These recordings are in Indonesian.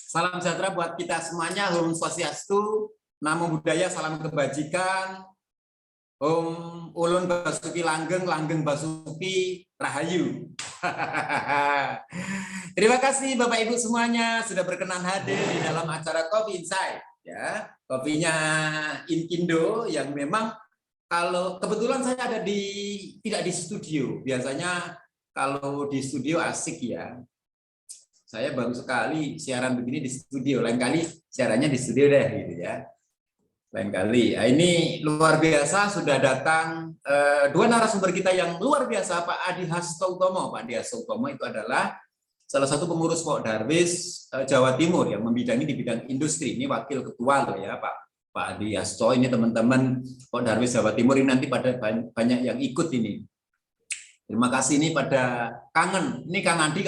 Salam sejahtera buat kita semuanya. Om Swastiastu, Namo Buddhaya, salam kebajikan. Om Ulun Basuki Langgeng, Langgeng Basuki Rahayu. Terima kasih Bapak Ibu semuanya sudah berkenan hadir di dalam acara Coffee Insight. Ya, kopinya Inkindo yang memang kalau kebetulan saya ada tidak di studio. Biasanya kalau di studio asik ya. Saya baru sekali siaran begini di studio, lain kali siarannya di studio deh gitu ya. Lain kali. Nah, ini luar biasa sudah datang dua narasumber kita yang luar biasa, Pak Adi Hastoutomo. Pak Adi Hastoutomo itu adalah salah satu pengurus Pok Darwis Jawa Timur yang membidangi di bidang industri. Ini wakil ketua loh ya Pak Adi Hasto. Ini teman-teman Pok Darwis Jawa Timur ini nanti pada banyak yang ikut ini. Terima kasih ini pada kangen. Ini Kang Adi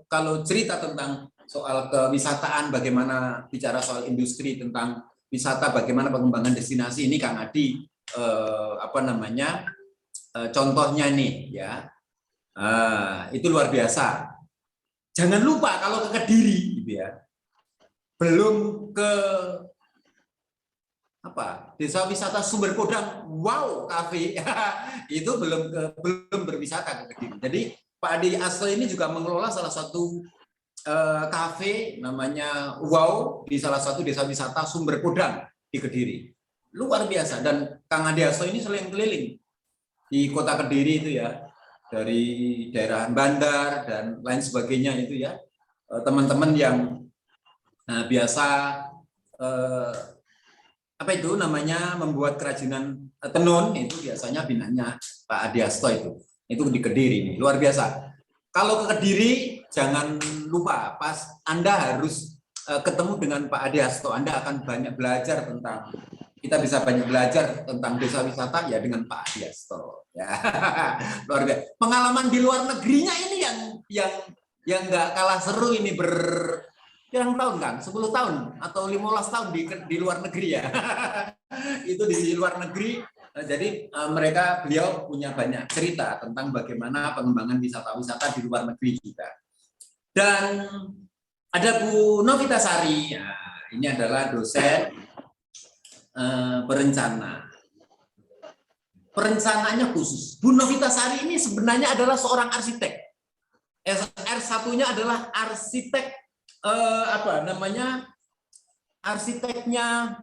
kalau cerita tentang soal kewisataan, bagaimana bicara soal industri, tentang wisata, bagaimana pengembangan destinasi, ini Kang Adi contohnya nih ya. Itu luar biasa. Jangan lupa kalau ke Kediri gitu ya. Belum ke Desa Wisata Sumber Kodang, wow, kafe. Itu belum berwisata ke Kediri. Jadi Pak Adi Hasto ini juga mengelola salah satu kafe namanya Wow di salah satu desa wisata Sumber Kodang di Kediri. Luar biasa. Dan Kang Adi Hasto ini sering keliling di kota Kediri itu ya, dari daerah Bandar dan lain sebagainya itu ya. Teman-teman yang biasa membuat kerajinan tenun itu biasanya binanya Pak Adi Hasto itu di Kediri ini luar biasa. Kalau ke Kediri jangan lupa pas Anda harus ketemu dengan Pak Adi Hasto. Anda akan banyak belajar tentang desa wisata ya dengan Pak Adi Hasto ya. Luar biasa. Pengalaman di luar negerinya ini yang nggak kalah seru ini berapa tahun kan? 10 tahun atau 15 tahun di luar negeri ya. Itu di luar negeri. Jadi beliau punya banyak cerita tentang bagaimana pengembangan wisata-wisata di luar negeri kita. Dan ada Bu Novita Sari. Ya, ini adalah dosen perencana. Perencanaannya khusus. Bu Novita Sari ini sebenarnya adalah seorang arsitek. R1-nya adalah arsitek arsiteknya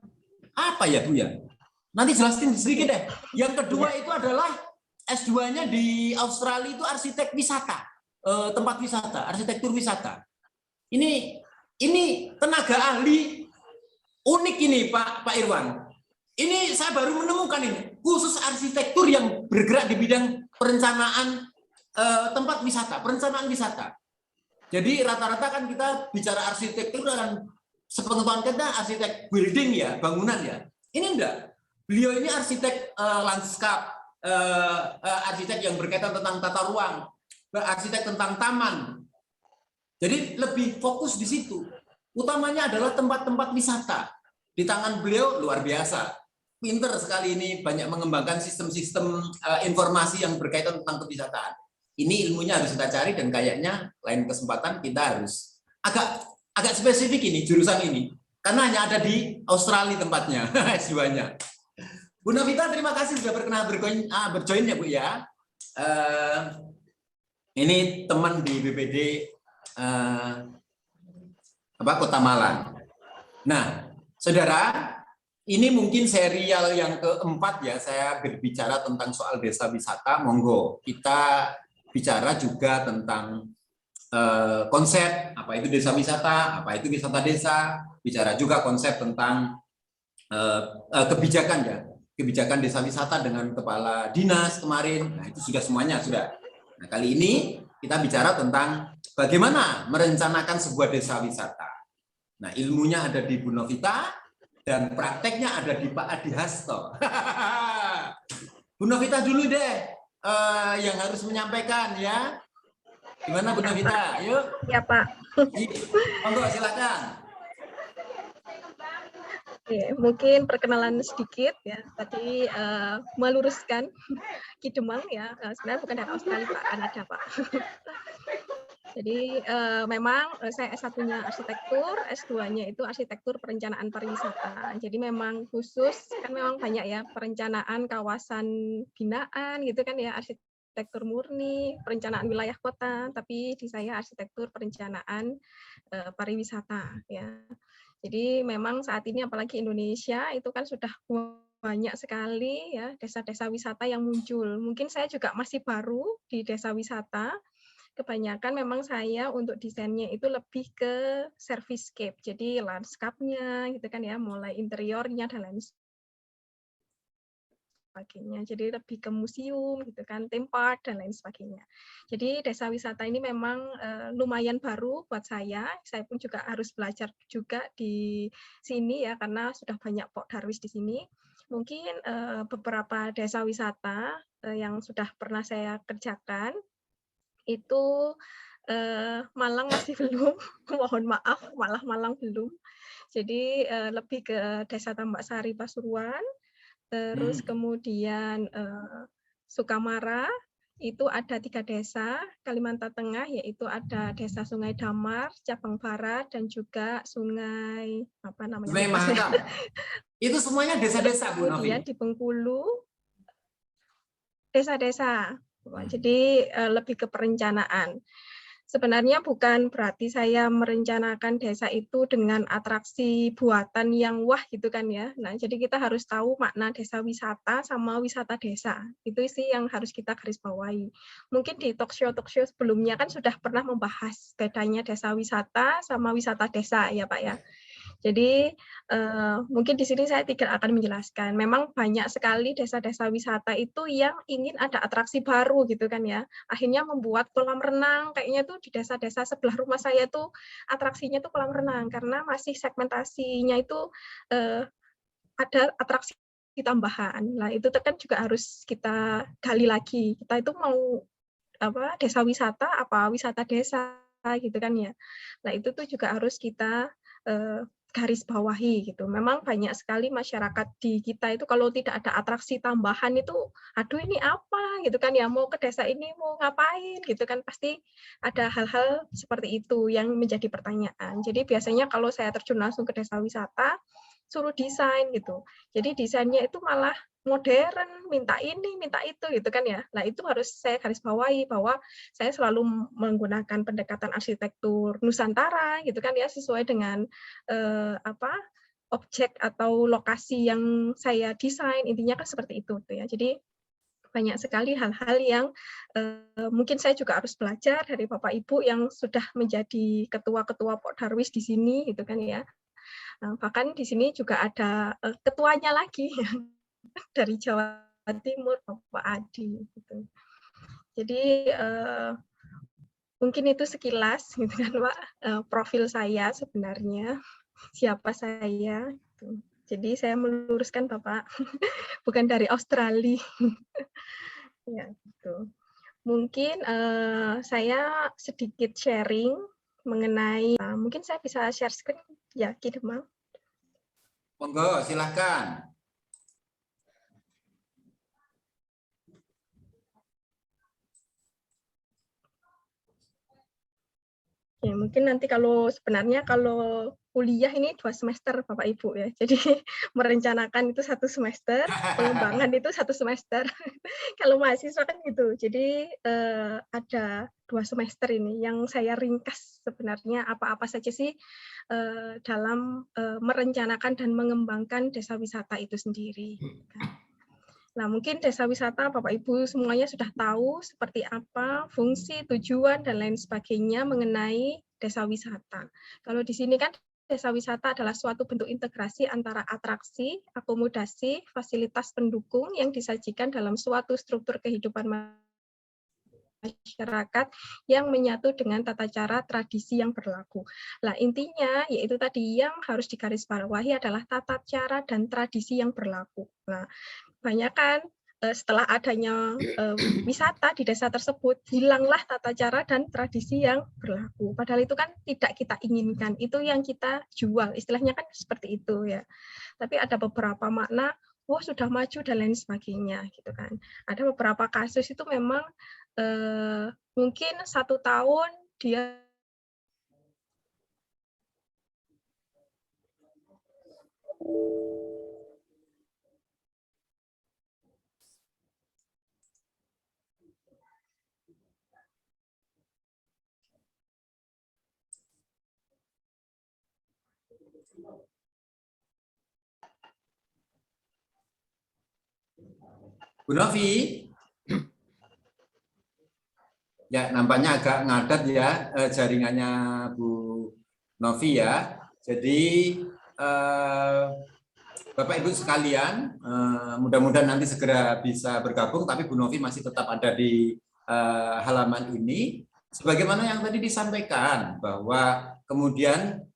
apa ya Bu ya? Nanti jelasin sedikit deh. Yang kedua itu adalah S2-nya di Australia itu arsitek wisata, tempat wisata, arsitektur wisata. Ini tenaga ahli unik ini Pak Irwan. Ini saya baru menemukan ini khusus arsitektur yang bergerak di bidang perencanaan tempat wisata, perencanaan wisata. Jadi rata-rata kan kita bicara arsitektur kan sepengetahuan kita arsitek building ya, bangunan ya. Ini enggak. Beliau ini arsitek lanskap, arsitek yang berkaitan tentang tata ruang, arsitek tentang taman. Jadi lebih fokus di situ. Utamanya adalah tempat-tempat wisata. Di tangan beliau luar biasa. Pinter sekali ini, banyak mengembangkan sistem-sistem informasi yang berkaitan tentang kewisataan. Ini ilmunya harus kita cari dan kayaknya lain kesempatan kita harus agak spesifik ini jurusan ini karena hanya ada di Australia tempatnya S2-nya. Bu Novita terima kasih sudah berkenan berjoin ya Bu ya. Ini teman di BPD Kota Malang. Nah, saudara, ini mungkin serial yang keempat ya saya berbicara tentang soal desa wisata. Monggo kita bicara juga tentang konsep apa itu desa wisata, apa itu wisata desa, bicara juga konsep tentang kebijakan ya, kebijakan desa wisata dengan kepala dinas kemarin. Nah, itu sudah semuanya sudah. Nah, kali ini kita bicara tentang bagaimana merencanakan sebuah desa wisata. Nah, ilmunya ada di Bu Novita dan prakteknya ada di Pak Adi Hasto. Bu Novita dulu deh. Yang harus menyampaikan ya. Gimana Bu Novita? Yuk. Ya Pak. Monggo silakan. Oke, mungkin perkenalan sedikit ya. Tadi meluruskan Ki Demang ya. Sebenarnya bukan dari Australia Pak, Kanada Pak. Jadi memang saya S1-nya arsitektur, S2-nya itu arsitektur perencanaan pariwisata. Jadi memang khusus, kan memang banyak ya perencanaan kawasan binaan gitu kan ya, arsitektur murni, perencanaan wilayah kota, tapi di saya arsitektur perencanaan pariwisata ya. Jadi memang saat ini apalagi Indonesia itu kan sudah banyak sekali ya desa-desa wisata yang muncul. Mungkin saya juga masih baru di desa wisata. Kebanyakan memang saya untuk desainnya itu lebih ke servicescape, jadi landscape-nya gitu kan ya, mulai interiornya dan lain sebagainya. Jadi lebih ke museum gitu kan, theme park dan lain sebagainya. Jadi desa wisata ini memang lumayan baru buat saya. Saya pun juga harus belajar juga di sini ya, karena sudah banyak Pak Darwis di sini. Mungkin beberapa desa wisata yang sudah pernah saya kerjakan itu Malang masih belum, mohon maaf, Malang belum. Jadi lebih ke Desa Tambak Sari Pasuruan, terus Hmm. kemudian Sukamara, itu ada 3 desa, Kalimantan Tengah, yaitu ada Desa Sungai Damar, Cabang Barat, dan juga Sungai, apa namanya, Sungai lupa saya. Mahakam. Itu semuanya Terus desa-desa, Bu kemudian Novi. di Bengkulu, desa-desa. Hmm. Jadi lebih ke perencanaan. Sebenarnya bukan berarti saya merencanakan desa itu dengan atraksi buatan yang wah gitu kan ya. Nah, jadi kita harus tahu makna desa wisata sama wisata desa. Itu sih yang harus kita garis bawahi. Mungkin di talk show sebelumnya kan sudah pernah membahas bedanya desa wisata sama wisata desa ya Pak ya. Jadi mungkin di sini saya tidak akan menjelaskan. Memang banyak sekali desa-desa wisata itu yang ingin ada atraksi baru gitu kan ya. Akhirnya membuat kolam renang, kayaknya tuh di desa-desa sebelah rumah saya tuh atraksinya tuh kolam renang karena masih segmentasinya itu ada atraksi tambahan. Nah itu kan juga harus kita gali lagi. Kita itu mau apa desa wisata apa wisata desa gitu kan ya. Nah itu tuh juga harus kita garis bawahi gitu. Memang banyak sekali masyarakat di kita itu kalau tidak ada atraksi tambahan itu, aduh ini apa gitu kan ya, mau ke desa ini mau ngapain gitu kan, pasti ada hal-hal seperti itu yang menjadi pertanyaan. Jadi biasanya kalau saya terjun langsung ke desa wisata, suruh desain gitu. Jadi desainnya itu malah modern, minta ini, minta itu gitu kan ya. Nah, itu harus saya garis bawahi bahwa saya selalu menggunakan pendekatan arsitektur Nusantara gitu kan ya, sesuai dengan objek atau lokasi yang saya desain. Intinya kan seperti itu tuh ya. Jadi banyak sekali hal-hal yang mungkin saya juga harus belajar dari Bapak Ibu yang sudah menjadi ketua-ketua Pok Darwis di sini gitu kan ya. Bahkan di sini juga ada ketuanya lagi yang dari Jawa Timur, Bapak Adi gitu. Jadi mungkin itu sekilas gitu kan Pak, profil saya sebenarnya, siapa saya gitu. Jadi saya meluruskan Bapak, bukan dari Australia. Ya gitu. Mungkin saya sedikit sharing mengenai, mungkin saya bisa share screen ya, Kidemang. Monggo, silahkan. Ya, mungkin nanti sebenarnya kalau kuliah ini 2 semester Bapak Ibu ya. Jadi merencanakan itu 1 semester, pengembangan itu 1 semester. Kalau mahasiswa kan gitu. Jadi ada 2 semester ini yang saya ringkas sebenarnya apa-apa saja sih dalam merencanakan dan mengembangkan desa wisata itu sendiri. Nah, mungkin desa wisata Bapak Ibu semuanya sudah tahu seperti apa fungsi, tujuan, dan lain sebagainya mengenai desa wisata. Kalau di sini kan desa wisata adalah suatu bentuk integrasi antara atraksi, akomodasi, fasilitas pendukung yang disajikan dalam suatu struktur kehidupan masyarakat yang menyatu dengan tata cara tradisi yang berlaku. Nah, intinya yaitu tadi yang harus digarisbawahi adalah tata cara dan tradisi yang berlaku. Nah, banyak kan setelah adanya wisata di desa tersebut, hilanglah tata cara dan tradisi yang berlaku. Padahal itu kan tidak kita inginkan, itu yang kita jual. Istilahnya kan seperti itu ya. Tapi ada beberapa makna, wah sudah maju dan lain sebagainya gitu kan. Ada beberapa kasus itu memang mungkin 1 tahun dia Bu Novi, ya nampaknya agak ngadat ya jaringannya Bu Novi ya. Jadi Bapak Ibu sekalian, mudah-mudahan nanti segera bisa bergabung, tapi Bu Novi masih tetap ada di halaman ini. Sebagaimana yang tadi disampaikan bahwa kemudian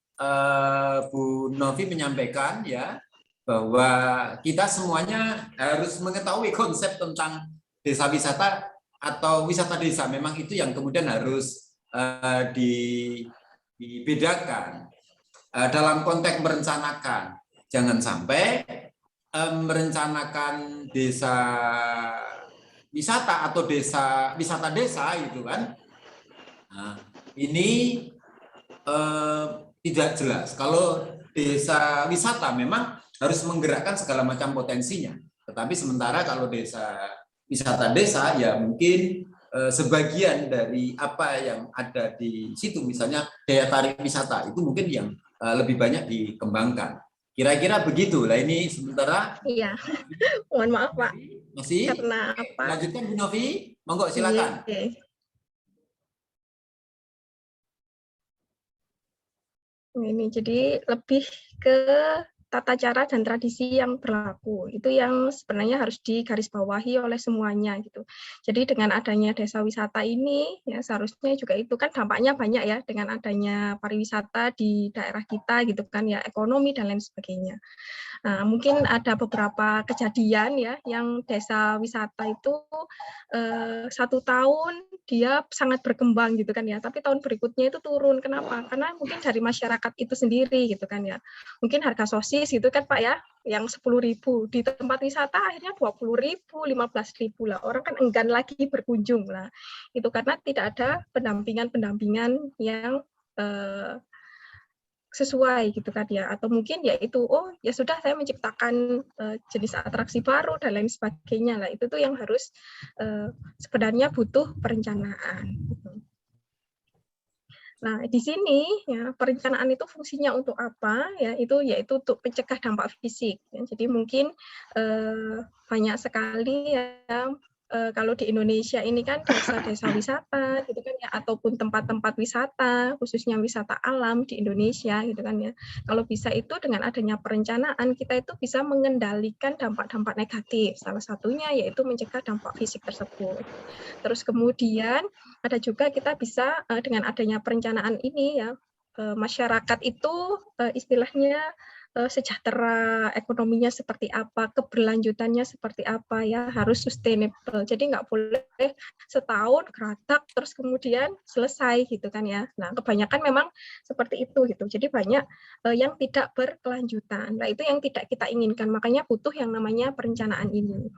Bu Novi menyampaikan ya bahwa kita semuanya harus mengetahui konsep tentang desa wisata atau wisata desa. Memang itu yang kemudian harus dibedakan dalam konteks merencanakan. Jangan sampai merencanakan desa wisata atau wisata desa gitu kan. Nah, ini tidak jelas. Kalau desa wisata memang harus menggerakkan segala macam potensinya. Tetapi sementara kalau desa wisata desa ya mungkin sebagian dari apa yang ada di situ, misalnya daya tarik wisata itu mungkin yang lebih banyak dikembangkan. Kira-kira begitu. Lah ini sementara. iya. Mohon maaf Pak. Masih? Karena apa? Lanjutkan Bu Novi. Monggo Iya. silakan. Ini jadi lebih ke tata cara dan tradisi yang berlaku. Itu yang sebenarnya harus digarisbawahi oleh semuanya gitu. Jadi dengan adanya desa wisata ini ya seharusnya juga itu kan dampaknya banyak ya dengan adanya pariwisata di daerah kita gitu kan ya, ekonomi dan lain sebagainya. Nah, mungkin ada beberapa kejadian ya yang desa wisata itu 1 tahun dia sangat berkembang gitu kan ya, tapi tahun berikutnya itu turun. Kenapa? Karena mungkin dari masyarakat itu sendiri gitu kan ya. Mungkin harga sosis gitu kan Pak ya, yang 10.000 di tempat wisata akhirnya 20.000, 15.000 lah. Orang kan enggan lagi berkunjung lah. Itu karena tidak ada pendampingan yang sesuai gitu kan ya, atau mungkin ya itu oh ya sudah saya menciptakan jenis atraksi baru dan lain sebagainya lah. Itu tuh yang harus sebenarnya butuh perencanaan gitu. Nah, di sini ya perencanaan itu fungsinya untuk apa ya, itu yaitu untuk mencegah dampak fisik ya. Jadi mungkin banyak sekali ya kalau di Indonesia ini kan desa-desa wisata gitu kan ya, ataupun tempat-tempat wisata khususnya wisata alam di Indonesia gitu kan ya. Kalau bisa itu dengan adanya perencanaan kita itu bisa mengendalikan dampak-dampak negatif. Salah satunya yaitu mencegah dampak fisik tersebut. Terus kemudian ada juga kita bisa dengan adanya perencanaan ini ya, masyarakat itu istilahnya sejahtera, ekonominya seperti apa, keberlanjutannya seperti apa ya, harus sustainable. Jadi nggak boleh setahun geratak terus kemudian selesai gitu kan ya. Nah, kebanyakan memang seperti itu gitu. Jadi banyak yang tidak berkelanjutan. Nah, itu yang tidak kita inginkan. Makanya butuh yang namanya perencanaan ini.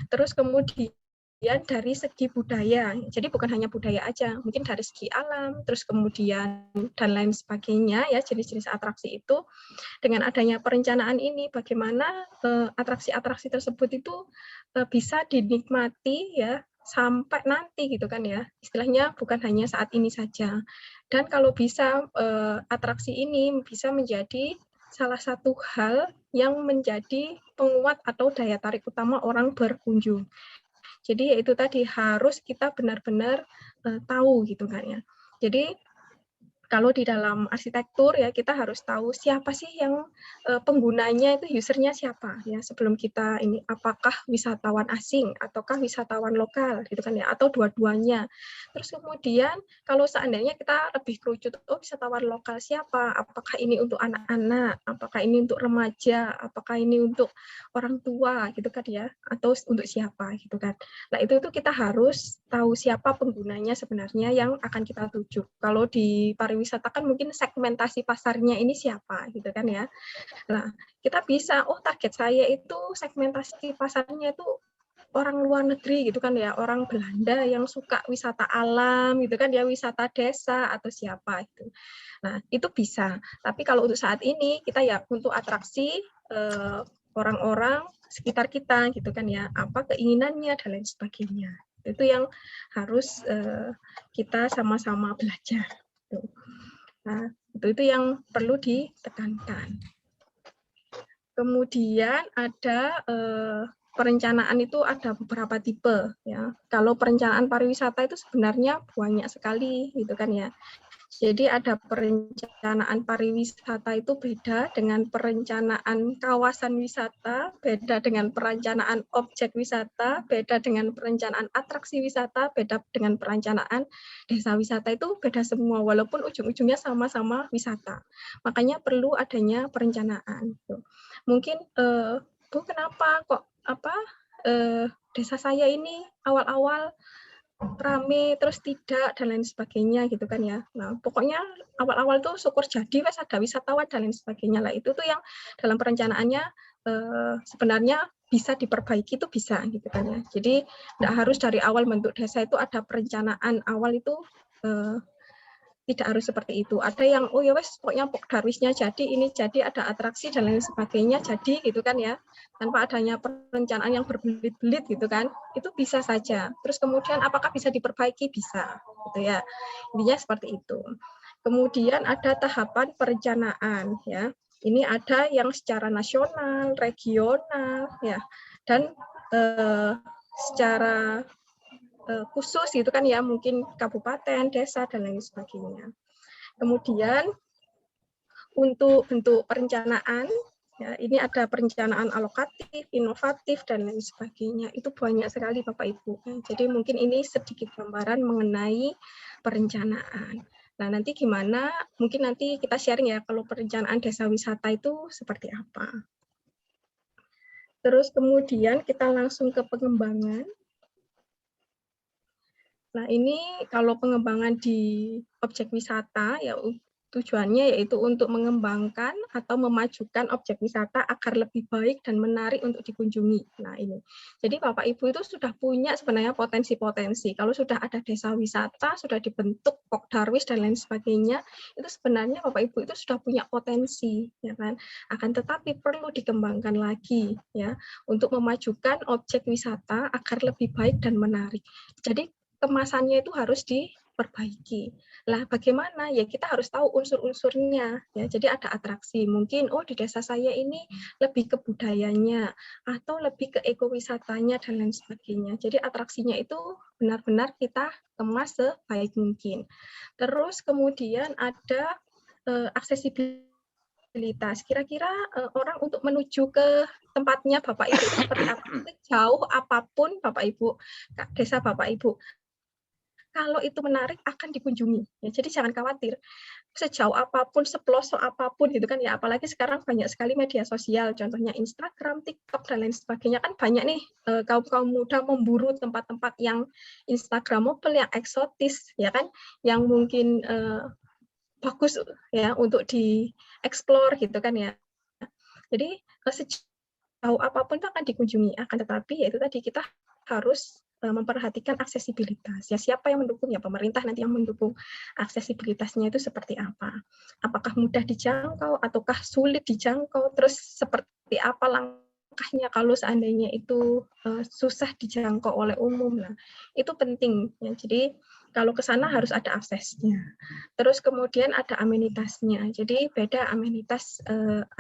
Terus kemudian dari segi budaya, jadi bukan hanya budaya aja, mungkin dari segi alam, terus kemudian dan lain sebagainya ya, jenis-jenis atraksi itu dengan adanya perencanaan ini bagaimana atraksi-atraksi tersebut itu bisa dinikmati ya sampai nanti gitu kan ya, istilahnya bukan hanya saat ini saja. Dan kalau bisa atraksi ini bisa menjadi salah satu hal yang menjadi penguat atau daya tarik utama orang berkunjung. Jadi yaitu tadi harus kita benar-benar tahu gitu kan ya. Jadi kalau di dalam arsitektur ya kita harus tahu siapa sih yang penggunanya itu usernya siapa ya sebelum kita ini apakah wisatawan asing ataukah wisatawan lokal gitu kan ya atau dua-duanya. Terus kemudian kalau seandainya kita lebih kerucut oh wisatawan lokal siapa? Apakah ini untuk anak-anak? Apakah ini untuk remaja? Apakah ini untuk orang tua gitu kan ya atau untuk siapa gitu kan. Nah, itu kita harus tahu siapa penggunanya sebenarnya yang akan kita tuju. Kalau di pariwisata kan mungkin segmentasi pasarnya ini siapa gitu kan ya. Nah, kita bisa, oh target saya itu segmentasi pasarnya itu orang luar negeri gitu kan ya, orang Belanda yang suka wisata alam gitu kan ya, wisata desa atau siapa itu. Nah, itu bisa. Tapi kalau untuk saat ini kita ya untuk atraksi orang-orang sekitar kita gitu kan ya, apa keinginannya dan lain sebagainya. Itu yang harus kita sama-sama belajar. Nah, itu yang perlu ditekankan. Kemudian ada perencanaan itu ada beberapa tipe ya. Kalau perencanaan pariwisata itu sebenarnya banyak sekali gitu kan ya. Jadi ada perencanaan pariwisata itu beda dengan perencanaan kawasan wisata, beda dengan perencanaan objek wisata, beda dengan perencanaan atraksi wisata, beda dengan perencanaan desa wisata, itu beda semua walaupun ujung-ujungnya sama-sama wisata. Makanya perlu adanya perencanaan. Mungkin Bu, kenapa kok desa saya ini awal-awal rame terus tidak dan lain sebagainya gitu kan ya. Nah, pokoknya awal-awal tuh syukur jadi wes ada wisatawan dan lain sebagainya lah. Itu tuh yang dalam perencanaannya sebenarnya bisa diperbaiki, itu bisa gitu kan ya. Jadi tidak harus dari awal bentuk desa itu ada perencanaan awal itu tidak harus seperti itu. Ada yang oh ya wes pokoknya Pokdarwisnya jadi, ini jadi, ada atraksi dan lain sebagainya jadi gitu kan ya. Tanpa adanya perencanaan yang berbelit-belit gitu kan. Itu bisa saja. Terus kemudian apakah bisa diperbaiki? Bisa gitu ya. Intinya seperti itu. Kemudian ada tahapan perencanaan ya. Ini ada yang secara nasional, regional ya. Dan secara khusus gitu kan ya, mungkin kabupaten, desa dan lain sebagainya. Kemudian untuk bentuk perencanaan ya, ini ada perencanaan alokatif, inovatif dan lain sebagainya. Itu banyak sekali Bapak Ibu. Jadi mungkin ini sedikit gambaran mengenai perencanaan. Nah, nanti gimana? Mungkin nanti kita sharing ya kalau perencanaan desa wisata itu seperti apa. Terus kemudian kita langsung ke pengembangan. Nah, ini kalau pengembangan di objek wisata, ya tujuannya yaitu untuk mengembangkan atau memajukan objek wisata agar lebih baik dan menarik untuk dikunjungi. Nah, ini. Jadi Bapak Ibu itu sudah punya sebenarnya potensi-potensi. Kalau sudah ada desa wisata, sudah dibentuk Pokdarwis dan lain sebagainya, itu sebenarnya Bapak Ibu itu sudah punya potensi, ya kan? Akan tetapi perlu dikembangkan lagi ya untuk memajukan objek wisata agar lebih baik dan menarik. Jadi kemasannya itu harus diperbaiki. Lah bagaimana? Ya kita harus tahu unsur-unsurnya. Ya, jadi ada atraksi. Mungkin oh di desa saya ini lebih ke budayanya atau lebih ke ekowisatanya dan lain sebagainya. Jadi atraksinya itu benar-benar kita kemas sebaik mungkin. Terus kemudian ada aksesibilitas. Kira-kira orang untuk menuju ke tempatnya Bapak Ibu itu seperti apa? Sejauh apapun Bapak Ibu, desa Bapak Ibu, kalau itu menarik akan dikunjungi. Ya, jadi jangan khawatir. Sejauh apapun, sepelosok apapun gitu kan ya, apalagi sekarang banyak sekali media sosial, contohnya Instagram, TikTok dan lain sebagainya, kan banyak nih kaum muda memburu tempat-tempat yang instagramable, yang eksotis ya kan, yang mungkin bagus ya untuk dieksplor gitu kan ya. Jadi sejauh apapun itu akan dikunjungi, akan tetapi yaitu tadi kita harus memperhatikan aksesibilitas. Ya siapa yang mendukung? Ya pemerintah nanti yang mendukung. Aksesibilitasnya itu seperti apa? Apakah mudah dijangkau ataukah sulit dijangkau? Terus seperti apa langkahnya kalau seandainya itu susah dijangkau oleh umum? Nah, itu penting. Ya. Jadi kalau ke sana harus ada aksesnya. Terus kemudian ada amenitasnya. Jadi beda amenitas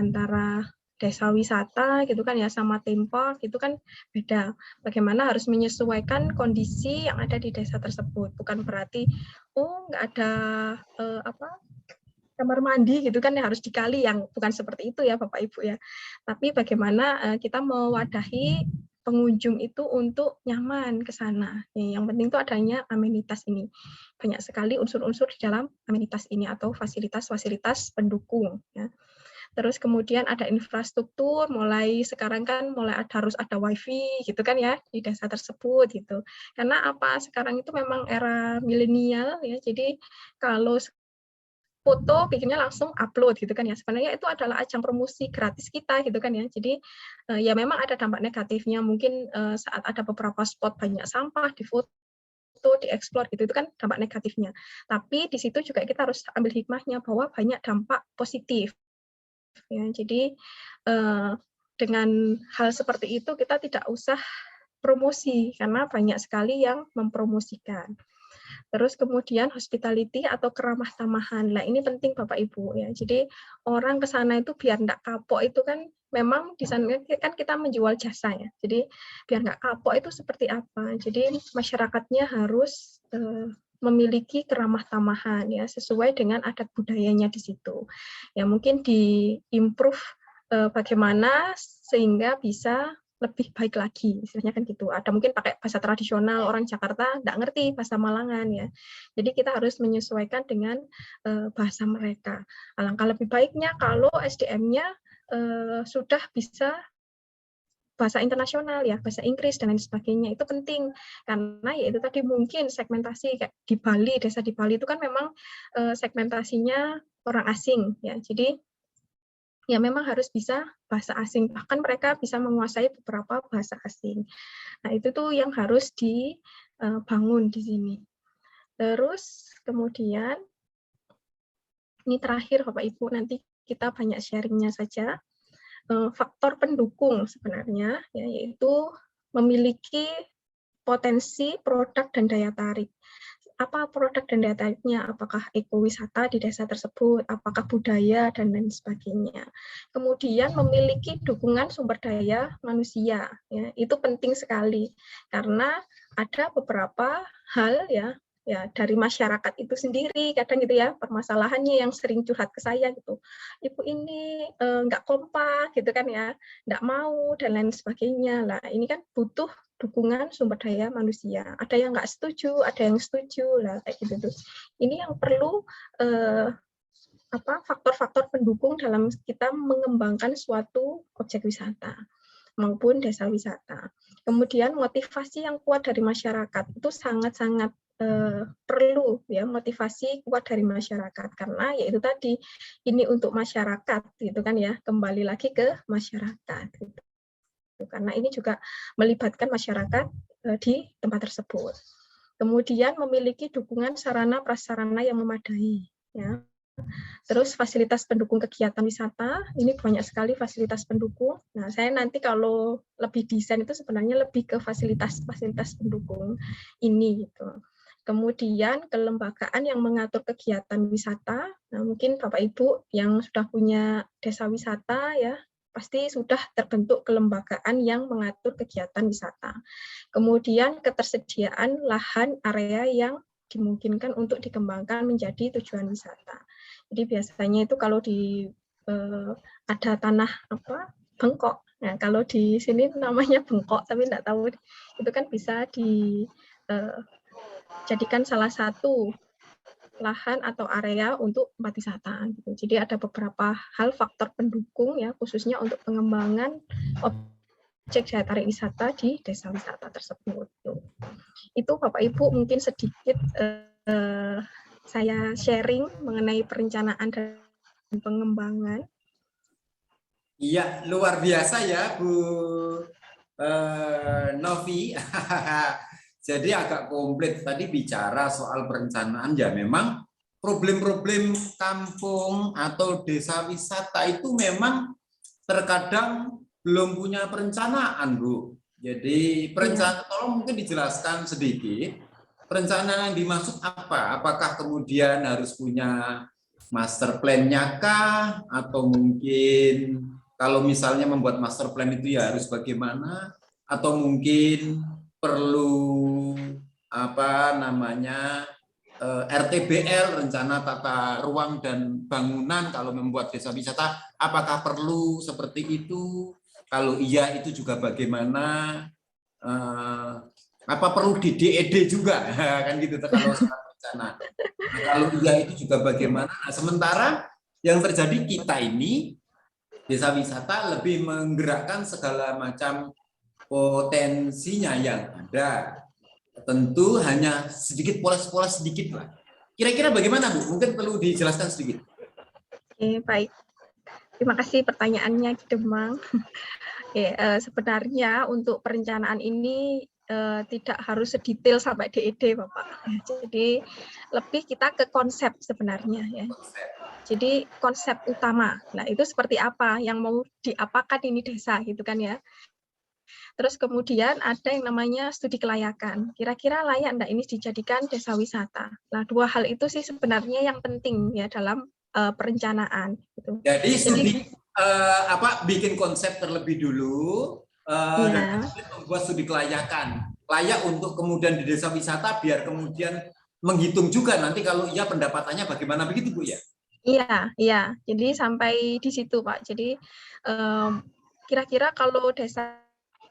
antara desa wisata gitu kan ya sama theme park itu kan beda. Bagaimana harus menyesuaikan kondisi yang ada di desa tersebut. Bukan berarti oh nggak ada kamar mandi gitu kan ya harus dikali, yang bukan seperti itu ya Bapak Ibu ya. Tapi bagaimana kita mewadahi pengunjung itu untuk nyaman ke sana. Yang penting itu adanya amenitas ini. Banyak sekali unsur-unsur di dalam amenitas ini atau fasilitas-fasilitas pendukung ya. Terus kemudian ada infrastruktur, mulai sekarang kan harus ada wifi gitu kan ya di desa tersebut gitu. Karena apa? Sekarang itu memang era milenial ya. Jadi kalau foto, bikinnya langsung upload gitu kan ya. Sebenarnya itu adalah ajang promosi gratis kita gitu kan ya. Jadi ya memang ada dampak negatifnya. Mungkin saat ada beberapa spot banyak sampah di foto, dieksplor gitu, itu kan dampak negatifnya. Tapi di situ juga kita harus ambil hikmahnya bahwa banyak dampak positif. Ya, jadi dengan hal seperti itu kita tidak usah promosi karena banyak sekali yang mempromosikan. Terus kemudian hospitality atau keramah tamahan. Nah, ini penting Bapak Ibu ya. Jadi orang ke sana itu biar enggak kapok itu kan memang di sana kan kita menjual jasa ya. Jadi biar enggak kapok itu seperti apa. Jadi masyarakatnya harus memiliki keramah tamahan ya sesuai dengan adat budayanya di situ. Ya mungkin di-improve bagaimana sehingga bisa lebih baik lagi, istilahnya kan gitu. Ada mungkin pakai bahasa tradisional, orang Jakarta nggak ngerti bahasa Malangan ya. Jadi kita harus menyesuaikan dengan bahasa mereka. Alangkah lebih baiknya kalau SDM-nya sudah bisa bahasa internasional ya, bahasa Inggris dan lain sebagainya. Itu penting karena ya itu tadi mungkin segmentasi kayak di Bali, desa di Bali itu kan memang segmentasinya orang asing ya. Jadi ya memang harus bisa bahasa asing, bahkan mereka bisa menguasai beberapa bahasa asing. Nah, itu tuh yang harus dibangun di sini. Terus kemudian, ini terakhir Bapak Ibu, nanti kita banyak sharingnya saja. Faktor pendukung sebenarnya, ya, yaitu memiliki potensi produk dan daya tarik. Apa produk dan daya tariknya, apakah ekowisata di desa tersebut, apakah budaya, dan lain sebagainya. Kemudian memiliki dukungan sumber daya manusia, ya, itu penting sekali, karena ada beberapa hal ya dari masyarakat itu sendiri, kadang gitu ya, permasalahannya yang sering curhat ke saya gitu, ibu ini nggak kompak gitu kan ya, nggak mau, dan lain sebagainya. Lah ini kan butuh dukungan sumber daya manusia. Ada yang nggak setuju, ada yang setuju lah kayak gitu tuh. Ini yang perlu faktor-faktor pendukung dalam kita mengembangkan suatu objek wisata maupun desa wisata. Kemudian motivasi yang kuat dari masyarakat itu sangat-sangat perlu ya, motivasi kuat dari masyarakat karena yaitu tadi ini untuk masyarakat gitu kan ya, kembali lagi ke masyarakat gitu. Karena ini juga melibatkan masyarakat di tempat tersebut. Kemudian memiliki dukungan sarana prasarana yang memadai. Ya. Terus fasilitas pendukung kegiatan wisata, ini banyak sekali fasilitas pendukung. Nah, saya nanti kalau lebih desain itu sebenarnya lebih ke fasilitas pendukung ini gitu. Kemudian kelembagaan yang mengatur kegiatan wisata. Nah, mungkin Bapak Ibu yang sudah punya desa wisata ya, pasti sudah terbentuk kelembagaan yang mengatur kegiatan wisata. Kemudian ketersediaan lahan area yang dimungkinkan untuk dikembangkan menjadi tujuan wisata. Jadi biasanya itu kalau di ada tanah bengkok. Nah, kalau di sini namanya bengkok, tapi tidak tahu itu kan bisa dijadikan salah satu lahan atau area untuk tempat wisata. Gitu. Jadi ada beberapa hal faktor pendukung ya, khususnya untuk pengembangan objek daya tarik wisata di desa wisata tersebut. Itu Bapak Ibu mungkin sedikit saya sharing mengenai perencanaan dan pengembangan. Iya, luar biasa ya Bu Novi. Jadi agak komplit tadi bicara soal perencanaan ya, memang problem-problem kampung atau desa wisata itu memang terkadang belum punya perencanaan, Bu. Jadi perencanaan, tolong mungkin dijelaskan sedikit perencanaan yang dimaksud apa? Apakah kemudian harus punya master plan-nya kah? Atau mungkin kalau misalnya membuat master plan itu ya harus bagaimana? Atau mungkin perlu RTBL, rencana tata ruang dan bangunan kalau membuat desa wisata, apakah perlu seperti itu? Kalau iya, itu juga bagaimana? Apa perlu di DED juga kan gitu kalau rencana. Nah, kalau iya itu juga bagaimana? Nah, sementara yang terjadi kita ini desa wisata lebih menggerakkan segala macam potensinya yang ada. Tentu hanya sedikit poles-poles sedikit lah. Kira-kira bagaimana Bu? Mungkin perlu dijelaskan sedikit. Oke, baik. Terima kasih pertanyaannya, Ki Demang. Oke, sebenarnya untuk perencanaan ini tidak harus sedetail sampai DED, Bapak. Jadi lebih kita ke konsep sebenarnya ya. Jadi konsep utama. Nah, itu seperti apa yang mau diapakan ini desa gitu kan ya. Terus kemudian ada yang namanya studi kelayakan. Kira-kira layak enggak ini dijadikan desa wisata. Nah, dua hal itu sih sebenarnya yang penting ya dalam perencanaan gitu. Jadi Jadi bikin konsep terlebih dulu dan ya, kemudian membuat studi kelayakan. Layak untuk kemudian di desa wisata biar kemudian menghitung juga nanti kalau iya pendapatannya bagaimana, begitu Bu ya? iya, iya. Jadi sampai di situ, Pak. Jadi kira-kira kalau desa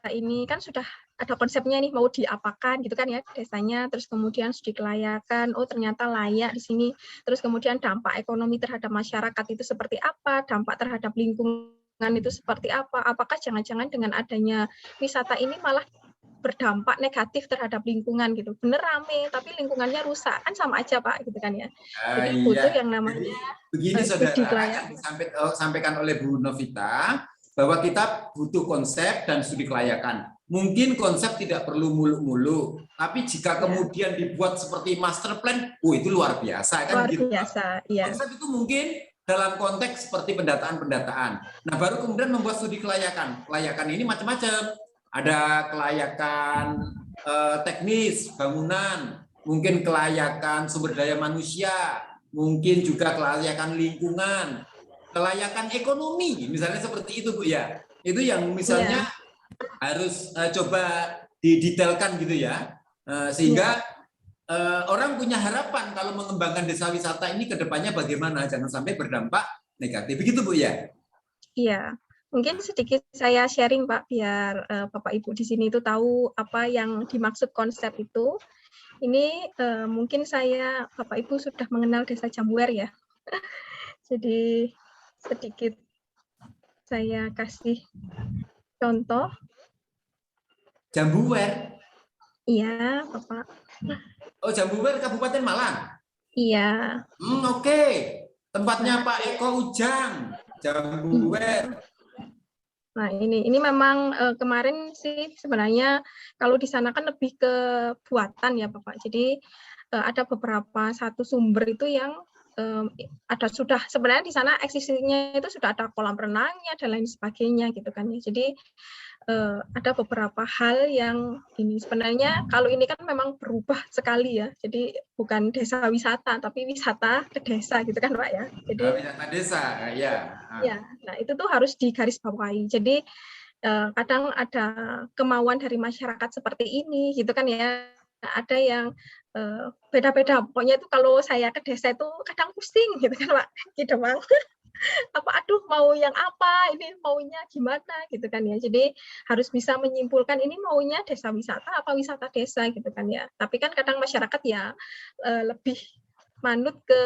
ini kan sudah ada konsepnya nih mau diapakan gitu kan ya desanya, terus kemudian studi kelayakan, oh ternyata layak di sini, terus kemudian dampak ekonomi terhadap masyarakat itu seperti apa, dampak terhadap lingkungan itu seperti apa, apakah jangan-jangan dengan adanya wisata ini malah berdampak negatif terhadap lingkungan gitu, bener rame tapi lingkungannya rusak, kan sama aja Pak gitu kan ya. Jadi butuh Iya. yang namanya Jadi begini studi saudara, yang kelayakan. disampaikan oleh Bu Novita bahwa kita butuh konsep dan studi kelayakan. Mungkin konsep tidak perlu muluk-muluk, tapi jika Ya, kemudian dibuat seperti master plan, itu luar biasa kan luar gitu. biasa, ya. Konsep itu mungkin dalam konteks seperti pendataan-pendataan. Nah, baru kemudian membuat studi kelayakan. Kelayakan ini macam-macam. Ada kelayakan teknis, bangunan, mungkin kelayakan sumber daya manusia, mungkin juga kelayakan lingkungan, kelayakan ekonomi, misalnya seperti itu Bu ya. Itu yang misalnya Iya, harus coba didetailkan gitu ya, iya, sehingga orang punya harapan kalau mengembangkan desa wisata ini ke depannya bagaimana, jangan sampai berdampak negatif. Begitu Bu ya? iya. Mungkin sedikit saya sharing Pak, biar Bapak Ibu di sini itu tahu apa yang dimaksud konsep itu. Ini mungkin saya Bapak Ibu sudah mengenal Desa Jambuer ya. Jadi sedikit saya kasih contoh. Jambuwer. Iya, Bapak. Oh, Jambuwer Kabupaten Malang. Iya. Oke. Tempatnya Nah, Pak Eko Ujang. Jambuwer. nah ini memang kemarin sih sebenarnya kalau di sana kan lebih ke buatan ya Bapak. Jadi ada beberapa satu sumber itu yang ada sudah sebenarnya di sana eksisinya itu sudah ada kolam renangnya dan lain sebagainya gitu kan ya. Jadi ada beberapa hal yang ini sebenarnya kalau ini kan memang berubah sekali ya. Jadi bukan desa wisata tapi wisata ke desa gitu kan Pak ya. Jadi Wisata desa, ya. ya, nah itu tuh harus digarisbawahi. Jadi kadang ada kemauan dari masyarakat seperti ini gitu kan ya. Ada yang beda-beda. Pokoknya itu kalau saya ke desa itu kadang pusing gitu kan Pak. Gitu Bang. Apa aduh mau yang apa, ini maunya gimana gitu kan ya. Jadi harus bisa menyimpulkan ini maunya desa wisata apa wisata desa gitu kan ya. Tapi kan kadang masyarakat ya lebih manut ke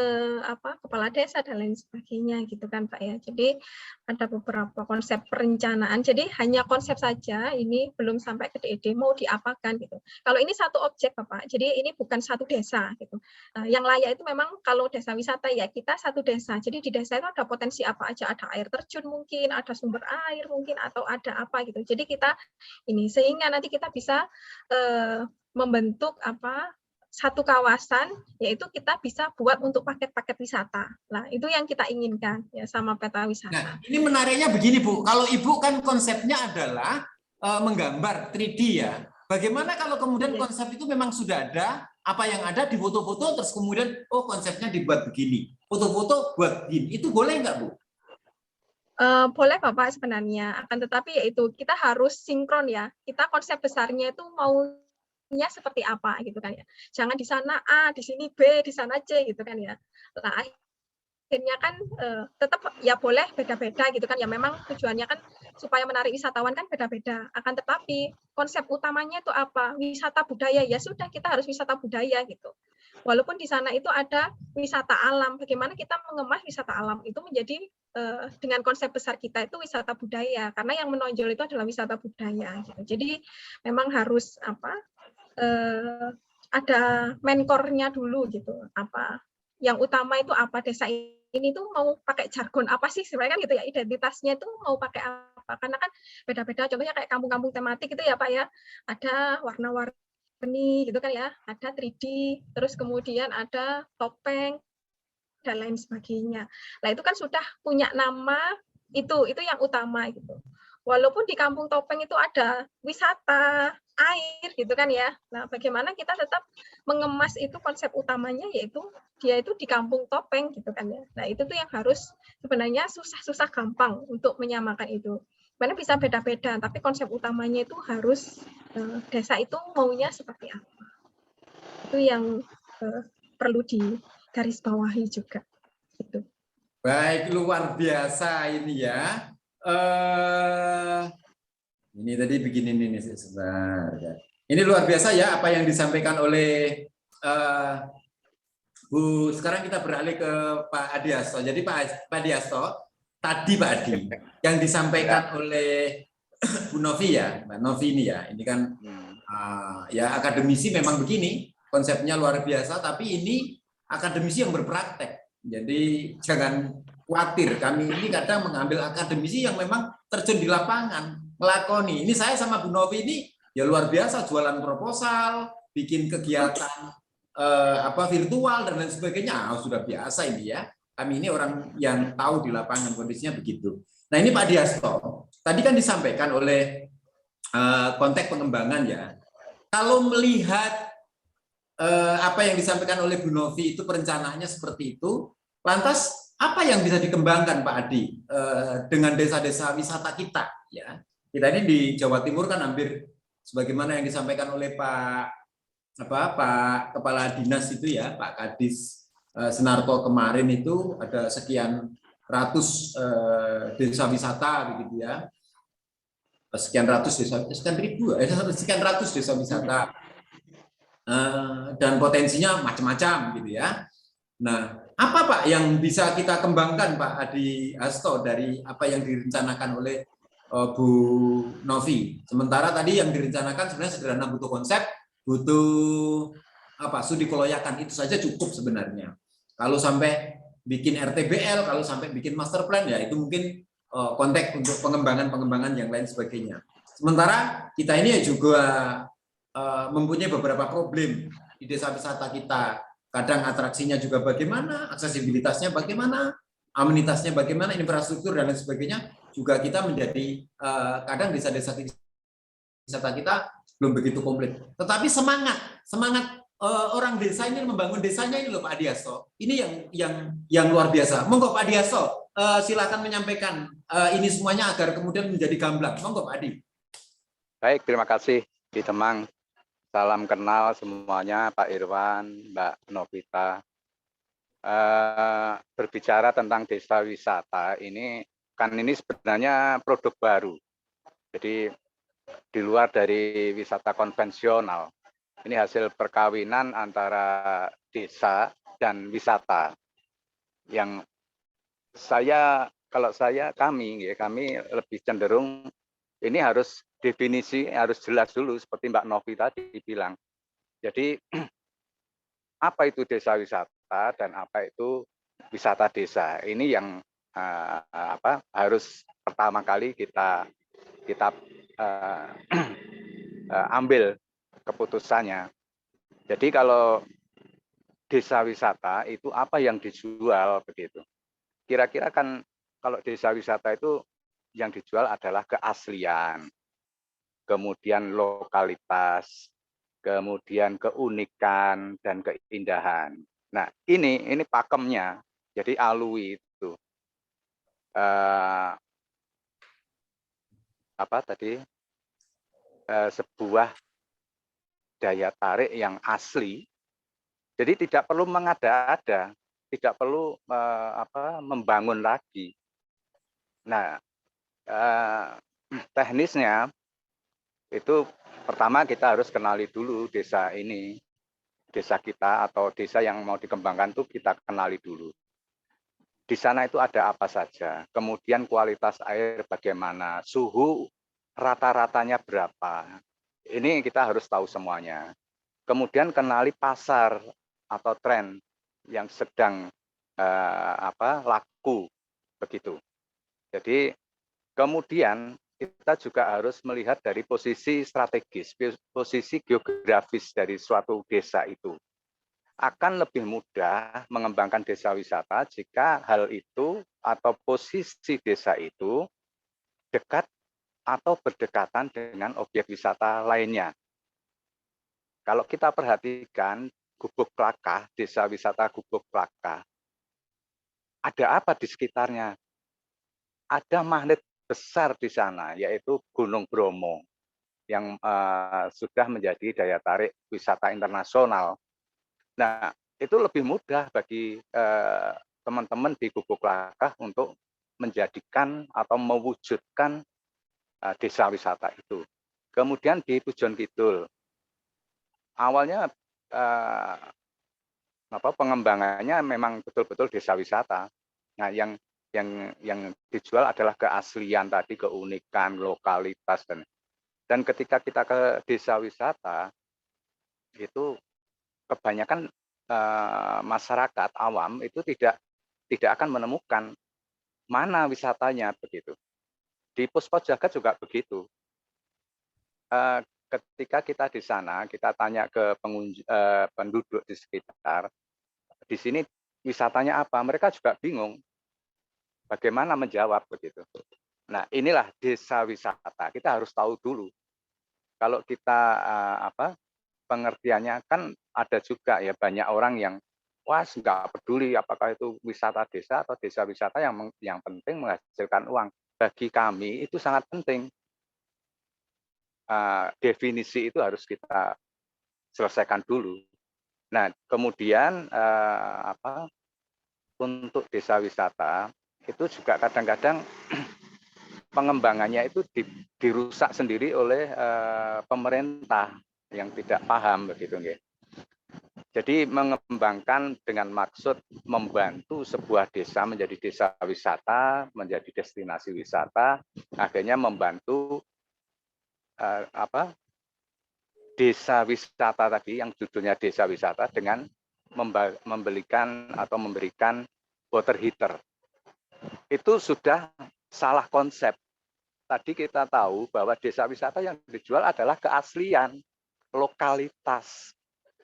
kepala desa dan lain sebagainya gitu kan Pak ya. Jadi ada beberapa konsep perencanaan. Jadi hanya konsep saja, ini belum sampai ke DED mau diapakan gitu. Kalau ini satu objek Bapak, jadi ini bukan satu desa gitu. Yang layak itu memang kalau desa wisata ya kita satu desa. Jadi di desa itu ada potensi apa aja, ada air terjun mungkin, ada sumber air mungkin atau ada apa gitu. Jadi kita ini sehingga nanti kita bisa membentuk satu kawasan, yaitu kita bisa buat untuk paket-paket wisata. Nah, itu yang kita inginkan ya sama peta wisata. Nah, ini menariknya begini Bu, kalau Ibu kan konsepnya adalah menggambar 3D ya. Bagaimana kalau kemudian konsep itu memang sudah ada, apa yang ada di foto-foto, terus kemudian konsepnya dibuat begini, foto-foto buat begini, itu boleh nggak Bu? Boleh Bapak sebenarnya, akan tetapi yaitu kita harus sinkron ya. Kita konsep besarnya itu maunya seperti apa gitu kan ya. Jangan di sana A, di sini B, di sana C gitu kan ya. Nah, akhirnya kan tetap ya boleh beda-beda gitu kan ya, memang tujuannya kan supaya menarik wisatawan kan beda-beda, akan tetapi konsep utamanya itu apa, wisata budaya, ya sudah kita harus wisata budaya gitu. Walaupun di sana itu ada wisata alam, bagaimana kita mengemas wisata alam itu menjadi dengan konsep besar kita itu wisata budaya, karena yang menonjol itu adalah wisata budaya gitu. Jadi memang harus ada mentornya dulu gitu, yang utama itu apa, desa ini tuh mau pakai jargon apa sih sebenarnya kan gitu ya, identitasnya itu mau pakai apa, karena kan beda-beda, contohnya kayak kampung-kampung tematik itu ya Pak ya, ada warna-warni gitu kan ya, ada 3D, terus kemudian ada topeng, dan lain sebagainya. Nah itu kan sudah punya nama, itu yang utama gitu. Walaupun di Kampung Topeng itu ada wisata air gitu kan ya. Nah, bagaimana kita tetap mengemas itu konsep utamanya yaitu dia itu di Kampung Topeng gitu kan ya. Nah, itu tuh yang harus sebenarnya susah-susah gampang untuk menyamakan itu. Karena bisa beda-beda, tapi konsep utamanya itu harus desa itu maunya seperti apa. Itu yang perlu digarisbawahi juga. Gitu. Baik, luar biasa ini ya. Ini tadi begini nih sebentar. Ini luar biasa ya apa yang disampaikan oleh Bu. Sekarang kita beralih ke Pak Adiasto. Jadi Pak Adiasto, tadi Pak Adi yang disampaikan oleh Bu Novi ya, Mbak Novi ini ya. Ini kan ya akademisi memang begini, konsepnya luar biasa. Tapi ini akademisi yang berpraktek. Jadi jangan khawatir. Kami ini kadang mengambil akademisi yang memang terjun di lapangan, melakoni. Ini saya sama Bu Novi ini ya luar biasa, jualan proposal, bikin kegiatan virtual dan lain sebagainya. Sudah biasa ini ya. Kami ini orang yang tahu di lapangan kondisinya begitu. Nah ini Pak Diasto, tadi kan disampaikan oleh konteks pengembangan ya. Kalau melihat apa yang disampaikan oleh Bu Novi itu perencanaannya seperti itu, lantas apa yang bisa dikembangkan Pak Adi dengan desa-desa wisata kita ya? Kita ini di Jawa Timur kan hampir sebagaimana yang disampaikan oleh Pak Kepala Dinas itu ya, Pak Kadis Senarto kemarin itu ada sekian ratus desa wisata begitu ya. Sekian ratus desa, sekian ratus desa wisata. Dan potensinya macam-macam gitu ya. Nah, apa Pak yang bisa kita kembangkan Pak Adi Hasto dari apa yang direncanakan oleh Bu Novi? Sementara tadi yang direncanakan sebenarnya sederhana, butuh konsep, butuh studi kelayakan, itu saja cukup sebenarnya. Kalau sampai bikin RTBL, kalau sampai bikin master plan ya itu mungkin konteks untuk pengembangan yang lain sebagainya. Sementara kita ini juga mempunyai beberapa problem di desa wisata kita. Kadang atraksinya juga bagaimana, aksesibilitasnya bagaimana, amenitasnya bagaimana, infrastruktur dan lain sebagainya. Juga kita menjadi kadang desa-desa wisata kita belum begitu komplit. Tetapi semangat orang desa ini membangun desanya ini loh Pak Adiasto. Ini yang luar biasa. Monggo Pak Adiasto, silakan menyampaikan ini semuanya agar kemudian menjadi gamblang. Monggo Pak Adi. Baik, terima kasih Di Temang. Salam kenal semuanya, Pak Irwan, Mbak Novita. Berbicara tentang desa wisata, ini sebenarnya produk baru. Jadi di luar dari wisata konvensional. Ini hasil perkawinan antara desa dan wisata. Yang kami lebih cenderung ini harus definisi, harus jelas dulu seperti Mbak Novi tadi bilang. Jadi apa itu desa wisata dan apa itu wisata desa? Ini yang harus pertama kali kita ambil keputusannya. Jadi kalau desa wisata itu apa yang dijual begitu? Kira-kira kan kalau desa wisata itu yang dijual adalah keaslian, kemudian lokalitas, kemudian keunikan dan keindahan. Nah, ini pakemnya. Jadi alui itu sebuah daya tarik yang asli. Jadi tidak perlu mengada-ada, tidak perlu membangun lagi. Nah, teknisnya itu pertama kita harus kenali dulu desa ini, desa kita atau desa yang mau dikembangkan itu kita kenali dulu. Di sana itu ada apa saja, kemudian kualitas air bagaimana, suhu rata-ratanya berapa. Ini kita harus tahu semuanya. Kemudian kenali pasar atau tren yang sedang laku begitu. Jadi kemudian kita juga harus melihat dari posisi strategis, posisi geografis dari suatu desa itu. Akan lebih mudah mengembangkan desa wisata jika hal itu atau posisi desa itu dekat atau berdekatan dengan objek wisata lainnya. Kalau kita perhatikan Gubuk Klakah, desa wisata Gubuk Klakah, ada apa di sekitarnya? Ada magnet besar di sana, yaitu Gunung Bromo, yang sudah menjadi daya tarik wisata internasional. Nah, itu lebih mudah bagi teman-teman di Gubuk Klakah untuk menjadikan atau mewujudkan desa wisata itu. Kemudian di Pujon Kidul, awalnya pengembangannya memang betul-betul desa wisata. Nah, yang dijual adalah keaslian tadi, keunikan, lokalitas dan ketika kita ke desa wisata itu kebanyakan masyarakat awam itu tidak akan menemukan mana wisatanya begitu. Di Pos Jagat juga begitu. Ketika kita di sana, kita tanya ke penduduk di sekitar, di sini wisatanya apa? Mereka juga bingung bagaimana menjawab begitu. Nah, inilah desa wisata. Kita harus tahu dulu. Kalau kita pengertiannya kan ada juga ya banyak orang yang wah nggak peduli apakah itu wisata desa atau desa wisata, yang penting menghasilkan uang. Bagi kami itu sangat penting. Definisi itu harus kita selesaikan dulu. Nah, kemudian untuk desa wisata itu juga kadang-kadang pengembangannya itu dirusak sendiri oleh pemerintah yang tidak paham begitu nggih. Jadi mengembangkan dengan maksud membantu sebuah desa menjadi desa wisata, menjadi destinasi wisata, akhirnya membantu desa wisata tadi yang judulnya desa wisata dengan memberikan water heater. Itu sudah salah konsep. Tadi kita tahu bahwa desa wisata yang dijual adalah keaslian, lokalitas,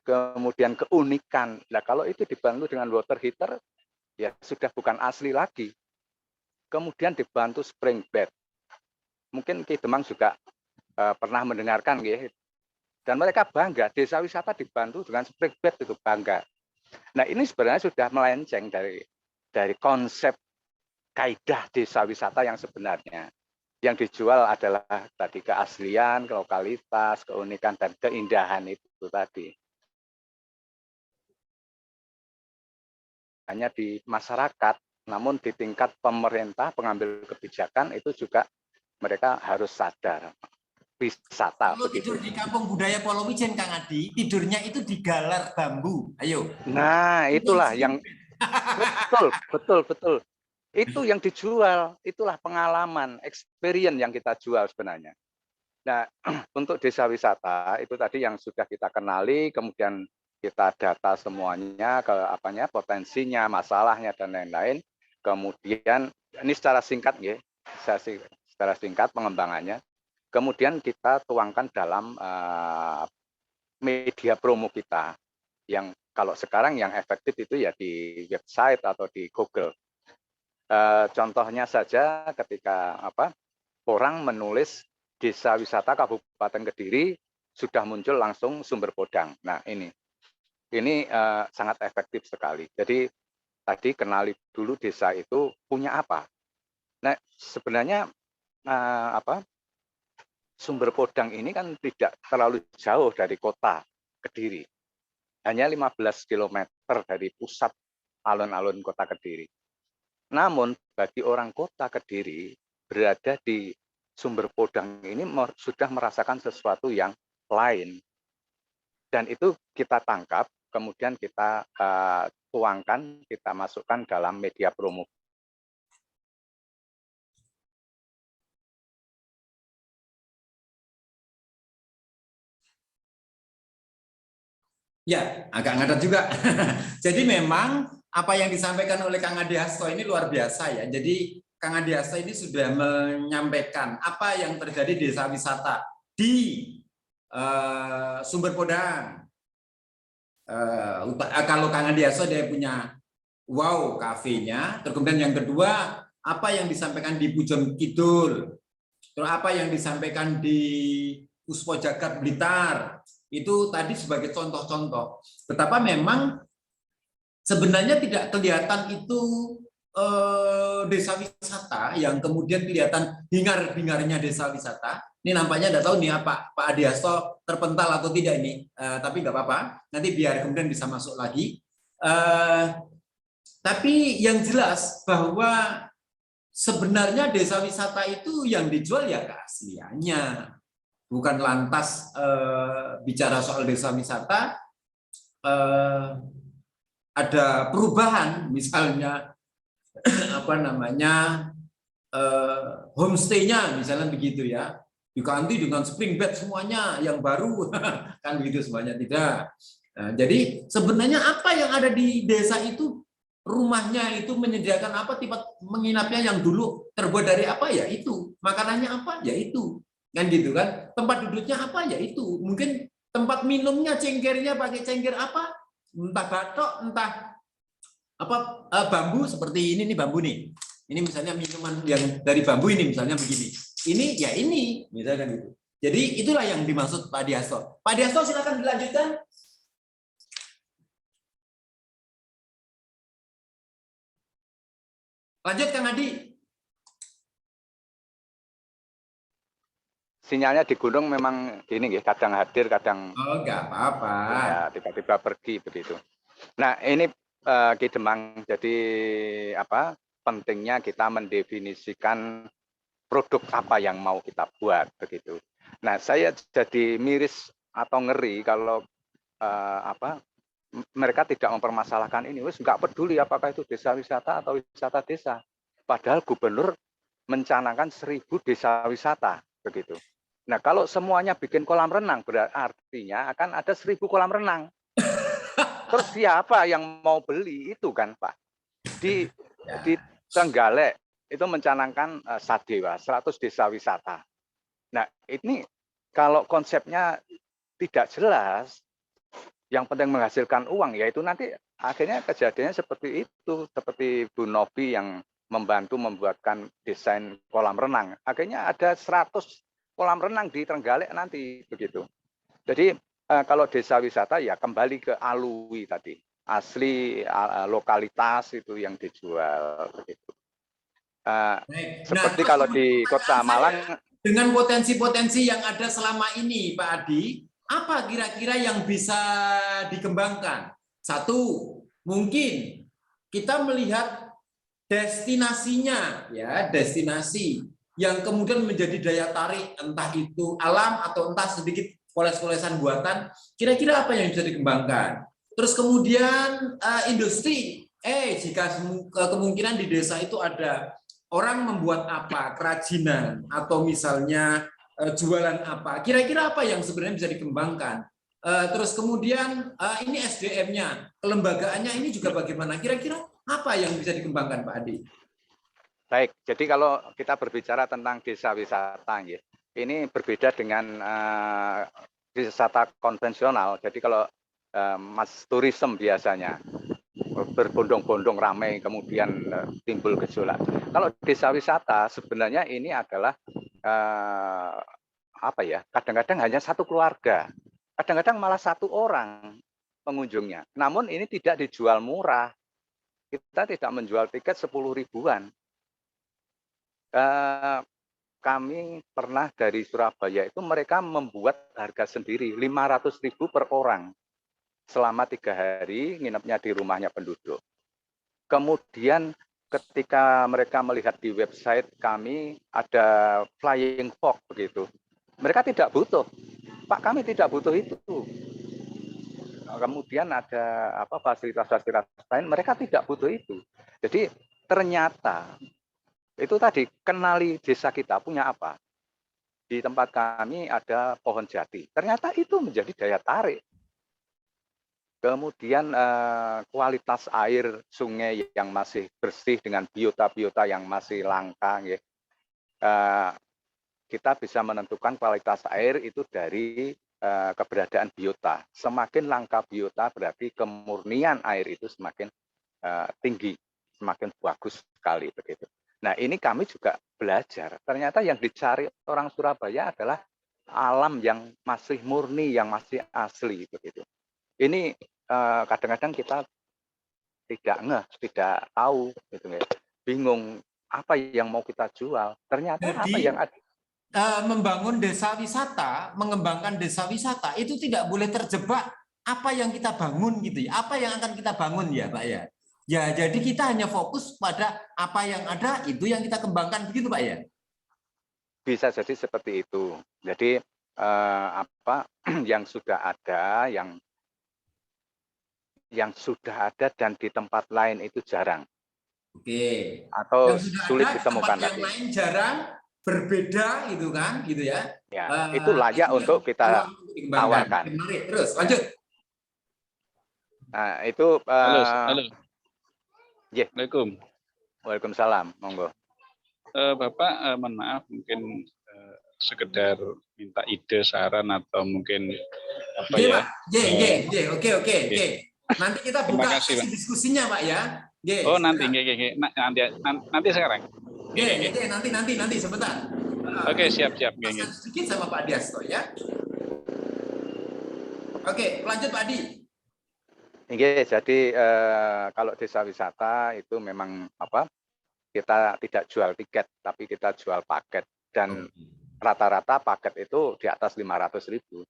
kemudian keunikan. Nah, kalau itu dibantu dengan water heater, ya sudah bukan asli lagi. Kemudian dibantu spring bed. Mungkin Ki Demang juga pernah mendengarkan, ya. Dan mereka bangga, desa wisata dibantu dengan spring bed, itu bangga. Nah, ini sebenarnya sudah melenceng dari konsep kaidah desa wisata yang sebenarnya. Yang dijual adalah tadi keaslian, lokalitas, keunikan, dan keindahan itu tadi. Hanya di masyarakat, namun di tingkat pemerintah, pengambil kebijakan itu juga mereka harus sadar. Wisata. Kalau tidur di Kampung Budaya Polowijen, Kang Adi, tidurnya itu di galer bambu. Ayo. Nah, itulah yang betul. Itu yang dijual, itulah pengalaman, experience yang kita jual sebenarnya. Nah, untuk desa wisata itu tadi yang sudah kita kenali, kemudian kita data semuanya ke potensinya, masalahnya dan lain-lain. Kemudian ini secara singkat ya, secara singkat pengembangannya. Kemudian kita tuangkan dalam media promo kita, yang kalau sekarang yang efektif itu ya di website atau di Google. Contohnya saja ketika orang menulis desa wisata Kabupaten Kediri, sudah muncul langsung Sumber Podang. Nah, ini sangat efektif sekali. Jadi tadi kenali dulu desa itu punya apa. Nah, sebenarnya Sumber Podang ini kan tidak terlalu jauh dari kota Kediri. Hanya 15 km dari pusat alun-alun kota Kediri. Namun bagi orang kota Kediri, berada di Sumber Podang ini sudah merasakan sesuatu yang lain. Dan itu kita tangkap, kemudian kita tuangkan, kita masukkan dalam media promo Ya, agak ngadat juga. Jadi memang apa yang disampaikan oleh Kang Ade Hasto ini luar biasa ya. Jadi Kang Ade Hasto ini sudah menyampaikan apa yang terjadi di desa wisata di Sumber Podang. Kalau Kang Ade Hasto dia punya wow kafenya. Terus kemudian yang kedua apa yang disampaikan di Pujon Kidul. Terus apa yang disampaikan di Puspo Jagat Blitar. Itu tadi sebagai contoh-contoh betapa memang sebenarnya tidak kelihatan itu desa wisata yang kemudian kelihatan hingar-bingarnya desa wisata. Ini nampaknya tidak tahu nih Pak Ade Hasto terpental atau tidak ini, tapi nggak apa-apa. Nanti biar kemudian bisa masuk lagi. Tapi yang jelas bahwa sebenarnya desa wisata itu yang dijual ya keasliannya. Bukan lantas bicara soal desa wisata ada perubahan, misalnya apa namanya homestay-nya misalnya begitu ya, diganti dengan spring bed semuanya yang baru kan begitu semuanya tidak. Jadi sebenarnya apa yang ada di desa itu, rumahnya itu menyediakan apa, tempat menginapnya yang dulu terbuat dari apa ya itu, makanannya apa ya itu. Kan gitu kan, tempat duduknya apa ya itu, mungkin tempat minumnya cengkernya pakai cengker apa, entah batok entah apa, bambu seperti ini nih, bambu nih, ini misalnya minuman yang dari bambu ini misalnya begini, ini ya ini misalkan gitu. Jadi itulah yang dimaksud Pak Ade Hasto. Pak Ade Hasto silakan dilanjutkan. Lanjut Kang Adi. Sinyalnya di gunung memang gini ya, kadang hadir, kadang nggak apa-apa. Ya, tiba-tiba pergi begitu. Nah, ini Ki Demang, jadi apa? Pentingnya kita mendefinisikan produk apa yang mau kita buat begitu. Nah, saya jadi miris atau ngeri kalau mereka tidak mempermasalahkan ini. Wis nggak peduli apakah itu desa wisata atau wisata desa. Padahal gubernur mencanangkan 1000 desa wisata begitu. Nah, kalau semuanya bikin kolam renang, berarti artinya akan ada 1000 kolam renang. Terus siapa yang mau beli itu kan, Pak? Di Trenggalek itu mencanangkan Sadewa, 100 desa wisata. Nah, ini kalau konsepnya tidak jelas, yang penting menghasilkan uang, yaitu nanti akhirnya kejadiannya seperti itu, seperti Bu Novi yang membantu membuatkan desain kolam renang. Akhirnya ada 100 kolam renang di Trenggalek nanti begitu. Jadi kalau desa wisata ya kembali ke alui tadi, asli lokalitas itu yang dijual begitu. Seperti kalau di Kota Malang dengan potensi-potensi yang ada selama ini, Pak Adi, apa kira-kira yang bisa dikembangkan? Satu, mungkin kita melihat destinasinya, ya destinasi yang kemudian menjadi daya tarik, entah itu alam atau entah sedikit poles-polesan buatan, kira-kira apa yang bisa dikembangkan. Terus kemudian industri, jika kemungkinan di desa itu ada orang membuat apa, kerajinan atau misalnya jualan apa, kira-kira apa yang sebenarnya bisa dikembangkan. Terus kemudian ini SDM-nya, kelembagaannya ini juga bagaimana, kira-kira apa yang bisa dikembangkan Pak Adi? Baik, jadi kalau kita berbicara tentang desa wisata, ya, ini berbeda dengan wisata konvensional. Jadi kalau mas tourism biasanya berbondong-bondong ramai, kemudian timbul gejolak. Kalau desa wisata sebenarnya ini adalah apa ya? Kadang-kadang hanya satu keluarga, kadang-kadang malah satu orang pengunjungnya. Namun ini tidak dijual murah. Kita tidak menjual tiket 10 ribuan. Kami pernah dari Surabaya itu mereka membuat harga sendiri 500.000 per orang selama 3 hari nginepnya di rumahnya penduduk. Kemudian ketika mereka melihat di website kami ada flying fox begitu, mereka tidak butuh. Pak, kami tidak butuh itu. Kemudian ada apa fasilitas-fasilitas lain, mereka tidak butuh itu. Jadi ternyata itu tadi, kenali desa kita punya apa. Di tempat kami ada pohon jati. Ternyata itu menjadi daya tarik. Kemudian kualitas air sungai yang masih bersih dengan biota-biota yang masih langka, nggih. Kita bisa menentukan kualitas air itu dari keberadaan biota. Semakin langka biota berarti kemurnian air itu semakin tinggi, semakin bagus sekali begitu. Nah, ini kami juga belajar. Ternyata yang dicari orang Surabaya adalah alam yang masih murni, yang masih asli begitu. Ini kadang-kadang kita tidak ngeh, tidak tahu gitu ya. Bingung apa yang mau kita jual. Ternyata apa Jadi yang ada. membangun desa wisata, mengembangkan desa wisata itu tidak boleh terjebak apa yang kita bangun gitu ya, apa yang akan kita bangun ya Pak ya. Ya, jadi kita hanya fokus pada apa yang ada, itu yang kita kembangkan begitu Pak ya. Bisa jadi seperti itu. Jadi apa yang sudah ada, yang sudah ada dan di tempat lain itu jarang. Oke. Atau Yang sudah sulit ada di tempat ditemukan yang lagi. lain jarang, berbeda gitu kan, gitu ya. Ya, itu layak Itu untuk kita peluang untuk dikembangkan. tawarkan. Menarik. Terus lanjut. Nah, itu Halo. Yeah. Assalamualaikum. Waalaikumsalam, monggo. Bapak, mohon maaf, mungkin sekedar minta ide, saran atau mungkin apa ya? Oke. Nanti kita Terima buka kasih, Pak. diskusinya Pak ya. Oh, nanti nanti sekarang. Nanti sebentar. Oke, siap. Pesan sedikit sama Pak Diasto ya. Oke, lanjut Pak Adi. Jadi kalau desa wisata itu memang apa? Kita tidak jual tiket, tapi kita jual paket, dan rata-rata paket itu di atas 500.000.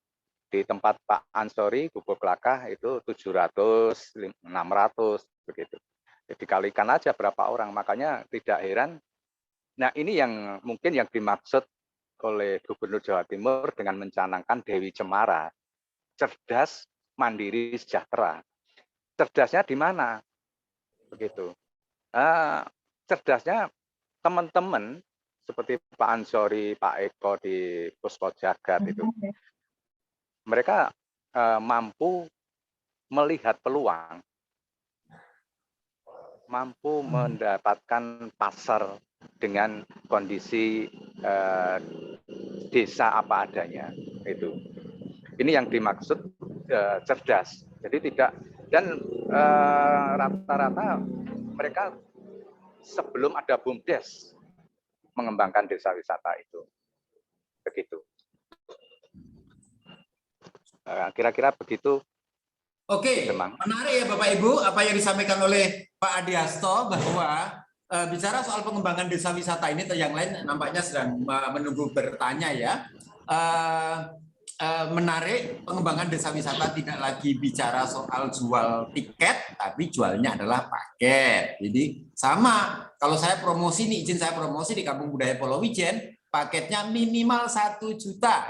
Di tempat Pak Ansori, Gubuk Lakah itu 700, 600 begitu. Jadi dikalikan aja berapa orang, makanya tidak heran. Nah, ini yang mungkin yang dimaksud oleh Gubernur Jawa Timur dengan mencanangkan Dewi Cemara, cerdas, mandiri, sejahtera. Cerdasnya di mana? Begitu. Cerdasnya teman-teman seperti Pak Ansori, Pak Eko di Puspo Jagat itu, mereka mampu melihat peluang, mampu mendapatkan pasar dengan kondisi desa apa adanya itu. Ini yang dimaksud cerdas. Jadi tidak, dan rata-rata mereka sebelum ada BUMDes mengembangkan desa wisata itu. Begitu. Kira-kira begitu. Oke, menarik ya Bapak Ibu apa yang disampaikan oleh Pak Adiasto, bahwa bicara soal pengembangan desa wisata ini, yang lain nampaknya sedang menunggu bertanya ya. Menarik, pengembangan desa wisata tidak lagi bicara soal jual tiket, tapi jualnya adalah paket. Jadi sama, kalau saya promosi nih, izin saya promosi di Kampung Budaya Polowijen, paketnya minimal 1 juta.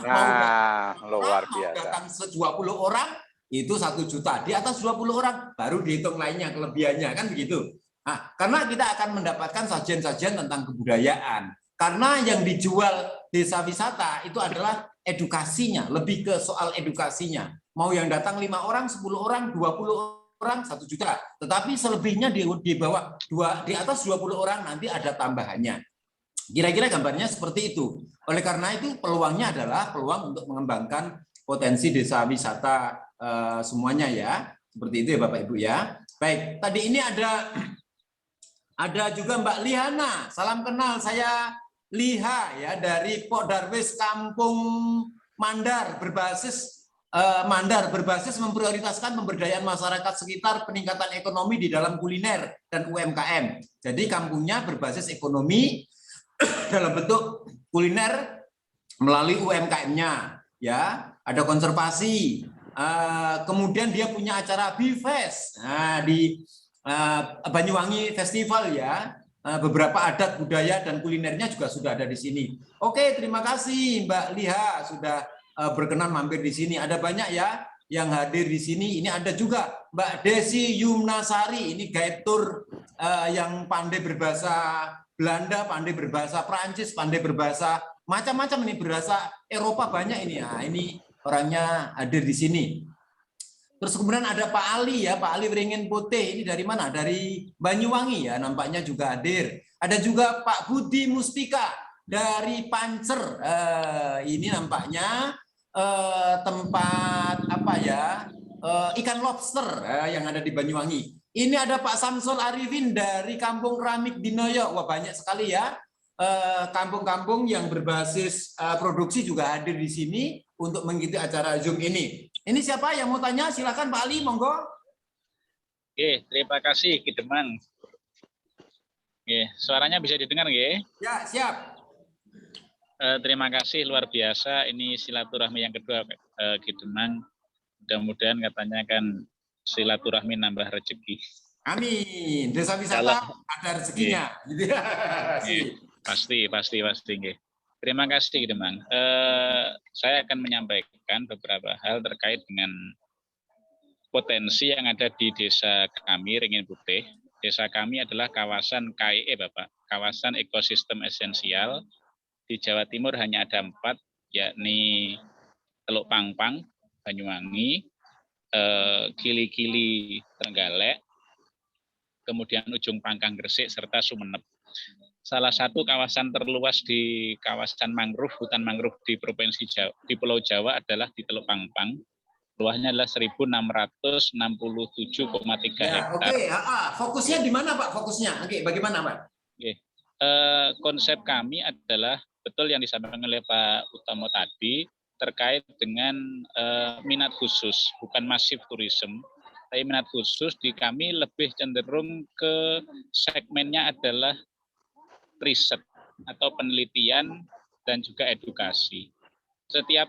Nah, luar biasa. Datang 20 orang, itu 1 juta. Di atas 20 orang, baru dihitung lainnya, kelebihannya, kan begitu. Nah, karena kita akan mendapatkan sajian-sajian tentang kebudayaan. Karena yang dijual desa wisata itu adalah edukasinya, lebih ke soal edukasinya. Mau yang datang 5 orang, 10 orang, 20 orang, 1 juta. Tetapi selebihnya di bawah di atas 20 orang nanti ada tambahannya. Kira-kira gambarnya seperti itu. Oleh karena itu peluangnya adalah peluang untuk mengembangkan potensi desa wisata semuanya ya. Seperti itu ya Bapak Ibu ya. Baik, tadi ini ada juga Mbak Lihana. Salam kenal, saya Liha ya, dari Pok Darwis Kampung Mandar, berbasis memprioritaskan pemberdayaan masyarakat sekitar, peningkatan ekonomi di dalam kuliner dan UMKM. Jadi kampungnya berbasis ekonomi dalam bentuk kuliner melalui UMKM-nya ya, ada konservasi. Kemudian dia punya acara Bifest di Banyuwangi Festival ya. Beberapa adat, budaya, dan kulinernya juga sudah ada di sini. Oke, terima kasih Mbak Liha sudah berkenan mampir di sini. Ada banyak ya yang hadir di sini. Ini ada juga Mbak Desi Yumnasari, ini guide tour yang pandai berbahasa Belanda, pandai berbahasa Prancis, pandai berbahasa macam-macam, ini berbahasa Eropa banyak ini. Nah, ini orangnya hadir di sini. Terus kemudian ada Pak Ali ya, Pak Ali Wringin Putih. Ini dari mana? Dari Banyuwangi ya, nampaknya juga hadir. Ada juga Pak Budi Mustika dari Pancer. Ini nampaknya tempat apa ya? Ikan lobster yang ada di Banyuwangi. Ini ada Pak Samsul Arifin dari Kampung Keramik Dinoyo. Wah, banyak sekali ya. Kampung-kampung yang berbasis produksi juga hadir di sini untuk mengikuti acara Zoom ini. Ini siapa yang mau tanya? Silakan Pak Ali, monggo. Oke, terima kasih Kideman. Oke, suaranya bisa didengar nggih? Ya, siap. Terima kasih, luar biasa. Ini silaturahmi yang kedua, Kideman. Mudah-mudahan katanya kan silaturahmi nambah rezeki. Amin. Desa wisata ada rezekinya. Gitu ya. Pasti nggih. Terima kasih, Demang. Saya akan menyampaikan beberapa hal terkait dengan potensi yang ada di desa kami, Wringin Putih. Desa kami adalah kawasan KEE, Bapak, kawasan ekosistem esensial. Di Jawa Timur hanya ada 4, yakni Teluk Pangpang, Banyuwangi, Kili-Kili, Trenggalek, kemudian Ujung Pangkang Gresik, serta Sumeneb. Salah satu kawasan terluas di kawasan mangrove, hutan mangrove di Provinsi Jawa, di Pulau Jawa adalah di Teluk Pangpang. Luasnya adalah 1.667,3 ya, hektar. Oke. Fokusnya di mana Pak? Fokusnya? Oke, bagaimana Pak? Oke. Konsep kami adalah betul yang disampaikan oleh Pak Utomo tadi terkait dengan minat khusus, bukan masif tourism. Tapi minat khusus di kami lebih cenderung ke segmennya adalah riset atau penelitian dan juga edukasi. Setiap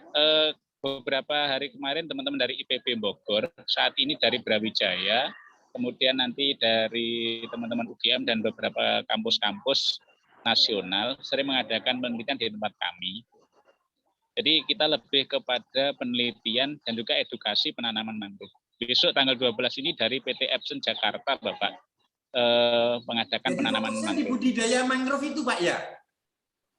beberapa hari kemarin teman-teman dari IPB Bogor, saat ini dari Brawijaya, kemudian nanti dari teman-teman UGM dan beberapa kampus-kampus nasional sering mengadakan penelitian di tempat kami. Jadi kita lebih kepada penelitian dan juga edukasi penanaman mangrove. Besok tanggal 12 ini dari PT Epson Jakarta, Bapak, mengadakan Jadi penanaman fokusnya mangrove. di budidaya mangrove itu Pak ya?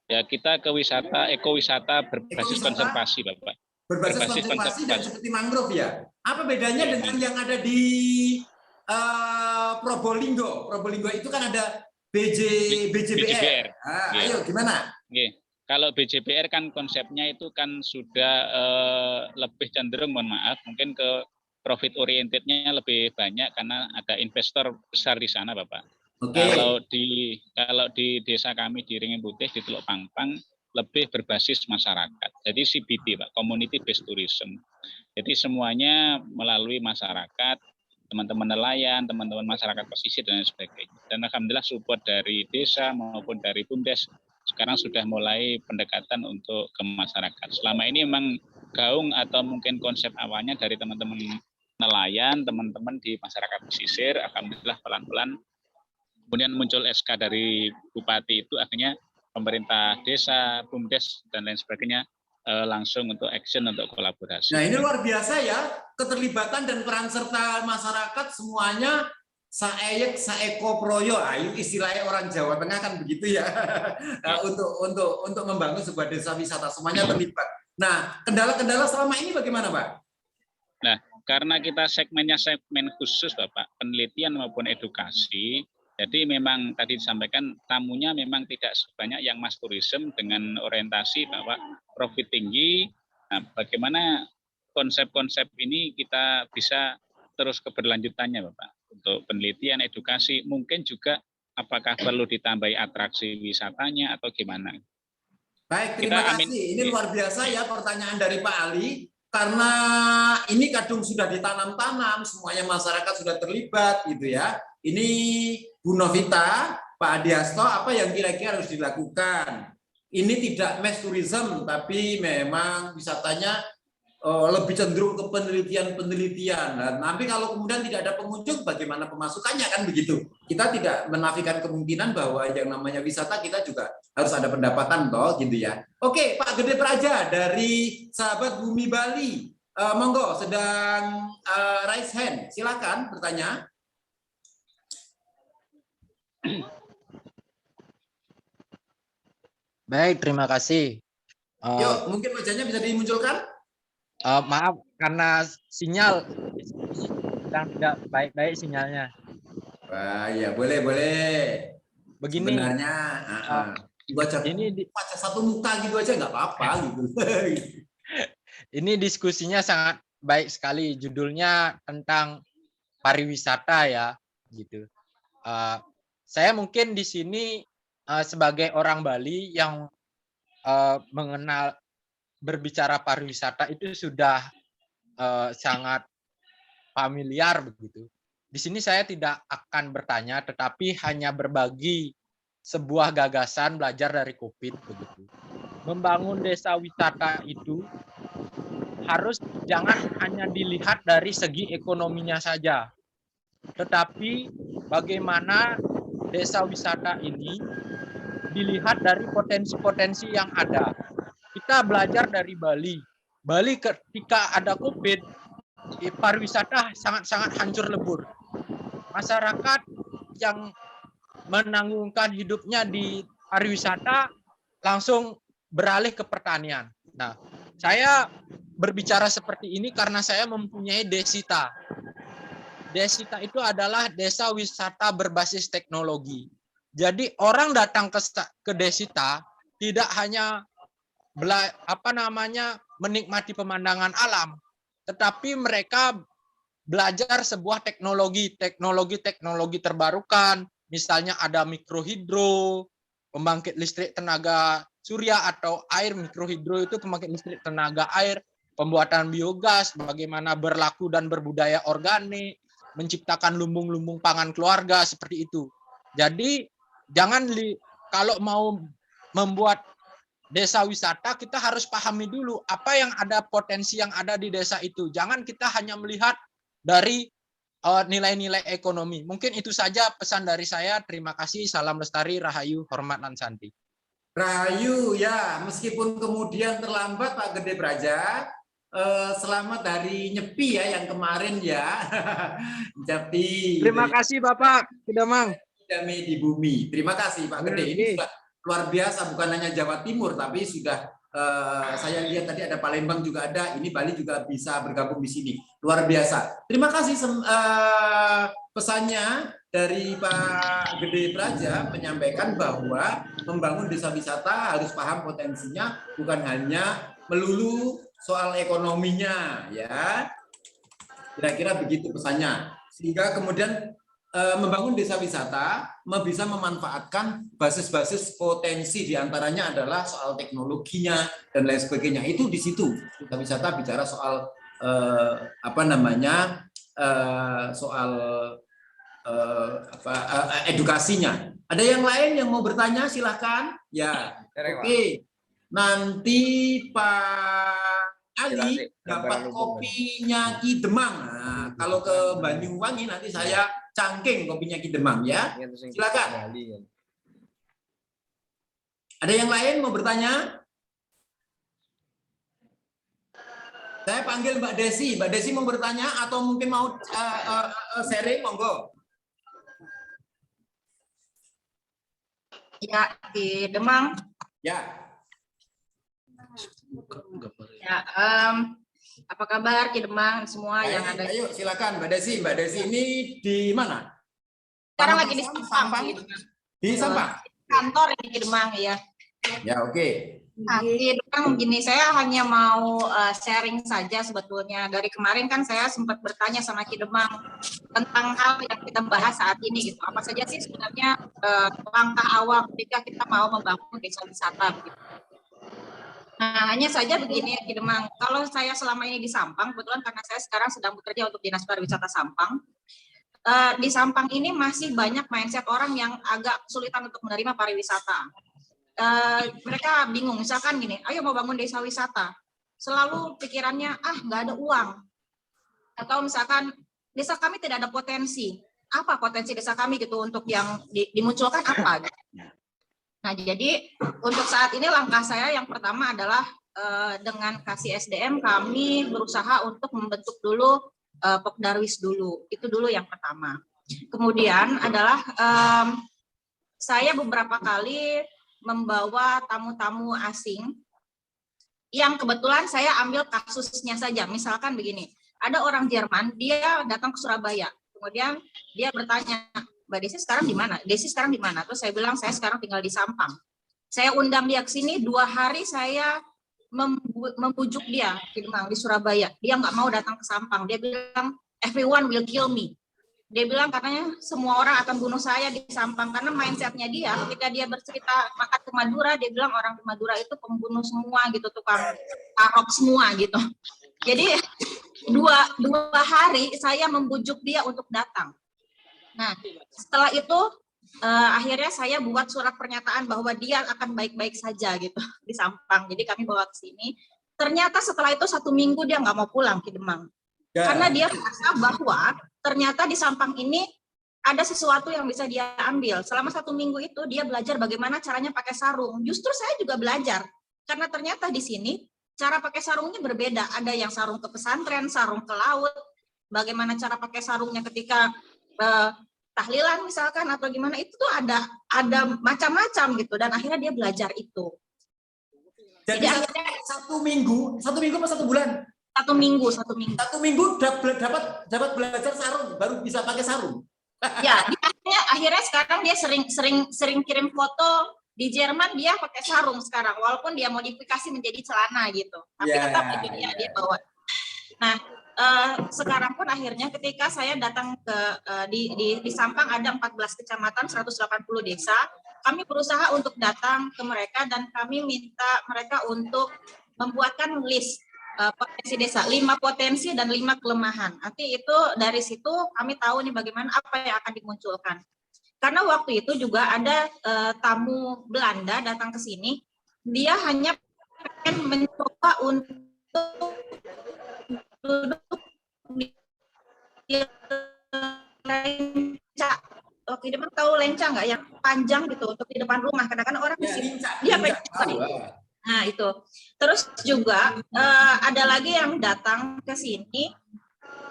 Ya, kita ke wisata, ekowisata berbasis konservasi, Bapak. Berbasis konservasi dan seperti mangrove ya? Apa bedanya ya, dengan yang ada di Probolinggo? Probolinggo itu kan ada BJBR. Ayo gimana? Kalau BJBR kan konsepnya itu kan sudah lebih cenderung, mohon maaf, mungkin ke profit oriented-nya lebih banyak karena ada investor besar di sana, Bapak. Kalau di desa kami di Wringin Putih di Teluk Pangpang lebih berbasis masyarakat. Jadi CBT, Pak, community based tourism. Jadi semuanya melalui masyarakat, teman-teman nelayan, teman-teman masyarakat pesisir dan sebagainya. Dan alhamdulillah support dari desa maupun dari BUMDes sekarang sudah mulai pendekatan untuk ke masyarakat. Selama ini memang gaung atau mungkin konsep awalnya dari teman-teman nelayan, teman-teman di masyarakat pesisir, alhamdulillah pelan-pelan kemudian muncul SK dari Bupati itu, akhirnya pemerintah desa, BUMDes dan lain sebagainya langsung untuk action untuk kolaborasi. Nah, ini luar biasa ya, keterlibatan dan peran serta masyarakat semuanya saeyek saeko proyo. Ayo istilahnya orang Jawa Tengah kan begitu ya. Untuk membangun sebuah desa wisata semuanya terlibat. Nah, kendala-kendala selama ini bagaimana, Pak? Nah, karena kita segmennya segmen khusus, Bapak, penelitian maupun edukasi. Jadi memang tadi disampaikan tamunya memang tidak sebanyak yang mass tourism dengan orientasi bahwa profit tinggi. Nah, bagaimana konsep-konsep ini kita bisa terus keberlanjutannya, Bapak, untuk penelitian, edukasi, mungkin juga apakah perlu ditambahi atraksi wisatanya atau gimana? Baik, terima kasih. Ini luar biasa ya pertanyaan dari Pak Ali. Karena ini kadung sudah ditanam-tanam, semuanya masyarakat sudah terlibat gitu ya. Ini Bu Novita, Pak Adiasto, apa yang kira-kira harus dilakukan? Ini tidak mass tourism, tapi memang wisatanya lebih cenderung ke penelitian-penelitian. Nah, nanti kalau kemudian tidak ada pengunjung, bagaimana pemasukannya kan begitu? Kita tidak menafikan kemungkinan bahwa yang namanya wisata kita juga harus ada pendapatan toh gitu ya. Oke, Pak Gede Praja dari Sahabat Bumi Bali, monggo sedang raise hand, silakan bertanya. Baik, terima kasih. Yuk, mungkin wajahnya bisa dimunculkan. Maaf karena sinyal sedang tidak baik-baik sinyalnya. Wah, ya boleh. Begini, Sebenarnya, wajah ini satu muka gitu aja nggak apa-apa gitu. ini diskusinya sangat baik sekali. Judulnya tentang pariwisata ya, gitu. Saya mungkin di sini sebagai orang Bali yang mengenal berbicara pariwisata itu sudah sangat familiar begitu. Di sini saya tidak akan bertanya, tetapi hanya berbagi sebuah gagasan belajar dari COVID begitu. Membangun desa wisata itu harus jangan hanya dilihat dari segi ekonominya saja, tetapi bagaimana desa wisata ini dilihat dari potensi-potensi yang ada. Kita belajar dari Bali. Bali ketika ada COVID, pariwisata sangat-sangat hancur lebur. Masyarakat yang menanggungkan hidupnya di pariwisata langsung beralih ke pertanian. Nah, saya berbicara seperti ini karena saya mempunyai Desita. Desita itu adalah desa wisata berbasis teknologi. Jadi orang datang ke Desita tidak hanya menikmati pemandangan alam, tetapi mereka belajar sebuah teknologi terbarukan. Misalnya ada mikrohidro, pembangkit listrik tenaga surya atau air. Mikrohidro itu pembangkit listrik tenaga air, pembuatan biogas, bagaimana berlaku dan berbudaya organik, menciptakan lumbung-lumbung pangan keluarga seperti itu. Jadi kalau mau membuat desa wisata, kita harus pahami dulu apa yang ada, potensi yang ada di desa itu. Jangan kita hanya melihat dari nilai-nilai ekonomi. Mungkin itu saja pesan dari saya. Terima kasih. Salam lestari, rahayu, hormat, dan santi. Rahayu ya, meskipun kemudian terlambat Pak Gede Praja, selamat hari Nyepi ya yang kemarin ya. Nyepi. Terima kasih Bapak Kidemang. Damai di bumi. Terima kasih Pak Gede. Ini sudah luar biasa, bukan hanya Jawa Timur, tapi sudah saya lihat tadi ada Palembang juga ada, ini Bali juga bisa bergabung di sini. Luar biasa. Terima kasih pesannya dari Pak Gede Praja menyampaikan bahwa membangun desa wisata harus paham potensinya, bukan hanya melulu soal ekonominya, ya. Kira-kira begitu pesannya. Sehingga kemudian membangun desa wisata bisa memanfaatkan basis-basis potensi, diantaranya adalah soal teknologinya dan lain sebagainya. Itu di situ desa wisata bicara soal soal edukasinya. Ada yang lain yang mau bertanya? Silahkan. Ya, oke. Nanti Pak Ali dapat kopinya Ki Demang. Nah, kalau ke Banyuwangi nanti saya cangking kopinya Ki Demang ya. Silakan. Ada yang lain mau bertanya? Saya panggil Mbak Desi. Mbak Desi mau bertanya atau mungkin mau sharing, monggo. Ya, Ki Demang. Ya. Ya, apa kabar Ki Demang semua yang ada? Ayo silakan Mbak Desi. Mbak Desi ini di mana? Sekarang lagi di Sampang. Di Sampang. Kantor di Ki Demang ya. Ya, oke. Nah, Ki Demang begini, saya hanya mau sharing saja sebetulnya. Dari kemarin kan saya sempat bertanya sama Ki Demang tentang hal yang kita bahas saat ini gitu. Apa saja sih sebenarnya langkah awal ketika kita mau membangun desa wisata gitu. Nah, hanya saja begini ya Ki Demang, kalau saya selama ini di Sampang, kebetulan karena saya sekarang sedang bekerja untuk Dinas Pariwisata Sampang, di Sampang ini masih banyak mindset orang yang agak kesulitan untuk menerima pariwisata. Mereka bingung, misalkan gini, ayo mau bangun desa wisata, selalu pikirannya, nggak ada uang. Atau misalkan, desa kami tidak ada potensi. Apa potensi desa kami gitu untuk yang dimunculkan apa? Gitu. Nah, jadi untuk saat ini langkah saya yang pertama adalah dengan kasih SDM kami berusaha untuk membentuk dulu Pokdarwis dulu. Itu dulu yang pertama. Kemudian adalah saya beberapa kali membawa tamu-tamu asing yang kebetulan saya ambil kasusnya saja. Misalkan begini, ada orang Jerman, dia datang ke Surabaya. Kemudian dia bertanya, Mbak Desi sekarang di mana? Desi sekarang di mana? Terus saya bilang, saya sekarang tinggal di Sampang. Saya undang dia ke sini, 2 hari saya membujuk dia di Surabaya. Dia nggak mau datang ke Sampang. Dia bilang, everyone will kill me. Dia bilang katanya semua orang akan bunuh saya di Sampang, karena mindsetnya dia ketika dia bercerita makan ke Madura, dia bilang orang di Madura itu pembunuh semua gitu, tukang tarok semua gitu. Jadi dua hari saya membujuk dia untuk datang. Nah, setelah itu akhirnya saya buat surat pernyataan bahwa dia akan baik-baik saja gitu di Sampang. Jadi kami bawa ke sini. Ternyata setelah itu 1 minggu dia nggak mau pulang ke Demang. Karena dia merasa bahwa ternyata di Sampang ini ada sesuatu yang bisa dia ambil. Selama 1 minggu itu dia belajar bagaimana caranya pakai sarung. Justru saya juga belajar. Karena ternyata di sini cara pakai sarungnya berbeda. Ada yang sarung ke pesantren, sarung ke laut. Bagaimana cara pakai sarungnya ketika tahlilan misalkan atau gimana, itu tuh ada macam-macam gitu. Dan akhirnya dia belajar itu. Jadi akhirnya 1 minggu apa 1 bulan? 1 minggu. 1 minggu dapat belajar sarung, baru bisa pakai sarung. Ya, akhirnya sekarang dia sering kirim foto di Jerman, dia pakai sarung sekarang, walaupun dia modifikasi menjadi celana gitu, tapi tetap itu dia bawa. Nah, sekarang pun akhirnya ketika saya datang ke di Sampang ada 14 kecamatan, 180 desa, kami berusaha untuk datang ke mereka dan kami minta mereka untuk membuatkan list potensi desa, 5 potensi dan 5 kelemahan. Nanti itu dari situ kami tahu nih bagaimana apa yang akan dimunculkan. Karena waktu itu juga ada tamu Belanda datang ke sini, dia hanya pengen mencoba untuk duduk di lenca. Oke, dia tahu lenca nggak yang panjang gitu untuk di depan rumah. Kadang-kadang orang di sini dia pengen. Nah itu, terus juga ada lagi yang datang ke sini,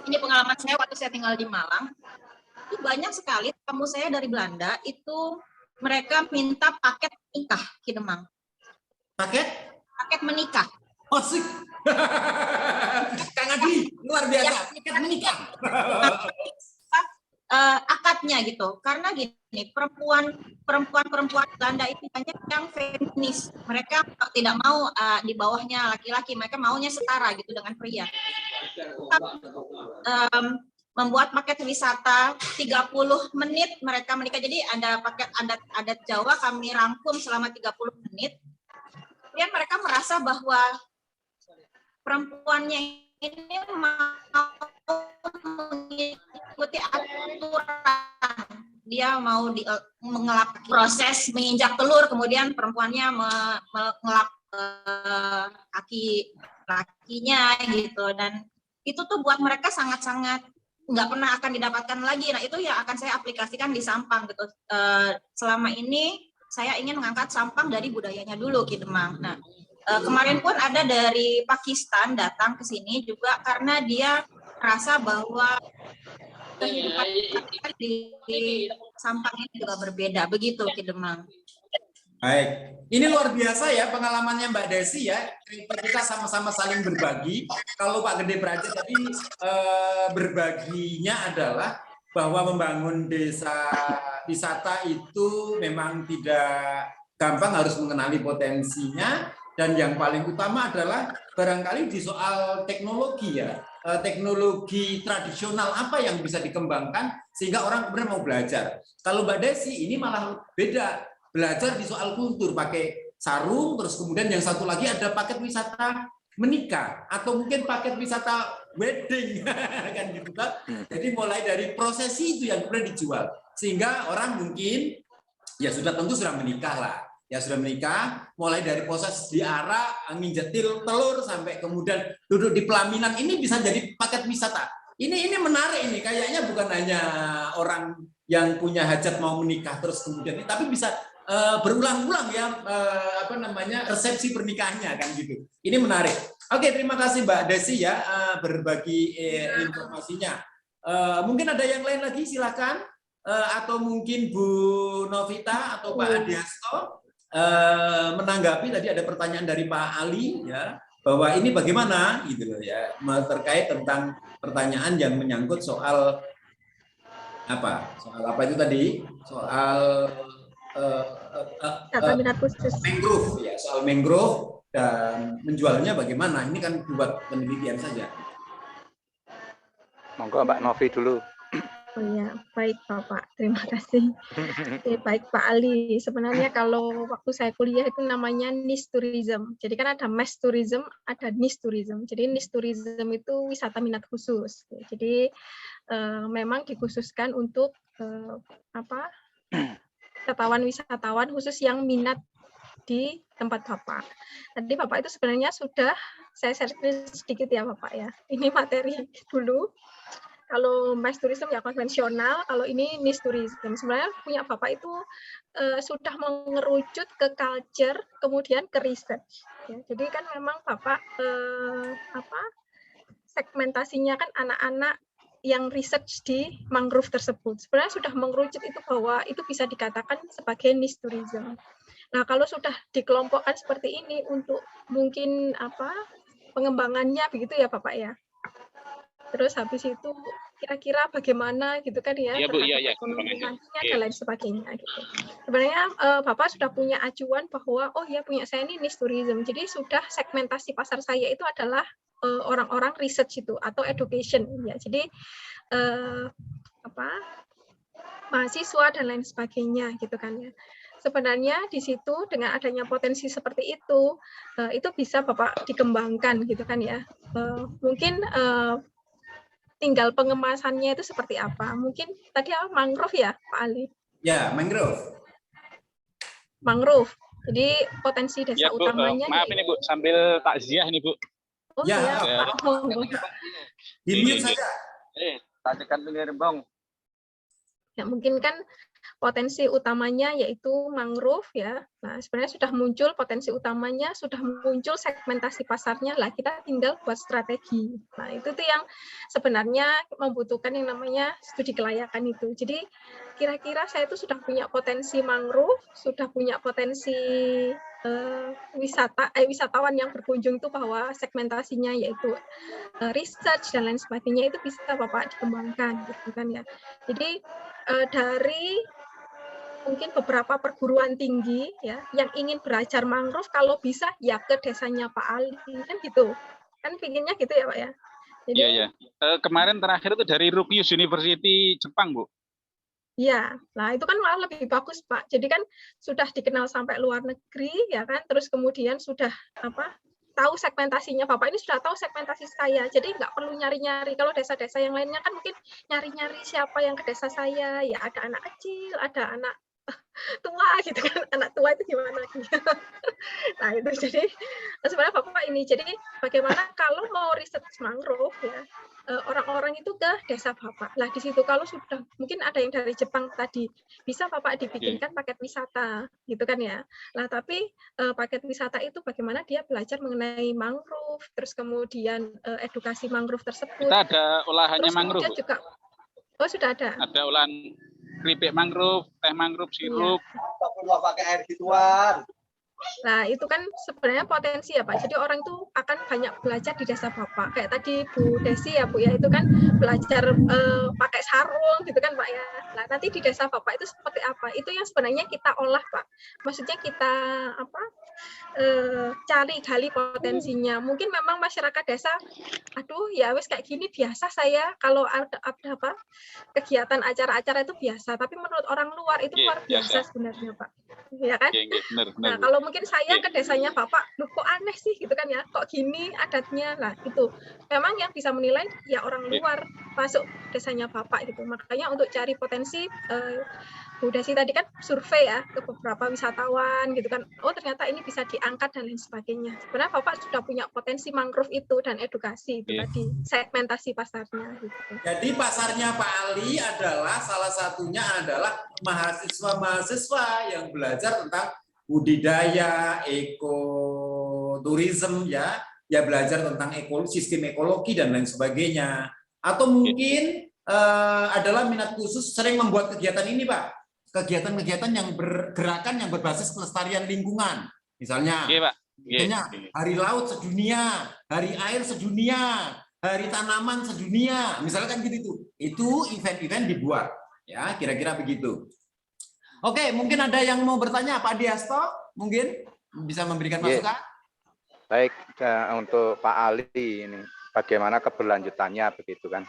ini pengalaman saya waktu saya tinggal di Malang, itu banyak sekali tamu saya dari Belanda, itu mereka minta paket nikah Ki Demang. Paket menikah. Asik. Kang Adi, luar biasa, paket menikah. Akadnya gitu, karena gini, perempuan Belanda itu banyak yang feminis, mereka tidak mau di bawahnya laki-laki, mereka maunya setara gitu dengan pria. Membuat paket wisata 30 menit mereka menikah, jadi ada paket adat Jawa kami rangkum selama 30 menit, kemudian mereka merasa bahwa perempuannya ini mau mengikuti aturan, dia mau mengelap proses menginjak telur, kemudian perempuannya mengelap kaki lakinya gitu, dan itu tuh buat mereka sangat-sangat nggak pernah akan didapatkan lagi. Nah itu ya akan saya aplikasikan di Sampang gitu. Selama ini saya ingin mengangkat Sampang dari budayanya dulu Ki Demang. Nah kemarin pun ada dari Pakistan datang ke sini juga karena dia rasa bahwa kehidupan di Sampang ini juga berbeda, begitu Ki Demang. Baik, ini luar biasa ya pengalamannya Mbak Desi ya. Kita sama-sama saling berbagi. Kalau Pak Gede Praja tadi berbaginya adalah bahwa membangun desa wisata itu memang tidak gampang, harus mengenali potensinya, dan yang paling utama adalah barangkali di soal teknologi ya. Teknologi tradisional apa yang bisa dikembangkan sehingga orang benar mau belajar. Kalau Mbak Desi ini malah beda, belajar di soal kultur, pakai sarung, terus kemudian yang satu lagi ada paket wisata menikah atau mungkin paket wisata wedding kan gitu kan. Jadi mulai dari prosesi itu yang kemudian dijual sehingga orang mungkin ya sudah tentu sudah menikah lah. Ya sudah menikah, mulai dari proses diarak, nginjek telur sampai kemudian duduk di pelaminan, ini bisa jadi paket wisata. Ini menarik ini, kayaknya bukan hanya orang yang punya hajat mau menikah terus kemudian, tapi bisa berulang-ulang ya resepsi pernikahannya kan gitu. Ini menarik. Oke, terima kasih Mbak Desi ya berbagi informasinya. Mungkin ada yang lain lagi, silakan. Atau mungkin Bu Novita atau Pak Adiasto menanggapi tadi ada pertanyaan dari Pak Ali ya. bahwa ini bagaimana gitu loh ya, terkait tentang pertanyaan yang menyangkut soal apa itu tadi, soal Data minat khusus. mangrove ya, soal mangrove dan menjualnya bagaimana, ini kan buat penelitian saja. Monggo Mbak Novi dulu. Oh ya, baik Bapak, terima kasih. Oke, baik Pak Ali, sebenarnya kalau waktu saya kuliah itu namanya niche tourism. Jadi kan ada mass tourism, ada niche tourism. Jadi niche tourism itu wisata minat khusus. Jadi memang dikhususkan untuk wisatawan khusus yang minat di tempat Bapak. Tadi Bapak itu sebenarnya sudah saya share sedikit ya Bapak ya. Ini materi dulu. Kalau mass tourism ya konvensional, kalau ini niche tourism. Sebenarnya punya Bapak itu sudah mengerucut ke culture, kemudian ke research. Ya, jadi kan memang Bapak segmentasinya kan anak-anak yang research di mangrove tersebut. Sebenarnya sudah mengerucut itu bahwa itu bisa dikatakan sebagai niche tourism. Nah, kalau sudah dikelompokkan seperti ini untuk mungkin pengembangannya begitu ya Bapak ya. Terus habis itu kira-kira bagaimana gitu kan ya, Bu, terhadap ekonominya dan lain sebagainya gitu. Sebenarnya Bapak sudah punya acuan bahwa oh ya punya saya ini niche tourism. Jadi sudah segmentasi pasar saya itu adalah orang-orang research itu atau education ya. Jadi mahasiswa dan lain sebagainya gitu kan ya. Sebenarnya di situ dengan adanya potensi seperti itu bisa Bapak dikembangkan gitu kan ya. Mungkin tinggal pengemasannya itu seperti apa. Mungkin tadi mangrove ya Pak Ali? Ya, mangrove. Mangrove. Jadi potensi desa ya, Bu, utamanya. maaf ini Bu, sambil takziah nih Bu. Oh ya, ya. Di mute saja. Tadikan Rembong. Ya, mungkin kan potensi utamanya yaitu mangrove ya. Nah, sebenarnya sudah muncul potensi utamanya, sudah muncul segmentasi pasarnya lah. Kita tinggal buat strategi. Nah, itu tuh yang sebenarnya membutuhkan yang namanya studi kelayakan itu. Jadi kira-kira saya itu sudah punya potensi mangrove, sudah punya potensi wisatawan yang berkunjung itu bahwa segmentasinya yaitu research dan lain sebagainya itu bisa Bapak dikembangkan gitu kan ya. Jadi dari mungkin beberapa perguruan tinggi ya yang ingin belajar mangrove kalau bisa ya ke desanya Pak Ali kan gitu. Kan pinginnya gitu ya Pak ya. Jadi, iya. Kemarin terakhir itu dari Rupius University Jepang, Bu. Iya, nah itu kan malah lebih bagus Pak. Jadi kan sudah dikenal sampai luar negeri ya kan, terus kemudian sudah tahu segmentasinya Bapak ini sudah tahu segmentasi saya. Jadi nggak perlu nyari-nyari. Kalau desa-desa yang lainnya kan mungkin nyari-nyari siapa yang ke desa saya. Ya ada anak kecil, ada anak tua gitu kan. Anak tua itu gimana? Nah itu jadi sebenarnya Bapak ini. Jadi bagaimana kalau mau riset mangrove ya, orang-orang itu ke desa Bapak. Lah di situ kalau sudah mungkin ada yang dari Jepang tadi bisa Bapak dibikinkan paket wisata gitu kan ya. Lah tapi paket wisata itu bagaimana dia belajar mengenai mangrove, terus kemudian edukasi mangrove tersebut. Kita ada olahannya terus mangrove. Juga, oh sudah ada. Ada olahan keripik mangrove, teh mangrove, sirup. Iya. Pakai air gituan. Nah, itu kan sebenarnya potensi ya Pak. Jadi orang itu akan banyak belajar di desa Bapak. Kayak tadi Bu Desi ya Bu ya, itu kan belajar pakai sarung gitu kan Pak ya. Nah, nanti di desa Bapak itu seperti apa? Itu yang sebenarnya kita olah Pak. Maksudnya kita cari gali potensinya. Mungkin memang masyarakat desa, aduh ya wes kayak gini biasa saya kalau ada kegiatan acara-acara itu biasa. Tapi menurut orang luar itu luar biasa sebenarnya Pak. Ya kan? Benar, nah, kalau mungkin saya ke desanya Bapak, loh kok aneh sih gitu kan ya, kok gini adatnya lah itu. Memang yang bisa menilai ya orang luar masuk desanya Bapak gitu. Makanya untuk cari potensi, Bu Desi tadi kan survei ya ke beberapa wisatawan gitu kan, oh ternyata ini bisa diangkat dan lain sebagainya. Sebenarnya Bapak sudah punya potensi mangrove itu dan edukasi itu tadi, segmentasi pasarnya gitu. Jadi pasarnya Pak Ali adalah salah satunya adalah mahasiswa-mahasiswa yang belajar tentang budidaya, ekoturism ya belajar tentang sistem ekologi dan lain sebagainya. Atau mungkin adalah minat khusus sering membuat kegiatan ini Pak, kegiatan-kegiatan yang bergerakan yang berbasis kelestarian lingkungan, misalnya Misalnya hari laut sedunia, hari air sedunia, hari tanaman sedunia, misalkan gitu tuh. Itu event-event dibuat, ya kira-kira begitu. Oke, mungkin ada yang mau bertanya, Pak Diasto, mungkin bisa memberikan masukan. Baik, untuk Pak Ali ini bagaimana keberlanjutannya begitu kan.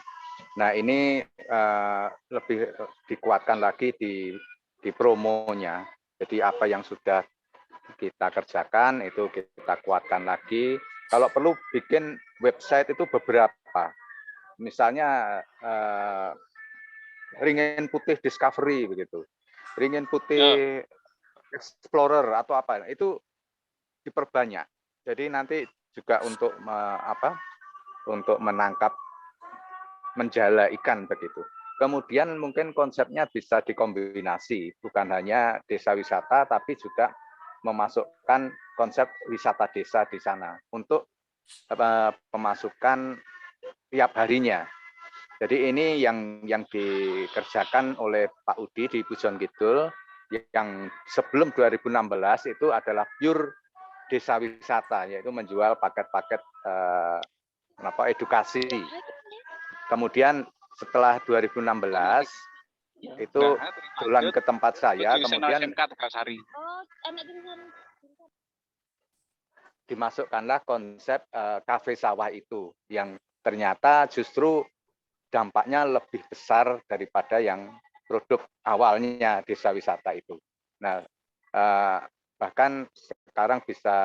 Nah ini lebih dikuatkan lagi di promonya. Jadi apa yang sudah kita kerjakan itu kita kuatkan lagi. Kalau perlu bikin website itu beberapa. Misalnya Ringin Putih Discovery begitu. Ringin Putih Explorer atau apa itu diperbanyak. Jadi nanti juga untuk untuk menangkap menjala ikan begitu. Kemudian mungkin konsepnya bisa dikombinasi, bukan hanya desa wisata tapi juga memasukkan konsep wisata desa di sana untuk pemasukan tiap harinya. Jadi ini yang dikerjakan oleh Pak Udi di Pujon Kidul yang sebelum 2016 itu adalah pure desa wisata, yaitu menjual paket-paket edukasi. Kemudian setelah 2016 itu pulang ke tempat saya, kemudian dimasukkanlah konsep kafe sawah itu, yang ternyata justru dampaknya lebih besar daripada yang produk awalnya desa wisata itu. Nah, bahkan sekarang bisa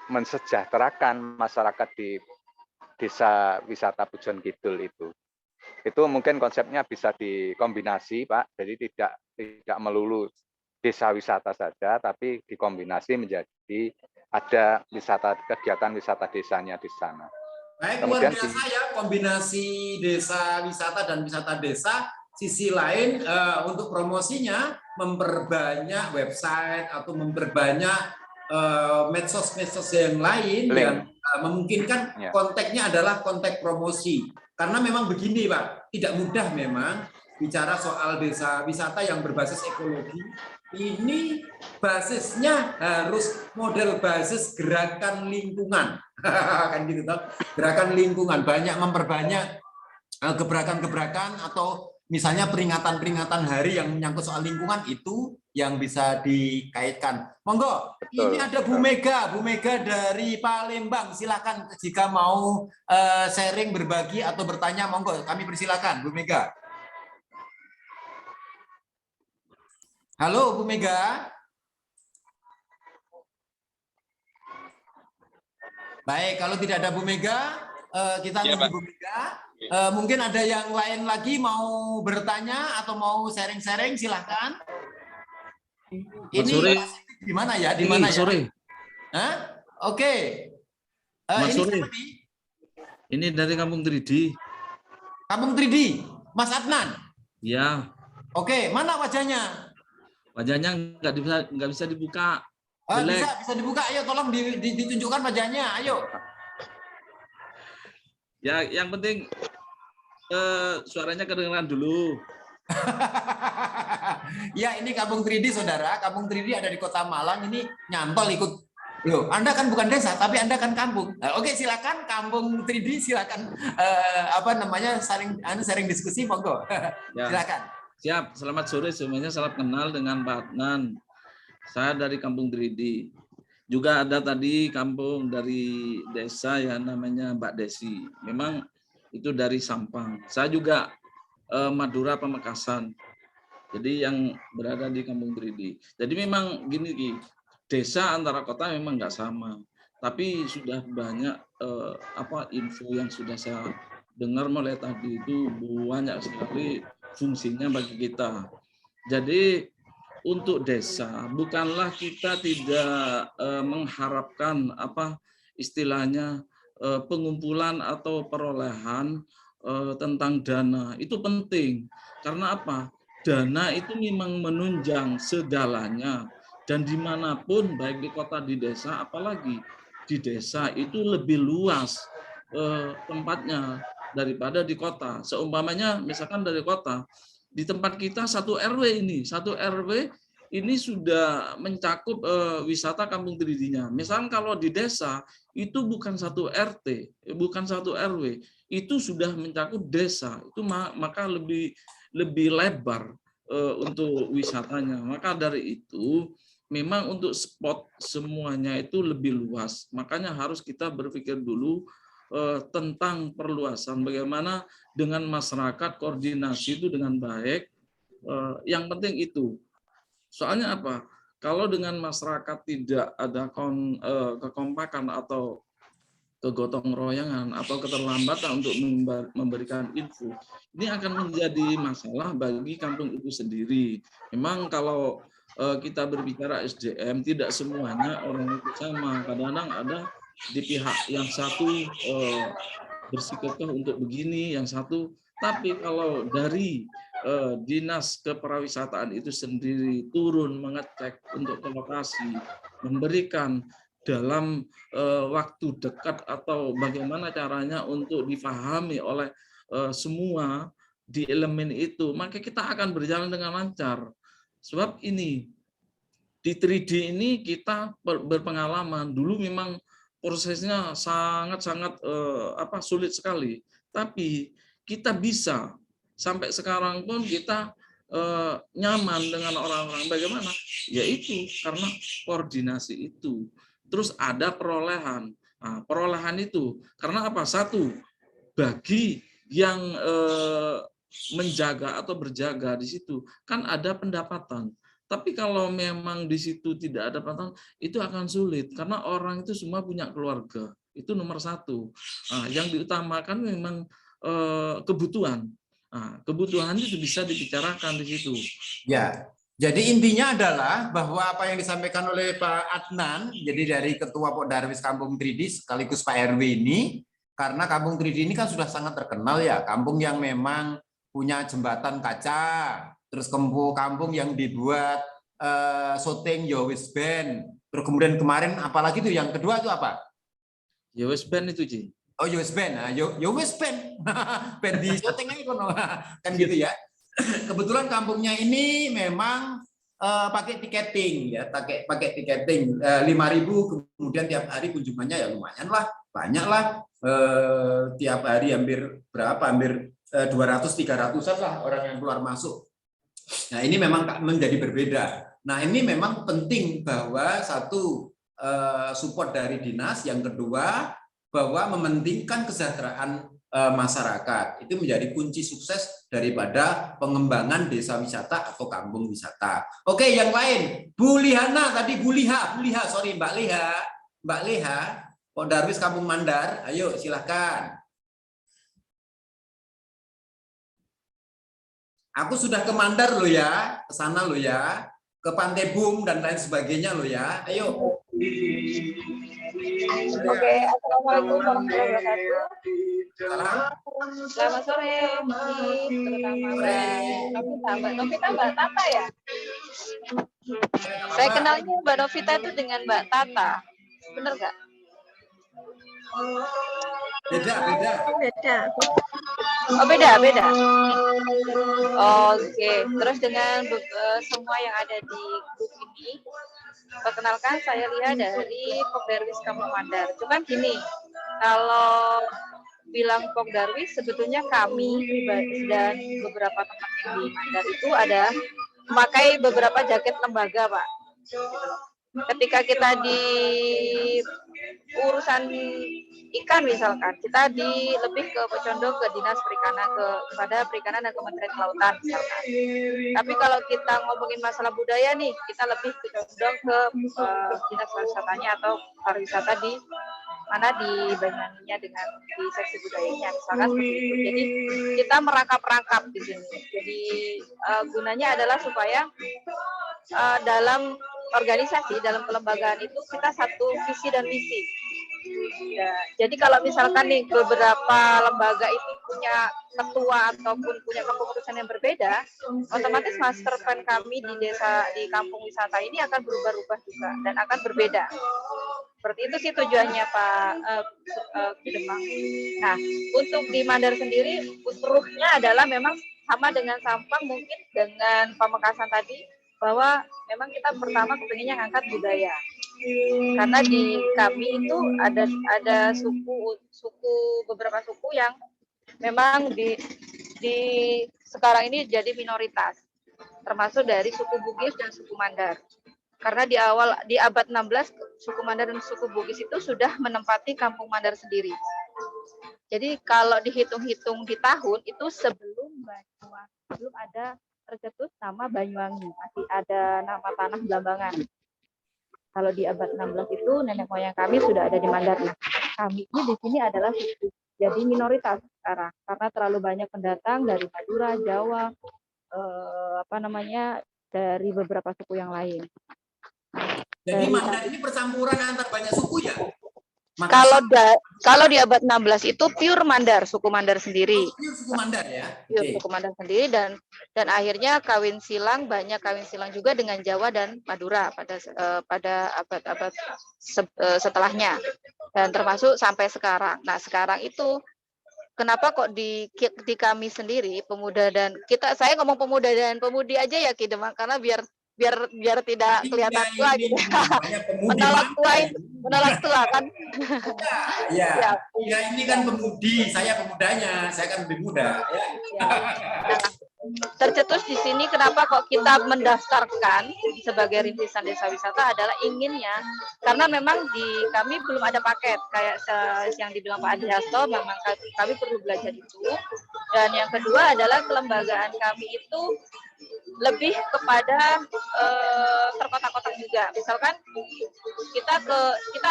mensejahterakan masyarakat di desa wisata Pujon Kidul itu. Itu mungkin konsepnya bisa dikombinasi, Pak. Jadi tidak melulu desa wisata saja, tapi dikombinasi menjadi ada kegiatan wisata desanya di sana. Baik, kemudian luar biasa ya, kombinasi desa wisata dan wisata desa. Sisi lain untuk promosinya memperbanyak website atau memperbanyak medsos-medsos yang lain yang memungkinkan konteksnya adalah konteks promosi. Karena memang begini Pak, tidak mudah memang bicara soal desa wisata yang berbasis ekologi. Ini basisnya harus model basis gerakan lingkungan. Kan gitu toh. Gerakan lingkungan, banyak memperbanyak gebrakan-gebrakan atau misalnya peringatan-peringatan hari yang menyangkut soal lingkungan itu yang bisa dikaitkan. Monggo, ini ada Bu Mega dari Palembang. Silakan jika mau sharing, berbagi atau bertanya, monggo kami persilakan, Bu Mega. Halo, Bu Mega. Baik, kalau tidak ada Bu Mega, kita nunggu Bu Mega. Mungkin ada yang lain lagi mau bertanya atau mau sharing-sharing, silahkan. Ini di mana ya? Di mana ya? Sore. Oke. Mas Sore. Ini dari Kampung 3D. Kampung 3D, Mas Adnan. Ya. Oke, mana wajahnya? Wajahnya nggak bisa dibuka. Bisa dibuka. Ayo, tolong ditunjukkan wajahnya. Ayo. Ya, yang penting suaranya kedengeran dulu. Ya, ini Kampung 3D, saudara. Kampung 3D ada di Kota Malang. Ini nyantol ikut. Loh, Anda kan bukan desa, tapi Anda kan kampung. Oke, silakan Kampung 3D, silakan sharing diskusi, monggo. Ya. Silakan. Siap. Selamat sore semuanya. Salam kenal dengan Pak Adnan. Saya dari Kampung 3D. Juga ada tadi kampung dari desa ya namanya Mbak Desi. Memang itu dari Sampang. Saya juga Madura Pamekasan. Jadi yang berada di Kampung 3D. Jadi memang gini, desa antara kota memang nggak sama. Tapi sudah banyak info yang sudah saya dengar mulai tadi itu banyak sekali fungsinya bagi kita. Jadi untuk desa bukanlah kita tidak mengharapkan istilahnya pengumpulan atau perolehan tentang dana. Itu penting karena apa? Dana itu memang menunjang segalanya dan dimanapun baik di kota di desa, apalagi di desa itu lebih luas tempatnya daripada di kota. Seumpamanya misalkan dari kota, di tempat kita satu RW ini sudah mencakup wisata kampung 3D-nya. Misalnya kalau di desa itu bukan satu RT, bukan satu RW, itu sudah mencakup desa. Itu maka lebih lebar untuk wisatanya. Maka dari itu memang untuk spot semuanya itu lebih luas. Makanya harus kita berpikir dulu tentang perluasan. Bagaimana dengan masyarakat koordinasi itu dengan baik. Yang penting itu. Soalnya apa? Kalau dengan masyarakat tidak ada kekompakan atau kegotong royongan atau keterlambatan untuk memberikan info, ini akan menjadi masalah bagi kampung itu sendiri. Memang kalau kita berbicara SDM, tidak semuanya orang itu sama. Kadang-kadang ada di pihak yang satu bersikukuh untuk begini, yang satu. Tapi kalau dari dinas kepariwisataan itu sendiri turun mengecek untuk ke lokasi, memberikan dalam waktu dekat atau bagaimana caranya untuk difahami oleh semua di elemen itu, maka kita akan berjalan dengan lancar. Sebab ini di 3D ini kita berpengalaman, dulu memang prosesnya sangat-sangat sulit sekali, tapi kita bisa sampai sekarang pun kita nyaman dengan orang-orang. Bagaimana? Yaitu karena koordinasi itu. Terus ada perolehan. Nah, perolehan itu karena apa? Satu, bagi yang menjaga atau berjaga di situ kan ada pendapatan. Tapi kalau memang di situ tidak ada pendapatan, itu akan sulit karena orang itu semua punya keluarga. Itu nomor satu. Nah, yang diutamakan memang kebutuhan. Nah, kebutuhan itu bisa dibicarakan di situ. Ya, jadi intinya adalah bahwa apa yang disampaikan oleh Pak Adnan, jadi dari Ketua Pokdarwis Kampung 3D sekaligus Pak RW ini, karena Kampung 3D ini kan sudah sangat terkenal ya, kampung yang memang punya jembatan kaca, terus kampung yang dibuat syuting Yowis Band, terus kemudian kemarin apalagi tuh yang kedua itu apa? Yowis Band itu, Ji. Oh, Yowis Band, Yowis Band, band di syuting aja kan gitu ya. Kebetulan kampungnya ini memang pakai tiketing ya, pakai tiketing 5.000, kemudian tiap hari kunjungannya ya lumayan lah, banyak lah, tiap hari hampir 200-300-an lah orang yang keluar masuk. Nah, ini memang menjadi berbeda. Nah, ini memang penting bahwa satu support dari dinas, yang kedua bahwa mementingkan kesejahteraan masyarakat. Itu menjadi kunci sukses daripada pengembangan desa wisata atau kampung wisata. Oke, yang lain. Bu Lihana tadi, Mbak Leha, Pokdarwis Kampung Mandar, ayo silahkan. Aku sudah ke Mandar loh ya, ke sana loh ya, ke Pantai Bum dan lain sebagainya loh ya. Ayo. Oke, assalamualaikum warahmatullahi wabarakatuh. Selamat sore, terutama Mbak Novita, Mbak Tata ya. Saya kenalnya Mbak Novita itu dengan Mbak Tata, bener nggak? Beda. Oh, beda. Oke, terus dengan semua yang ada di grup ini, perkenalkan saya Lia dari Pokdarwis Kampung Mandar. Cuman gini, kalau bilang Pokdarwis, sebetulnya kami pribadi dan beberapa teman yang di Mandar itu ada memakai beberapa jaket lembaga, Pak. Ketika kita di urusan ikan misalkan, kita lebih ke condong ke dinas perikanan, kepada perikanan dan Kementerian Kelautan misalkan. Tapi kalau kita ngomongin masalah budaya nih, kita lebih condong ke dinas pariwisatanya atau pariwisata di mana di Banyuwanginya dengan di seksi budayanya misalkan seperti itu. Jadi kita merangkap-rangkap di sini. Jadi gunanya adalah supaya dalam organisasi, dalam kelembagaan itu kita satu visi dan misi. Ya, jadi kalau misalkan nih beberapa lembaga itu punya ketua ataupun punya kepengurusan yang berbeda, otomatis master plan kami di kampung wisata ini akan berubah-ubah juga dan akan berbeda. Seperti itu sih tujuannya Pak Kidemang. Nah, untuk di Mandar sendiri, ruhnya adalah memang sama dengan Sampang, mungkin dengan Pamekasan tadi, bahwa memang kita pertama kepengennya ngangkat budaya. Karena di kami itu ada beberapa suku yang memang di sekarang ini jadi minoritas, termasuk dari suku Bugis dan suku Mandar. Karena di abad 16 suku Mandar dan suku Bugis itu sudah menempati Kampung Mandar sendiri. Jadi kalau dihitung-hitung di tahun itu sebelum Banyuwangi, belum ada tercetus nama Banyuwangi, masih ada nama tanah Blambangan. Kalau di abad 16 itu nenek moyang kami sudah ada di Mandar. Nah, kami ini di sini adalah suku jadi minoritas sekarang karena terlalu banyak pendatang dari Madura, Jawa, dari beberapa suku yang lain. Jadi Mandar ini percampuran antar banyak suku ya? Kalau di abad 16 itu pure Mandar, suku Mandar sendiri. Pure suku Mandar ya? Pure suku Mandar sendiri dan akhirnya kawin silang, banyak kawin silang juga dengan Jawa dan Madura pada abad-abad setelahnya. Dan termasuk sampai sekarang. Nah, sekarang itu kenapa kok di kami sendiri pemuda dan saya ngomong pemuda dan pemudi aja ya Ki Demang, karena biar tidak kelihatan tua gitu. Menolak tua kan. Ya, ini kan pemudi, saya pemudanya, saya kan lebih muda. Ya. Tercetus di sini kenapa kok kita mendaftarkan sebagai rintisan desa wisata adalah inginnya karena memang di kami belum ada paket kayak yang dibilang Pak Adi Hasto, memang kami perlu belajar itu. Dan yang kedua adalah kelembagaan kami itu lebih kepada terkotak-kotak juga. Misalkan kita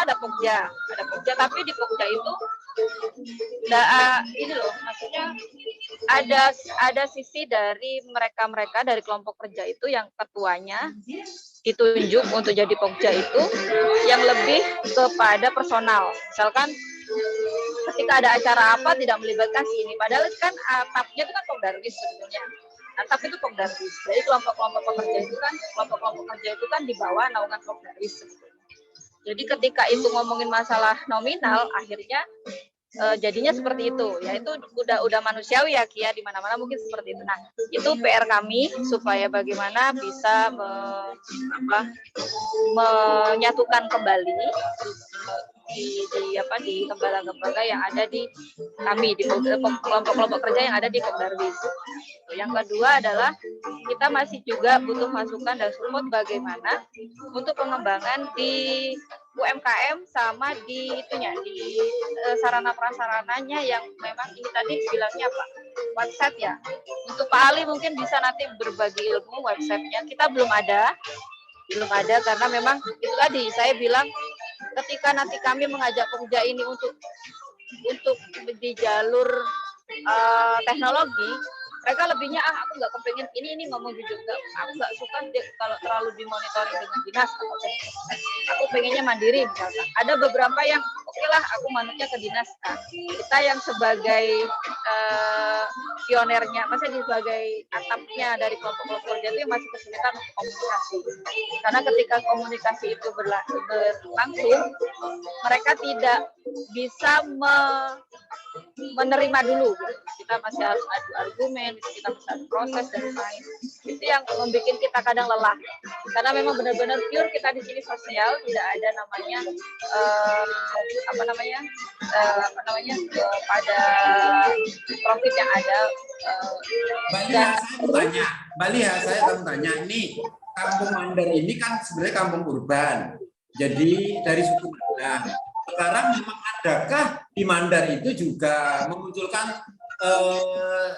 ada Pokja, tapi di Pokja itu ini loh, maksudnya ada sisi dari mereka dari kelompok kerja itu yang ketuanya ditunjuk untuk jadi Pokja itu yang lebih kepada personal. Misalkan ketika ada acara apa tidak melibatkan si ini, padahal kan atapnya itu kan Pokdarwis sebenarnya. Atap itu Pokdarwis. Jadi kelompok-kelompok kerja itu kan di bawah naungan Pokdarwis. Jadi ketika itu ngomongin masalah nominal, akhirnya jadinya seperti itu. Ya itu udah manusiawi ya Kia, di mana-mana mungkin seperti itu. Nah, itu PR kami supaya bagaimana bisa menyatukan kembali di lembaga-lembaga yang ada di kami, di kelompok-kelompok kerja yang ada di Pokdarwis. Yang kedua adalah kita masih juga butuh masukan dan support bagaimana untuk pengembangan di UMKM sama di sarana prasarananya yang memang ini tadi bilangnya Pak, website ya. Untuk Pak Ali mungkin bisa nanti berbagi ilmu websitenya. Kita belum ada karena memang itu tadi saya bilang ketika nanti kami mengajak pekerja ini untuk di jalur teknologi, mereka lebihnya aku nggak kepengen ini ngomong jujur, aku nggak suka kalau terlalu dimonitoring dengan dinas, aku pengennya mandiri misalkan. Ada beberapa yang oke lah aku manutnya ke dinas. Nah, kita yang sebagai pionernya, maksudnya sebagai atapnya dari kelompok-kelompok kerja itu yang masih kesulitan untuk komunikasi. Karena ketika komunikasi itu berlangsung, mereka tidak bisa menerima dulu. Kita masih harus adu argumen, kita masih ada proses dan lain. Itu yang membuat kita kadang lelah. Karena memang benar-benar pure kita di sini sosial, tidak ada namanya pada profit yang ada. Mbak Lia, saya akan tanya ini Kampung Mandar ini kan sebenarnya kampung urban. Jadi dari suku Mandar. Sekarang memang adakah di Mandar itu juga memunculkan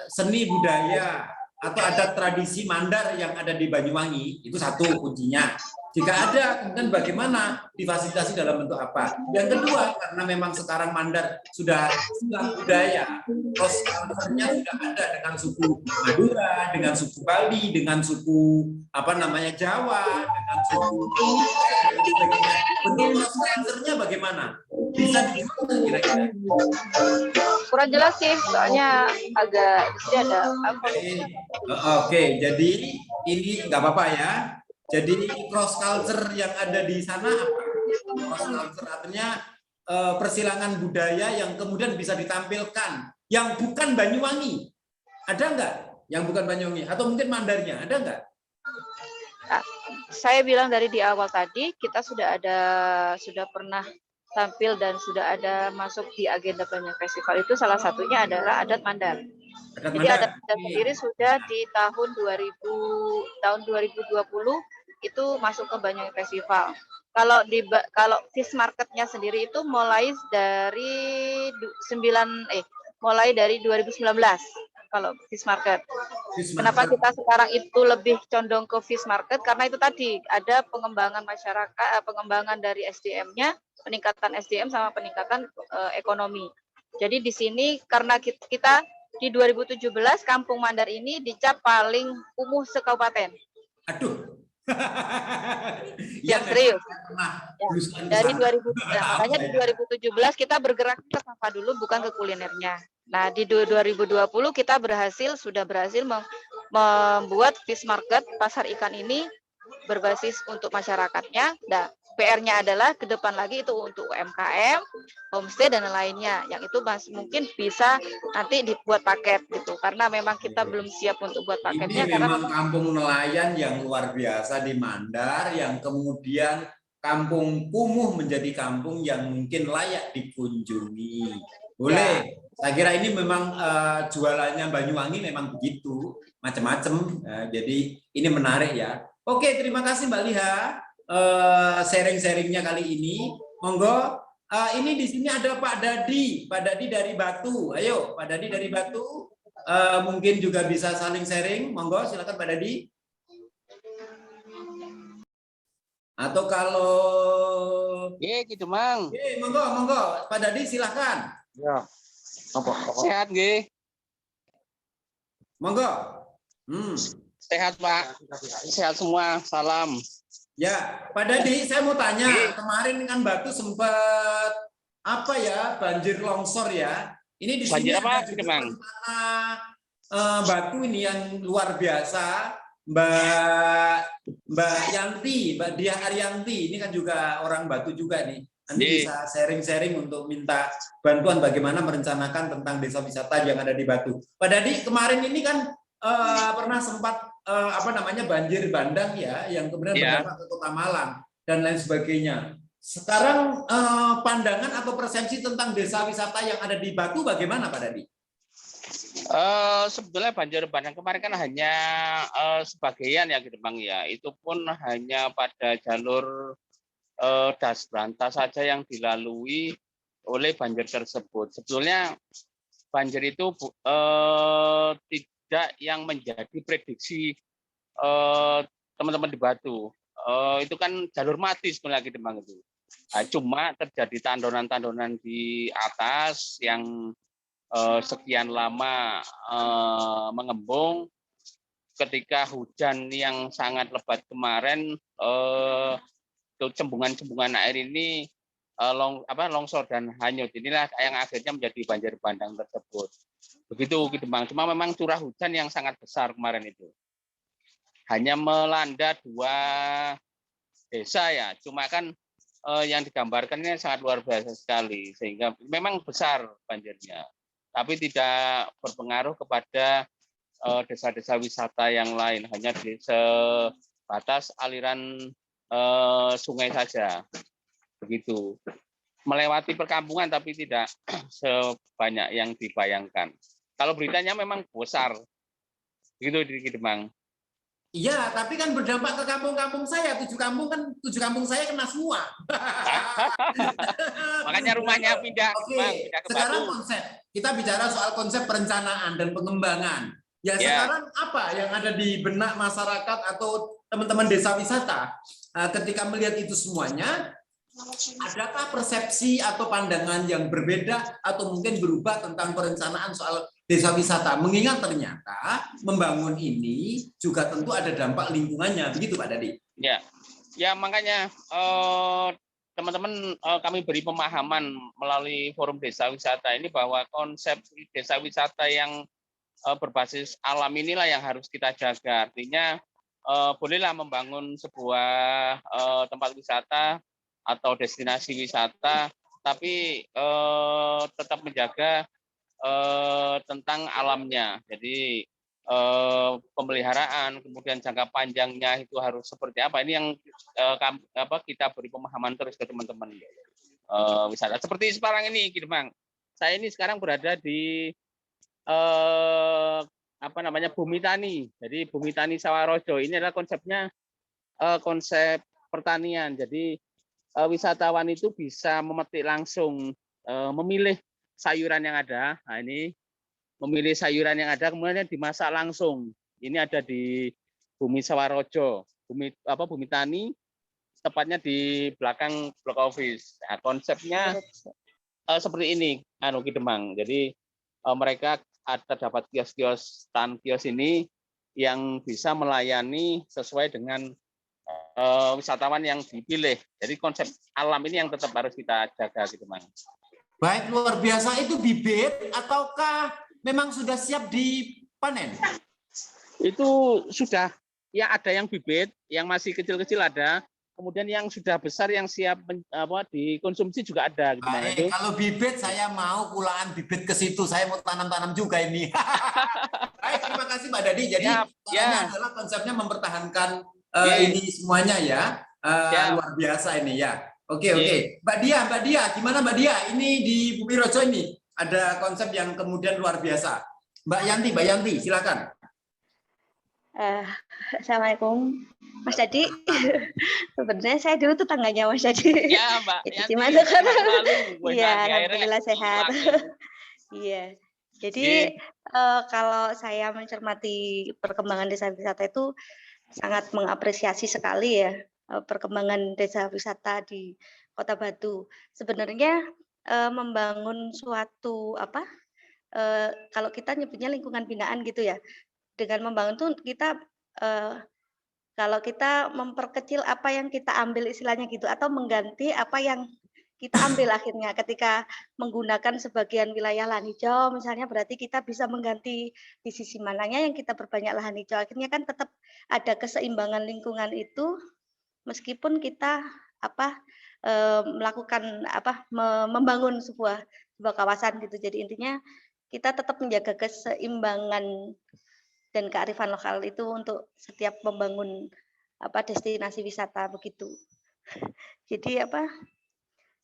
seni budaya atau ada tradisi Mandar yang ada di Banyuwangi? Itu satu kuncinya. Jika ada, kemudian bagaimana difasilitasi dalam bentuk apa? Yang kedua, karena memang sekarang Mandar sudah budaya, cross culture-nya sudah ada dengan suku Madura, dengan suku Bali, dengan suku Jawa, dengan suku bentuk cross culture-nya bagaimana? Bisa dijelaskan kira-kira? Kurang jelas sih, soalnya agak ada. Oke, jadi ini nggak apa-apa ya. Jadi cross culture yang ada di sana apa? Cross culture artinya persilangan budaya yang kemudian bisa ditampilkan yang bukan Banyuwangi. Ada nggak yang bukan Banyuwangi? Atau mungkin Mandarnya, ada nggak? Nah, saya bilang dari di awal tadi kita sudah pernah tampil dan sudah ada masuk di agenda banyak festival itu salah satunya adalah adat Mandar. Adat Jadi Mandar. adat Mandar sendiri sudah di tahun 2020 itu masuk ke banyak festival. Kalau fish marketnya sendiri itu mulai dari 2019 kalau fish market. Kenapa kita sekarang itu lebih condong ke fish market? Karena itu tadi ada pengembangan masyarakat, pengembangan dari SDM-nya, peningkatan SDM sama peningkatan ekonomi. Jadi di sini karena kita di 2017 Kampung Mandar ini dicap paling kumuh sekabupaten. Aduh. Ya, serius. Ya, dari 2000, makanya di 2017 kita bergerak ke apa dulu, bukan ke kulinernya. Nah, di 2020 kita sudah berhasil membuat fish market pasar ikan ini berbasis untuk masyarakatnya. Nah, PR-nya adalah ke depan lagi itu untuk UMKM, homestay dan lainnya. Yang itu mungkin bisa nanti dibuat paket gitu. Karena memang kita belum siap untuk buat paketnya. Ini memang kampung nelayan yang luar biasa di Mandar, yang kemudian kampung kumuh menjadi kampung yang mungkin layak dikunjungi. Boleh. Ya. Saya kira ini memang jualannya Banyuwangi memang begitu, macam-macam. Jadi ini menarik ya. Oke, terima kasih Mbak Liha sharing-sharingnya kali ini. Monggo. Ini di sini ada Pak Dadi dari Batu. Ayo, Pak Dadi dari Batu. Mungkin juga bisa saling sharing. Monggo, silakan Pak Dadi. Atau kalau gitu Mang. Monggo, Pak Dadi silakan. Ya. Sehat nggih. Monggo. Sehat Pak. Sehat semua. Salam. Ya, Pak Dadi, saya mau tanya, kemarin kan Batu sempat banjir longsor ya. Ini di sini ada juga Batu ini yang luar biasa, Mbak Yanti, Mbak Diah Ariyanti, ini kan juga orang Batu juga nih. Nanti bisa sharing-sharing untuk minta bantuan bagaimana merencanakan tentang desa wisata yang ada di Batu. Pak Dadi, kemarin ini kan pernah sempat banjir bandang ya, yang kemudian berdampak ke Kota Malang dan lain sebagainya. Sekarang pandangan atau persepsi tentang desa wisata yang ada di Batu bagaimana Pak Dadi? Sebetulnya banjir bandang kemarin kan hanya sebagian ya gitu Bang ya. Itu pun hanya pada jalur das berantas saja yang dilalui oleh banjir tersebut. Sebetulnya banjir itu tidak yang menjadi prediksi teman-teman di Batu. Itu kan jalur mati sebenarnya gitu Bang itu. Nah, cuma terjadi tandonan-tandonan di atas yang sekian lama mengembung. Ketika hujan yang sangat lebat kemarin, cembungan-cembungan air ini longsor dan hanyut. Inilah yang akhirnya menjadi banjir bandang tersebut. Begitu gitu Bang. Cuma memang curah hujan yang sangat besar kemarin itu. Hanya melanda 2 desa ya. Cuma kan yang digambarkannya sangat luar biasa sekali, sehingga memang besar banjirnya. Tapi tidak berpengaruh kepada desa-desa wisata yang lain, hanya di sebatas aliran sungai saja. Begitu. Melewati perkampungan tapi tidak sebanyak yang dibayangkan. Kalau beritanya memang besar. Begitu Bang. Iya, tapi kan berdampak ke kampung-kampung saya. 7 kampung saya kena semua. Makanya rumahnya pindah. Oke, Bang, pindah ke sekarang Batu. konsep. Kita bicara soal konsep perencanaan dan pengembangan. Ya, sekarang apa yang ada di benak masyarakat atau teman-teman desa wisata ketika melihat itu semuanya? Adakah persepsi atau pandangan yang berbeda atau mungkin berubah tentang perencanaan soal desa wisata? Mengingat ternyata membangun ini juga tentu ada dampak lingkungannya, begitu Pak Dadi? Ya makanya teman-teman kami beri pemahaman melalui forum desa wisata ini bahwa konsep desa wisata yang berbasis alam inilah yang harus kita jaga. Artinya bolehlah membangun sebuah tempat wisata atau destinasi wisata, tapi tetap menjaga tentang alamnya. Jadi pemeliharaan, kemudian jangka panjangnya itu harus seperti apa. Ini yang kita beri pemahaman terus ke teman-teman wisata. Seperti sekarang ini, Kidemang. Saya ini sekarang berada di Bumi Tani. Jadi Bumi Tani Sawarojo ini adalah konsepnya konsep pertanian. Jadi wisatawan itu bisa memetik langsung, memilih sayuran yang ada. Nah, ini memilih sayuran yang ada kemudian dimasak langsung. Ini ada di Bumi Sawarojo, Bumi Tani, tepatnya di belakang blok office. Nah, konsepnya seperti ini, Kidemang. Jadi mereka terdapat kios-kios, stand kios ini yang bisa melayani sesuai dengan wisatawan yang dipilih. Jadi konsep alam ini yang tetap harus kita jaga, Kidemang. Baik, luar biasa. Itu bibit ataukah memang sudah siap dipanen? Itu sudah, ya ada yang bibit, yang masih kecil-kecil ada. Kemudian yang sudah besar yang siap dikonsumsi juga ada. Baik, kalau bibit saya mau pulaan bibit ke situ. Saya mau tanam-tanam juga ini. Baik, terima kasih Mbak Dadi. Jadi adalah konsepnya mempertahankan ini semuanya ya. Luar biasa ini ya. Oke. Mbak Dia, gimana Mbak Dia? Ini di Bumi Rojo ini ada konsep yang kemudian luar biasa. Mbak Yanti, silakan. Assalamualaikum, Mas Dadi. Sebenarnya saya dulu tetangganya Mas Dadi. Ya, Mbak. Gimana sekarang? Iya, alhamdulillah sehat. Iya. Jadi kalau saya mencermati perkembangan desa wisata itu sangat mengapresiasi sekali ya perkembangan desa wisata di Kota Batu. Sebenarnya membangun suatu kalau kita nyebutnya lingkungan binaan gitu ya. Dengan membangun tuh kita kalau kita memperkecil apa yang kita ambil istilahnya gitu atau mengganti apa yang kita ambil akhirnya ketika menggunakan sebagian wilayah lahan hijau misalnya berarti kita bisa mengganti di sisi mananya yang kita perbanyak lahan hijau akhirnya kan tetap ada keseimbangan lingkungan itu meskipun kita melakukan membangun sebuah kawasan gitu jadi intinya kita tetap menjaga keseimbangan dan kearifan lokal itu untuk setiap membangun destinasi wisata begitu. Jadi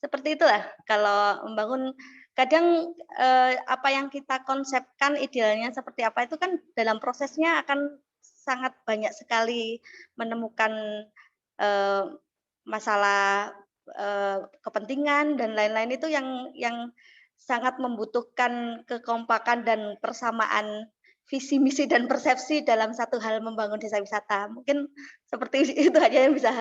seperti itulah kalau membangun kadang apa yang kita konsepkan idealnya seperti apa itu kan dalam prosesnya akan sangat banyak sekali menemukan masalah kepentingan dan lain-lain itu yang sangat membutuhkan kekompakan dan persamaan visi, misi, dan persepsi dalam satu hal membangun desa wisata. Mungkin seperti itu aja yang bisa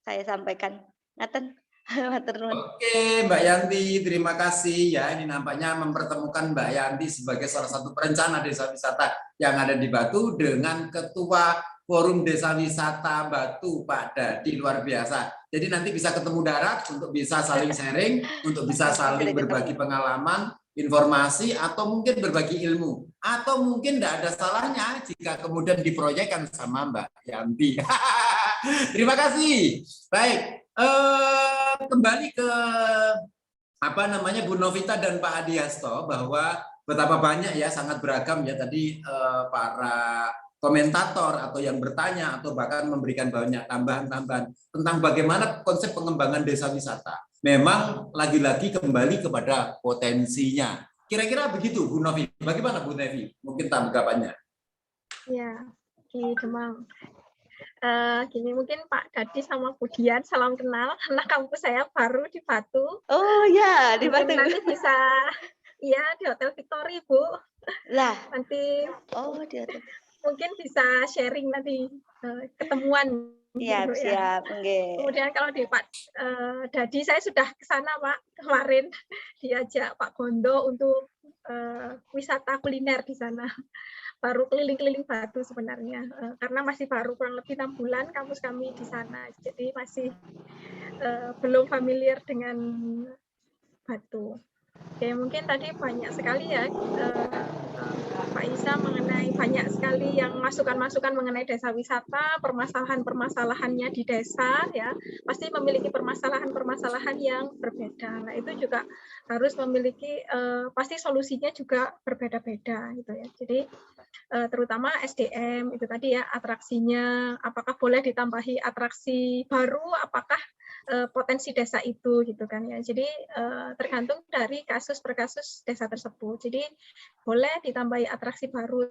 saya sampaikan. Ngaten. Oke, Mbak Yanti, terima kasih ya. Ini nampaknya mempertemukan Mbak Yanti sebagai salah satu perencana desa wisata yang ada di Batu dengan Ketua Forum Desa Wisata Batu, Pak Dadi, luar biasa. Jadi nanti bisa ketemu darat untuk bisa saling sharing, untuk bisa saling berbagi pengalaman, informasi, atau mungkin berbagi ilmu. Atau mungkin tidak ada salahnya jika kemudian diproyekkan sama Mbak Yanti. Terima kasih. Baik, kembali ke Bu Novita dan Pak Adiasto bahwa betapa banyak ya, sangat beragam ya tadi para komentator atau yang bertanya atau bahkan memberikan banyak tambahan-tambahan tentang bagaimana konsep pengembangan desa wisata. Memang lagi-lagi kembali kepada potensinya. Kira-kira begitu Bu Novi. Bagaimana Bu Nevi? Mungkin tanggapannya. Ya, di Demang. Gini mungkin Pak Dadi sama Bu Dian salam kenal karena kampus saya baru di Batu. Oh ya, di Batu. Nanti bisa di Hotel Victory Bu. Lah. Nanti di hotel. Mungkin bisa sharing nanti ketemuan. Siap. Okay. Kemudian kalau di Pak Dadi saya sudah ke sana Pak kemarin diajak Pak Gondo untuk wisata kuliner di sana. Baru keliling-keliling Batu sebenarnya karena masih baru kurang lebih 6 bulan kampus kami di sana. Jadi masih belum familiar dengan Batu. Oke, mungkin tadi banyak sekali ya Pak Pak Isa mengenai banyak sekali yang masukan-masukan mengenai desa wisata, permasalahan-permasalahannya di desa ya, pasti memiliki permasalahan-permasalahan yang berbeda. Nah, itu juga harus memiliki pasti solusinya juga berbeda-beda gitu ya. Jadi terutama SDM itu tadi ya, atraksinya apakah boleh ditambahi atraksi baru, apakah potensi desa itu gitu kan ya. Jadi tergantung dari kasus per kasus desa tersebut. Jadi boleh ditambahi atraksi baru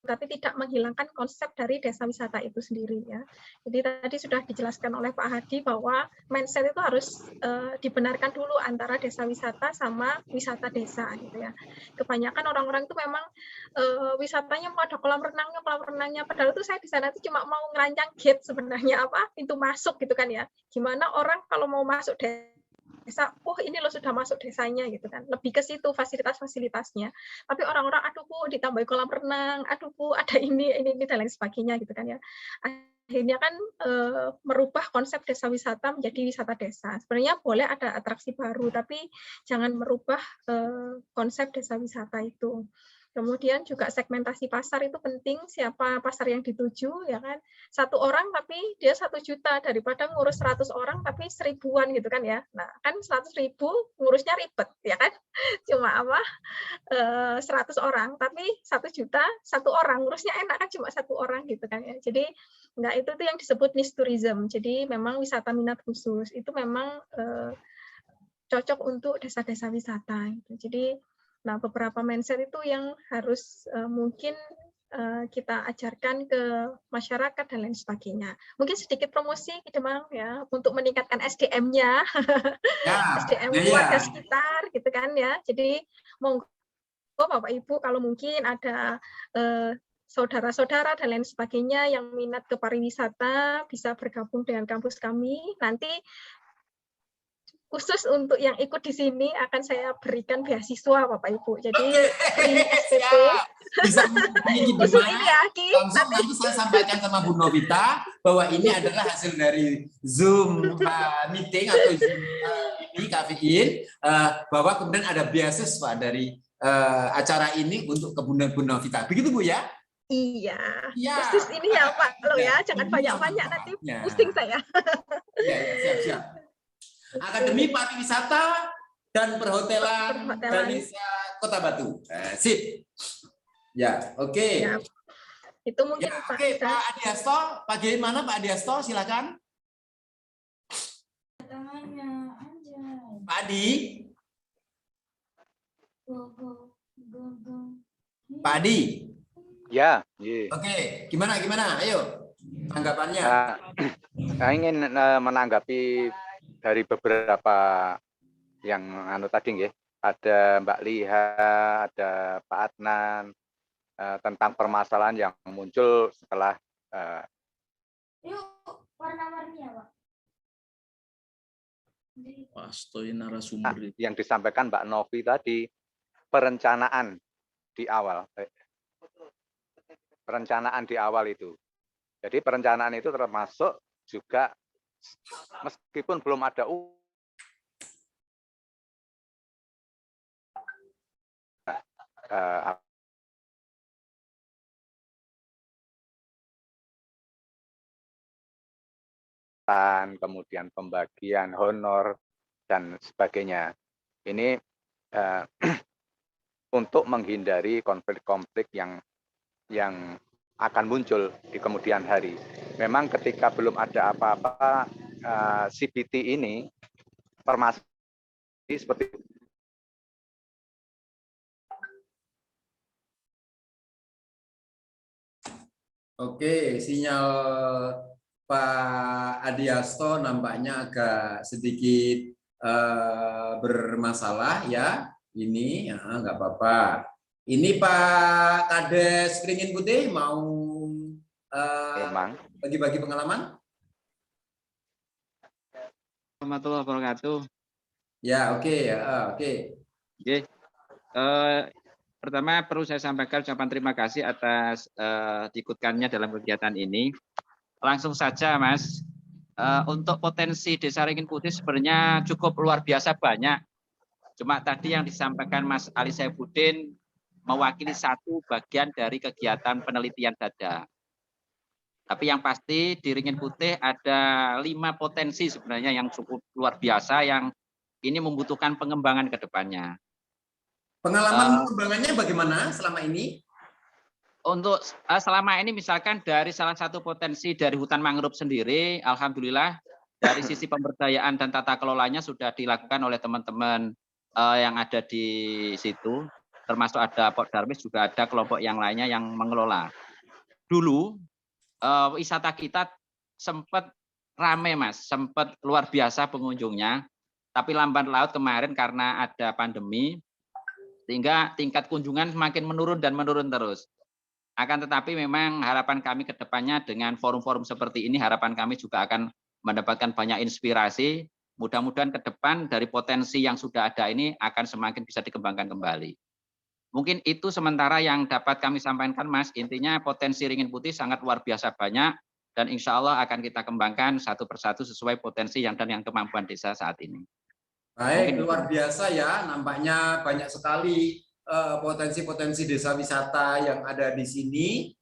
tapi tidak menghilangkan konsep dari desa wisata itu sendiri ya. Jadi tadi sudah dijelaskan oleh Pak Hadi bahwa mindset itu harus dibenarkan dulu antara desa wisata sama wisata desa gitu ya. Kebanyakan orang-orang itu memang wisatanya mau ada kolam renangnya, padahal itu saya di sana itu cuma mau ngerancang gate sebenarnya apa pintu masuk gitu kan ya. Gimana orang kalau mau masuk desa, oh ini lo sudah masuk desanya gitu kan, lebih ke situ fasilitas-fasilitasnya. Tapi orang-orang, aduh Bu, ditambah kolam renang, aduh Bu, ada ini dan lain sebagainya gitu kan ya. Akhirnya kan merubah konsep desa wisata menjadi wisata desa. Sebenarnya boleh ada atraksi baru, tapi jangan merubah konsep desa wisata itu. Kemudian juga segmentasi pasar itu penting, siapa pasar yang dituju, ya kan. 1 orang tapi dia 1 juta, daripada ngurus 100 orang tapi 1000-an gitu kan ya. Nah, kan 100.000 ngurusnya ribet, ya kan. Cuma apa, 100 orang, tapi 1 juta, 1 orang, ngurusnya enak kan cuma 1 orang gitu kan ya. Jadi, enggak, itu tuh yang disebut niche tourism. Jadi memang wisata minat khusus, itu memang cocok untuk desa-desa wisata. Gitu. Jadi, nah, beberapa mindset itu yang harus mungkin kita ajarkan ke masyarakat dan lain sebagainya. Mungkin sedikit promosi Demang ya untuk meningkatkan SDM-nya, SDM warga sekitar gitu kan ya. Jadi monggo Bapak Ibu kalau mungkin ada saudara-saudara dan lain sebagainya yang minat ke pariwisata bisa bergabung dengan kampus kami. Nanti khusus untuk yang ikut di sini akan saya berikan beasiswa Bapak Ibu. Jadi free SPP. Bisa menghubungi Khusus ini ya, Ki. langsung nanti saya sampaikan sama Bu Novita bahwa ini adalah hasil dari Zoom meeting atau Zoom ini Kafein, bahwa kemudian ada beasiswa dari acara ini untuk ke Bu Novita. Begitu Bu ya? Iya. Khusus ini ya Pak lo ya, jangan banyak-banyak nanti pusing saya. Iya, siap. Akademi Pariwisata dan Perhotelan Danisa Kota Batu. Sip. Ya, oke. Ya, itu mungkin ya, Pak. Oke, Pak Adiasto, bagaimana Pak Adiasto? Silakan. Pak Adi. Pak Adi. Ya. Oke, gimana? Ayo, tanggapannya. Saya ingin menanggapi dari beberapa yang tadi nggih. Ada Mbak Liha, ada Pak Adnan, tentang permasalahan yang muncul setelah warna-warninya Pak. Yang disampaikan Mbak Novi tadi, perencanaan di awal itu. Jadi perencanaan itu termasuk juga meskipun belum ada kemudian pembagian honor dan sebagainya. Ini untuk menghindari konflik-konflik yang akan muncul di kemudian hari. Memang ketika belum ada apa-apa, CBT ini permasalahan seperti Oke, sinyal Pak Adiasto nampaknya agak sedikit bermasalah ya. Ini ya nggak apa-apa. Ini Pak Kades Keringin Putih mau bagi-bagi pengalaman? Warahmatullahi wabarakatuh. Ya, oke. Oke. Pertama perlu saya sampaikan ucapan terima kasih atas diikutkannya dalam kegiatan ini. Langsung saja Mas, untuk potensi Desa Ringin Putih sebenarnya cukup luar biasa banyak. Cuma tadi yang disampaikan Mas Ali Saifuddin mewakili satu bagian dari kegiatan penelitian dada. Tapi yang pasti di Ringin Putih ada 5 potensi sebenarnya yang cukup luar biasa yang ini membutuhkan pengembangan ke depannya. Pengalaman pengembangannya bagaimana selama ini? Untuk selama ini misalkan dari salah satu potensi dari hutan mangrove sendiri, alhamdulillah dari sisi pemberdayaan dan tata kelolanya sudah dilakukan oleh teman-teman yang ada di situ, termasuk ada Pok Darwis, juga ada kelompok yang lainnya yang mengelola. Dulu wisata kita sempat rame Mas, sempat luar biasa pengunjungnya, tapi lambat laut kemarin karena ada pandemi, sehingga tingkat kunjungan semakin menurun dan menurun terus. Akan tetapi memang harapan kami ke depannya dengan forum-forum seperti ini, harapan kami juga akan mendapatkan banyak inspirasi. Mudah-mudahan ke depan dari potensi yang sudah ada ini akan semakin bisa dikembangkan kembali. Mungkin itu sementara yang dapat kami sampaikan Mas. Intinya potensi Ringin Putih sangat luar biasa banyak dan insya Allah akan kita kembangkan satu persatu sesuai potensi yang dan yang kemampuan desa saat ini. Baik, Mungkin luar biasa ya. Nampaknya banyak sekali potensi-potensi desa wisata yang ada di sini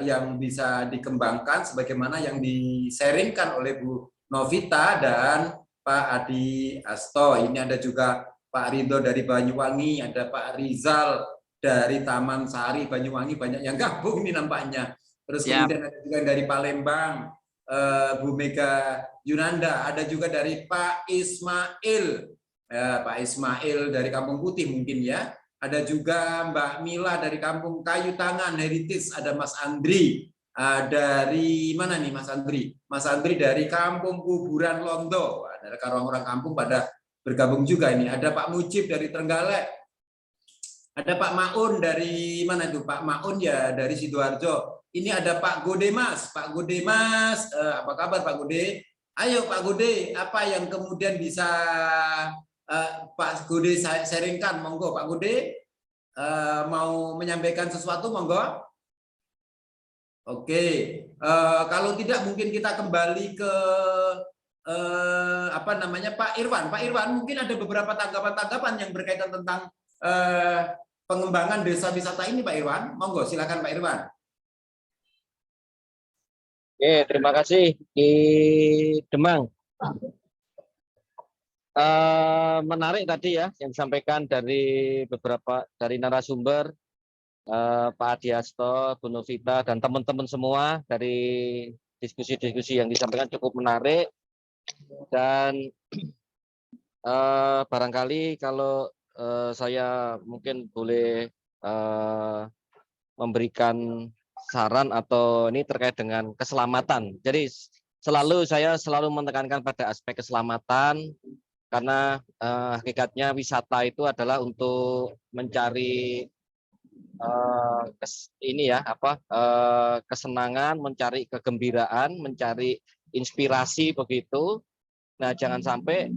yang bisa dikembangkan sebagaimana yang di-sharingkan oleh Bu Novita dan Pak Adi Asto. Ini ada juga Pak Ridho dari Banyuwangi, ada Pak Rizal dari Taman Sari Banyuwangi, banyak yang gabung ini nampaknya. Terus kemudian ada juga dari Palembang, Bu Mega Yunanda, ada juga dari Pak Ismail, Pak Ismail dari Kampung Putih mungkin ya. Ada juga Mbak Mila dari Kampung Kayu Tangan Heritage, ada Mas Andri dari mana nih Mas Andri? Mas Andri dari Kampung Kuburan Londo. Ada orang-orang kampung pada bergabung juga ini. Ada Pak Mujib dari Trenggalek. Ada Pak Maun dari mana itu? Pak Maun ya dari Sidoarjo. Ini ada Pak Godemas. Pak Godemas, apa kabar Pak Gode? Ayo Pak Gode, apa yang kemudian bisa Pak Gode sharingkan? Monggo Pak Gode, mau menyampaikan sesuatu monggo. Oke, kalau tidak mungkin kita kembali ke apa namanya Pak Irwan. Pak Irwan, mungkin ada beberapa tanggapan-tanggapan yang berkaitan tentang pengembangan desa wisata ini Pak Irwan. Monggo silakan Pak Irwan. Oke, terima kasih di Demang. Menarik tadi ya yang disampaikan dari beberapa dari narasumber Pak Adi Asto, Bu Novita dan teman-teman semua. Dari diskusi-diskusi yang disampaikan cukup menarik dan barangkali kalau saya mungkin boleh memberikan saran atau ini terkait dengan keselamatan. Jadi saya selalu menekankan pada aspek keselamatan karena hakikatnya wisata itu adalah untuk mencari kesenangan, mencari kegembiraan, mencari inspirasi begitu. Nah, jangan sampai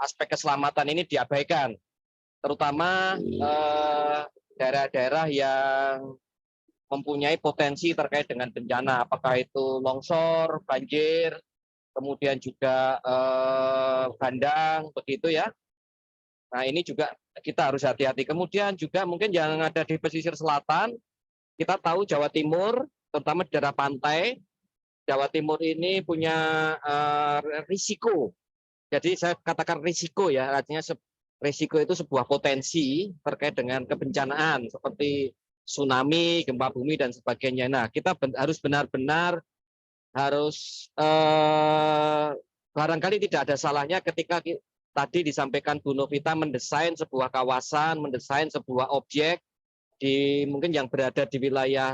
aspek keselamatan ini diabaikan, terutama daerah-daerah yang mempunyai potensi terkait dengan bencana, apakah itu longsor, banjir, kemudian juga bandang, begitu ya. Nah, ini juga kita harus hati-hati. Kemudian juga mungkin yang ada di pesisir selatan, kita tahu Jawa Timur, terutama di daerah pantai, Jawa Timur ini punya risiko. Jadi saya katakan risiko ya, artinya risiko itu sebuah potensi terkait dengan kebencanaan seperti tsunami, gempa bumi dan sebagainya. Nah, kita harus benar-benar barangkali tidak ada salahnya ketika tadi disampaikan Bu Novita mendesain sebuah kawasan, mendesain sebuah objek mungkin yang berada di wilayah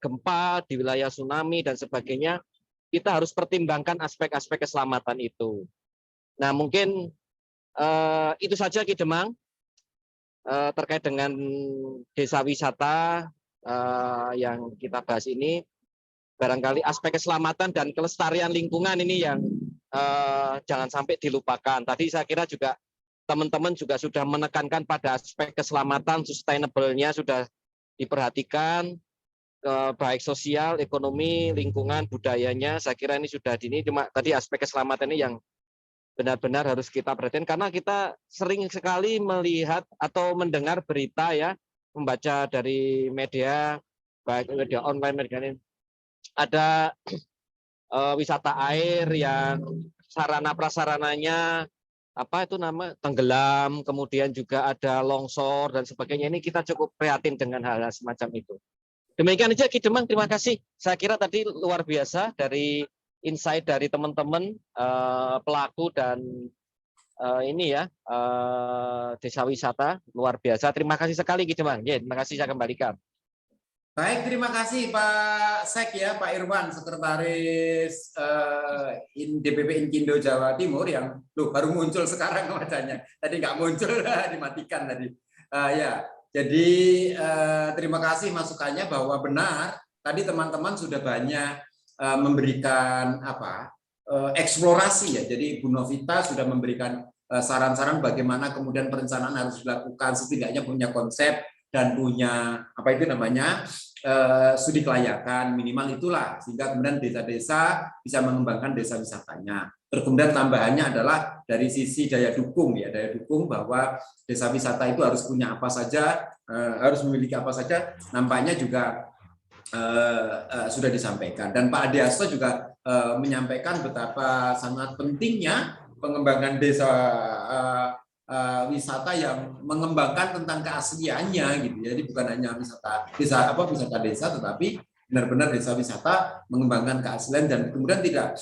gempa, di wilayah tsunami dan sebagainya. Kita harus pertimbangkan aspek-aspek keselamatan itu. Nah, mungkin itu saja Ki Demang terkait dengan desa wisata yang kita bahas ini. Barangkali aspek keselamatan dan kelestarian lingkungan ini yang jangan sampai dilupakan. Tadi saya kira juga teman-teman juga sudah menekankan pada aspek keselamatan, sustainable-nya sudah diperhatikan, baik sosial, ekonomi, lingkungan, budayanya. Saya kira ini sudah cuma tadi aspek keselamatan ini yang benar-benar harus kita perhatikan karena kita sering sekali melihat atau mendengar berita ya, membaca dari media baik media online, media ini ada wisata air yang sarana prasarananya apa itu nama tenggelam, kemudian juga ada longsor dan sebagainya. Ini kita cukup prihatin dengan hal-hal semacam itu. Demikian aja Ki Demang, terima kasih. Saya kira tadi luar biasa dari insight dari teman-teman pelaku dan ini ya desa wisata luar biasa. Terima kasih sekali Ki Demang. Ya, terima kasih, saya kembalikan. Baik, terima kasih Pak Sek ya, Pak Irwan, Sekretaris DPP Inkindo Jawa Timur yang baru muncul sekarang wajahnya. Tadi nggak muncul, dimatikan tadi. Ya, jadi terima kasih masukannya bahwa benar tadi teman-teman sudah banyak memberikan eksplorasi ya. Jadi Bu Novita sudah memberikan saran-saran bagaimana kemudian perencanaan harus dilakukan, setidaknya punya konsep dan punya studi kelayakan minimal itulah, sehingga kemudian desa-desa bisa mengembangkan desa wisatanya. Terus kemudian tambahannya adalah dari sisi daya dukung ya, daya dukung bahwa desa wisata itu harus punya apa saja, harus memiliki apa saja, nampaknya juga sudah disampaikan. Dan Pak Adiasto juga menyampaikan betapa sangat pentingnya pengembangan desa wisata yang mengembangkan tentang keasliannya gitu. Jadi bukan hanya wisata desa, tetapi benar-benar desa wisata mengembangkan keaslian dan kemudian tidak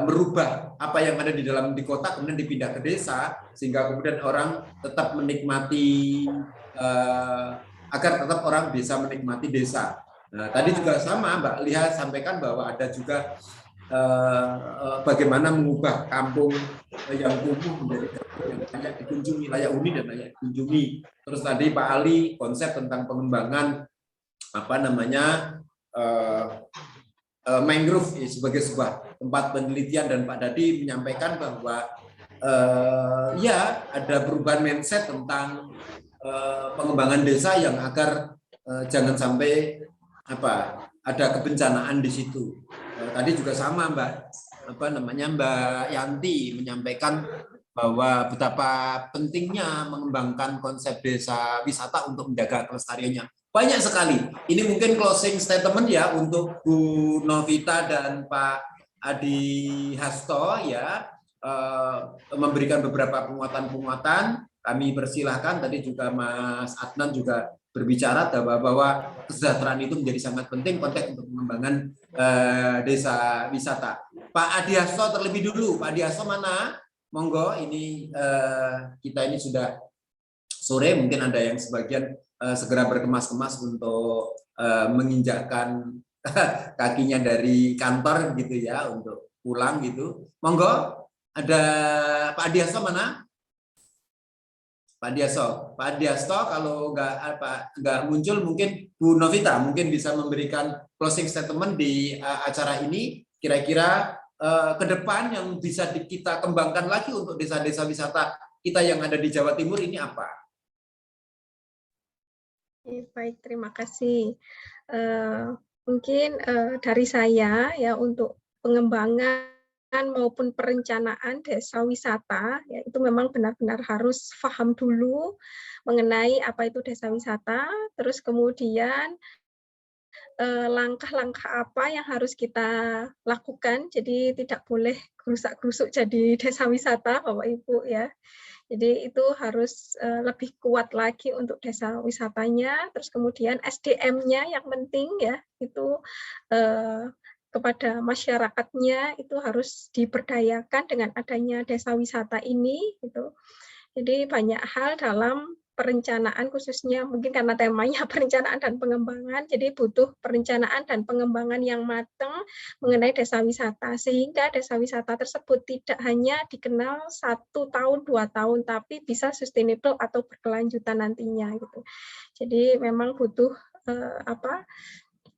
merubah apa yang ada di kota kemudian dipindah ke desa, sehingga kemudian orang tetap menikmati agar tetap orang bisa menikmati desa. Nah, tadi juga sama Mbak Liha sampaikan bahwa ada juga bagaimana mengubah kampung yang kumuh menjadi kampung yang layak dikunjungi, layak huni dan layak dikunjungi. Terus tadi Pak Ali konsep tentang pengembangan mangrove sebagai sebuah tempat penelitian, dan Pak Dadi menyampaikan bahwa ya ada perubahan mindset tentang pengembangan desa yang agar jangan sampai ada kebencanaan di situ. Tadi juga sama Mbak Yanti menyampaikan bahwa betapa pentingnya mengembangkan konsep desa wisata untuk menjaga kelestariannya. Banyak sekali. Ini mungkin closing statement ya untuk Bu Novita dan Pak Adi Hasto ya, memberikan beberapa penguatan-penguatan. Kami persilahkan, tadi juga Mas Adnan juga berbicara bahwa kesejahteraan itu menjadi sangat penting konteks untuk pengembangan desa wisata. Pak Adi Hasto terlebih dulu. Pak Adi Hasto mana? Monggo, ini kita ini sudah sore, mungkin ada yang sebagian segera berkemas-kemas untuk menginjakkan kakinya dari kantor gitu ya, untuk pulang gitu. Monggo, ada Pak Adi Hasto mana? Pak Adi Hasto kalau nggak muncul, mungkin Bu Novita mungkin bisa memberikan closing statement di acara ini. Kira-kira ke depan yang bisa kita kembangkan lagi untuk desa-desa wisata kita yang ada di Jawa Timur ini apa? Baik, terima kasih. Mungkin dari saya ya, untuk pengembangan maupun perencanaan desa wisata ya, itu memang benar-benar harus paham dulu mengenai apa itu desa wisata, terus kemudian langkah-langkah apa yang harus kita lakukan. Jadi tidak boleh gerusak-gerusuk jadi desa wisata Bapak Ibu ya. Jadi itu harus lebih kuat lagi untuk desa wisatanya, terus kemudian SDM-nya yang penting ya, itu kepada masyarakatnya itu harus diberdayakan dengan adanya desa wisata ini gitu. Jadi banyak hal dalam perencanaan, khususnya mungkin karena temanya perencanaan dan pengembangan, jadi butuh perencanaan dan pengembangan yang matang mengenai desa wisata, sehingga desa wisata tersebut tidak hanya dikenal 1 tahun 2 tahun, tapi bisa sustainable atau berkelanjutan nantinya gitu. Jadi memang butuh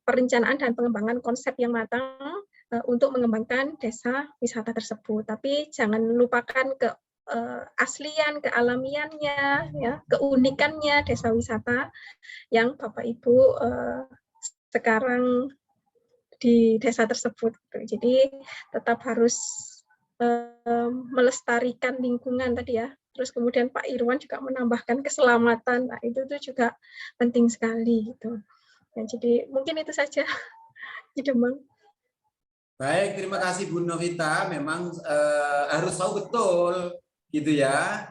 perencanaan dan pengembangan konsep yang matang untuk mengembangkan desa wisata tersebut. Tapi jangan lupakan keaslian, kealamiannya, ya, keunikannya desa wisata yang Bapak Ibu sekarang di desa tersebut. Jadi tetap harus melestarikan lingkungan tadi ya. Terus kemudian Pak Irwan juga menambahkan keselamatan. Nah, itu tuh juga penting sekali gitu. Nah, jadi mungkin itu saja. Demang. Baik, terima kasih Bu Novita. Memang harus tahu betul gitu ya.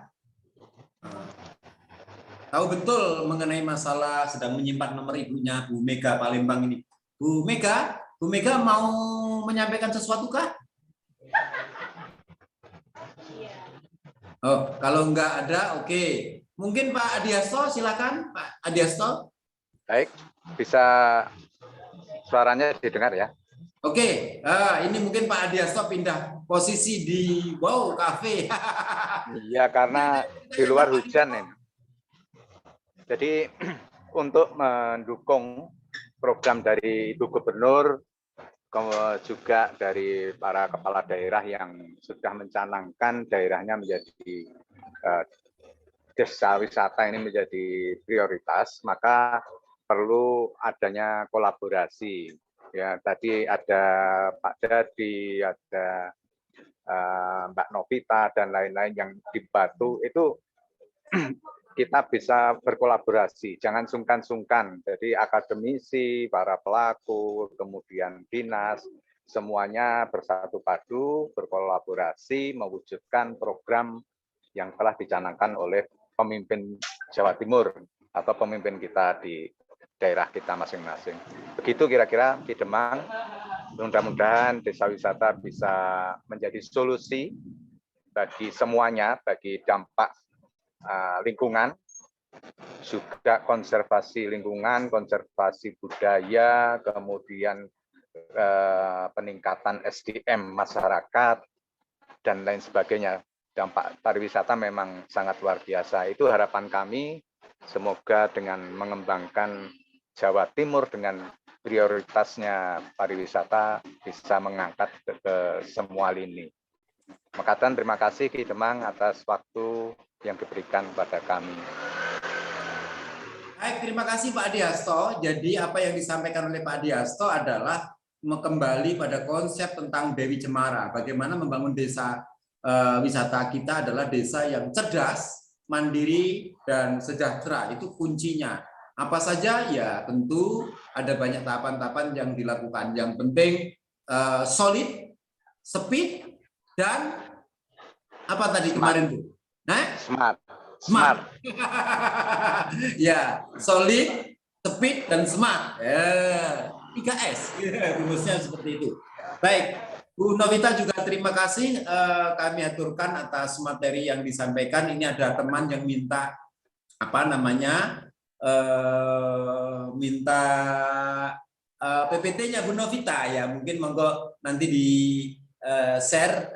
Tahu betul mengenai masalah sedang menyimpan nomor ibunya Bu Mega Palembang ini. Bu Mega mau menyampaikan sesuatu kah? Oh, kalau enggak ada, oke. Mungkin Pak Adiasto, silakan Pak Adiasto. Baik, bisa suaranya didengar ya? Oke, ini mungkin Pak Adiasto pindah posisi di kafe. Iya, karena di luar hujan ini. Jadi untuk mendukung program dari Ibu Gubernur, juga dari para kepala daerah yang sudah mencanangkan daerahnya menjadi desa wisata ini menjadi prioritas, maka perlu adanya kolaborasi. Ya, tadi ada Pak Dadi, ada Mbak Novita dan lain-lain yang di Batu itu kita bisa berkolaborasi, jangan sungkan-sungkan. Jadi akademisi, para pelaku, kemudian dinas, semuanya bersatu padu, berkolaborasi, mewujudkan program yang telah dicanangkan oleh pemimpin Jawa Timur atau pemimpin kita di daerah kita masing-masing. Begitu kira-kira di Demang, mudah-mudahan desa wisata bisa menjadi solusi bagi semuanya, bagi dampak lingkungan, juga konservasi lingkungan, konservasi budaya, kemudian peningkatan SDM masyarakat, dan lain sebagainya. Dampak pariwisata memang sangat luar biasa. Itu harapan kami, semoga dengan mengembangkan Jawa Timur dengan prioritasnya pariwisata bisa mengangkat ke semua lini. Makatan, terima kasih Ki Demang atas waktu yang diberikan kepada kami. Baik, terima kasih Pak Adiasto. Jadi apa yang disampaikan oleh Pak Adiasto adalah kembali pada konsep tentang Dewi Cemara. Bagaimana membangun desa wisata kita adalah desa yang cerdas, mandiri, dan sejahtera. Itu kuncinya. Apa saja? Ya tentu ada banyak tahapan-tahapan yang dilakukan. Yang penting solid, speed, dan apa tadi kemarin Bu? Smart. Ya, solid, speed, dan smart. 3S. Rumusnya seperti itu. Baik, Bu Novita juga terima kasih. Kami aturkan atas materi yang disampaikan. Ini ada teman yang minta minta PPT-nya Bu Novita ya. Mungkin monggo nanti di share.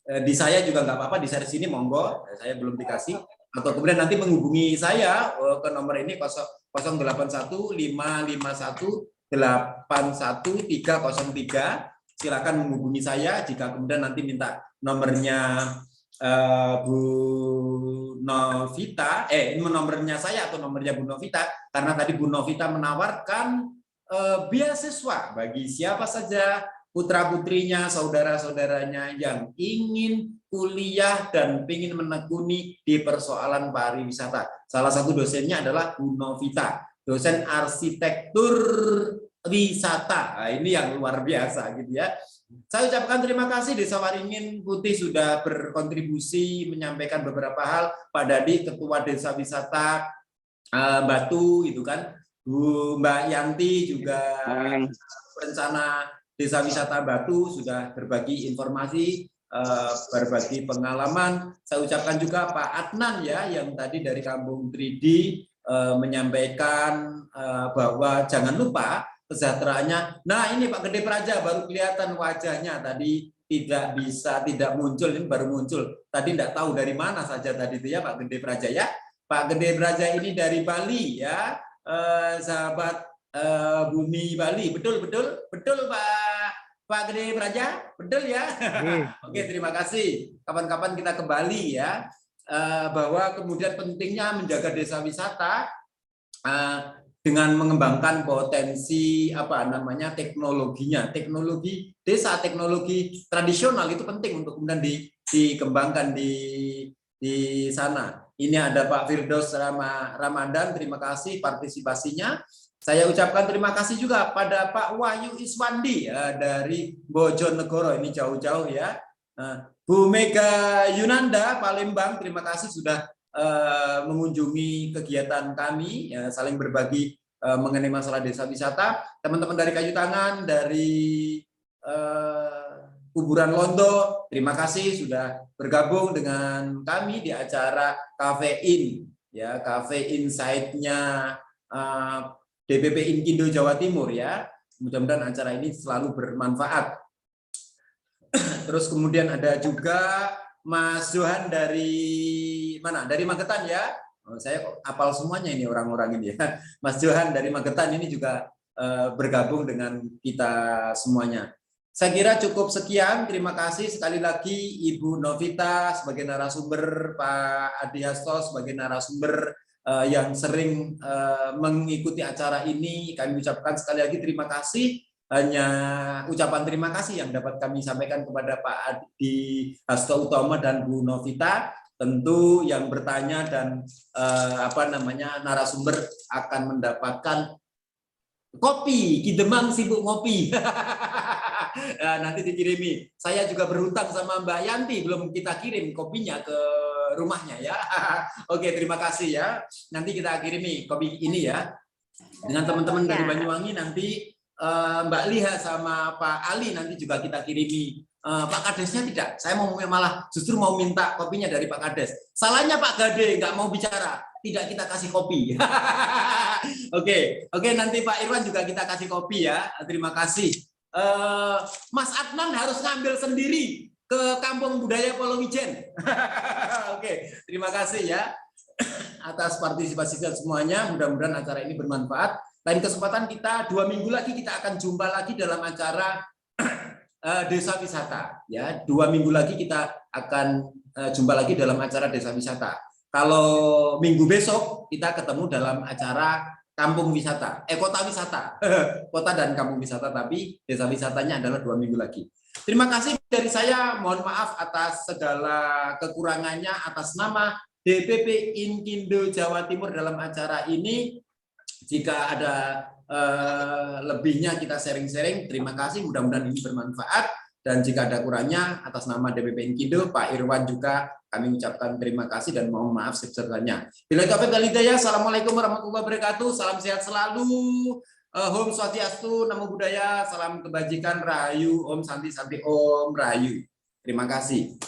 Di saya juga nggak apa-apa, di share sini monggo, saya belum dikasih, atau kemudian nanti menghubungi saya ke nomor ini 081551813103. Silakan menghubungi saya jika kemudian nanti minta nomornya Bu Novita, nomornya saya atau nomornya Bu Novita, karena tadi Bu Novita menawarkan beasiswa bagi siapa saja putra-putrinya, saudara-saudaranya yang ingin kuliah dan ingin menekuni di persoalan pariwisata. Salah satu dosennya adalah Bu Novita, dosen arsitektur wisata. Nah, ini yang luar biasa gitu ya. Saya ucapkan terima kasih Desa Waringin Putih sudah berkontribusi menyampaikan beberapa hal. Pak Dadi, Ketua Desa Wisata Batu, itu kan. Bu Mbak Yanti juga rencana Desa Wisata Batu sudah berbagi informasi, berbagi pengalaman. Saya ucapkan juga Pak Adnan ya, yang tadi dari Kampung 3D menyampaikan bahwa jangan lupa kesejahteraannya. Nah ini Pak Gede Praja baru kelihatan wajahnya tadi tidak muncul, ini baru muncul. Tadi tidak tahu dari mana saja tadi itu ya Pak Gede Praja ya. Pak Gede Praja ini dari Bali ya, sahabat Bumi Bali, betul Pak Gede Praja, betul ya. Oke, terima kasih. Kapan-kapan kita ke Bali ya. Bahwa kemudian pentingnya menjaga desa wisata. dengan mengembangkan potensi apa namanya teknologinya, teknologi desa, teknologi tradisional itu penting untuk kemudian dikembangkan di sana. Ini ada Pak Firdaus Ramadan, terima kasih partisipasinya. Saya ucapkan terima kasih juga pada Pak Wahyu Iswandi ya, dari Bojonegoro, ini jauh-jauh ya. Bu Mega Yunanda Palembang, terima kasih sudah mengunjungi kegiatan kami, ya, saling berbagi mengenai masalah desa wisata. Teman-teman dari Kayu Tangan, dari Kuburan Londo, terima kasih sudah bergabung dengan kami di acara Kafein, ya, Cafe Insight-nya DPP Inkindo Jawa Timur ya. Mudah-mudahan acara ini selalu bermanfaat. Terus kemudian ada juga Mas Johan dari mana? Dari Magetan ya. Saya apal semuanya ini orang-orang ini ya. Mas Johan dari Magetan ini juga bergabung dengan kita semuanya. Saya kira cukup sekian. Terima kasih sekali lagi Ibu Novita sebagai narasumber, Pak Adi Hasto sebagai narasumber yang sering mengikuti acara ini. Kami ucapkan sekali lagi terima kasih. Hanya ucapan terima kasih yang dapat kami sampaikan kepada Pak Adi Hasto Utomo dan Bu Novita. Tentu yang bertanya dan narasumber akan mendapatkan kopi. Ki Demang sibuk ngopi. Nanti dikirimi. Saya juga berhutang sama Mbak Yanti, belum kita kirim kopinya ke rumahnya ya. Oke, terima kasih ya. Nanti kita kirimi kopi ini ya. Dengan teman-teman dari Banyuwangi nanti Mbak Liha sama Pak Ali nanti juga kita kirimi. Pak Kadesnya tidak, saya mau malah justru mau minta kopinya dari Pak Kades. Salahnya Pak Gade nggak mau bicara, tidak kita kasih kopi. Oke, nanti Pak Irwan juga kita kasih kopi ya. Terima kasih. Mas Adnan harus ngambil sendiri ke Kampung Budaya Polowijen. Oke, terima kasih ya atas partisipasi semuanya. Mudah-mudahan acara ini bermanfaat. Lain kesempatan kita 2 minggu lagi kita akan jumpa lagi dalam acara desa wisata. Ya, 2 minggu lagi kita akan jumpa lagi dalam acara desa wisata. Kalau minggu besok kita ketemu dalam acara kampung wisata, kota wisata, kota dan kampung wisata, tapi desa wisatanya adalah 2 minggu lagi. Terima kasih dari saya. Mohon maaf atas segala kekurangannya atas nama DPP Inkindo Jawa Timur dalam acara ini. Jika ada lebihnya kita sharing-sharing, terima kasih, mudah-mudahan ini bermanfaat. Dan jika ada kurangnya atas nama DPP Inkindo, Pak Irwan juga kami ucapkan terima kasih dan mohon maaf sebesar-besarnya. Bila taufiq wal hidayah, assalamualaikum warahmatullahi wabarakatuh, salam sehat selalu, Om Swastiastu, Namo Buddhaya, salam kebajikan, Rahayu, Om Santi Santi, Om Rahayu. Terima kasih.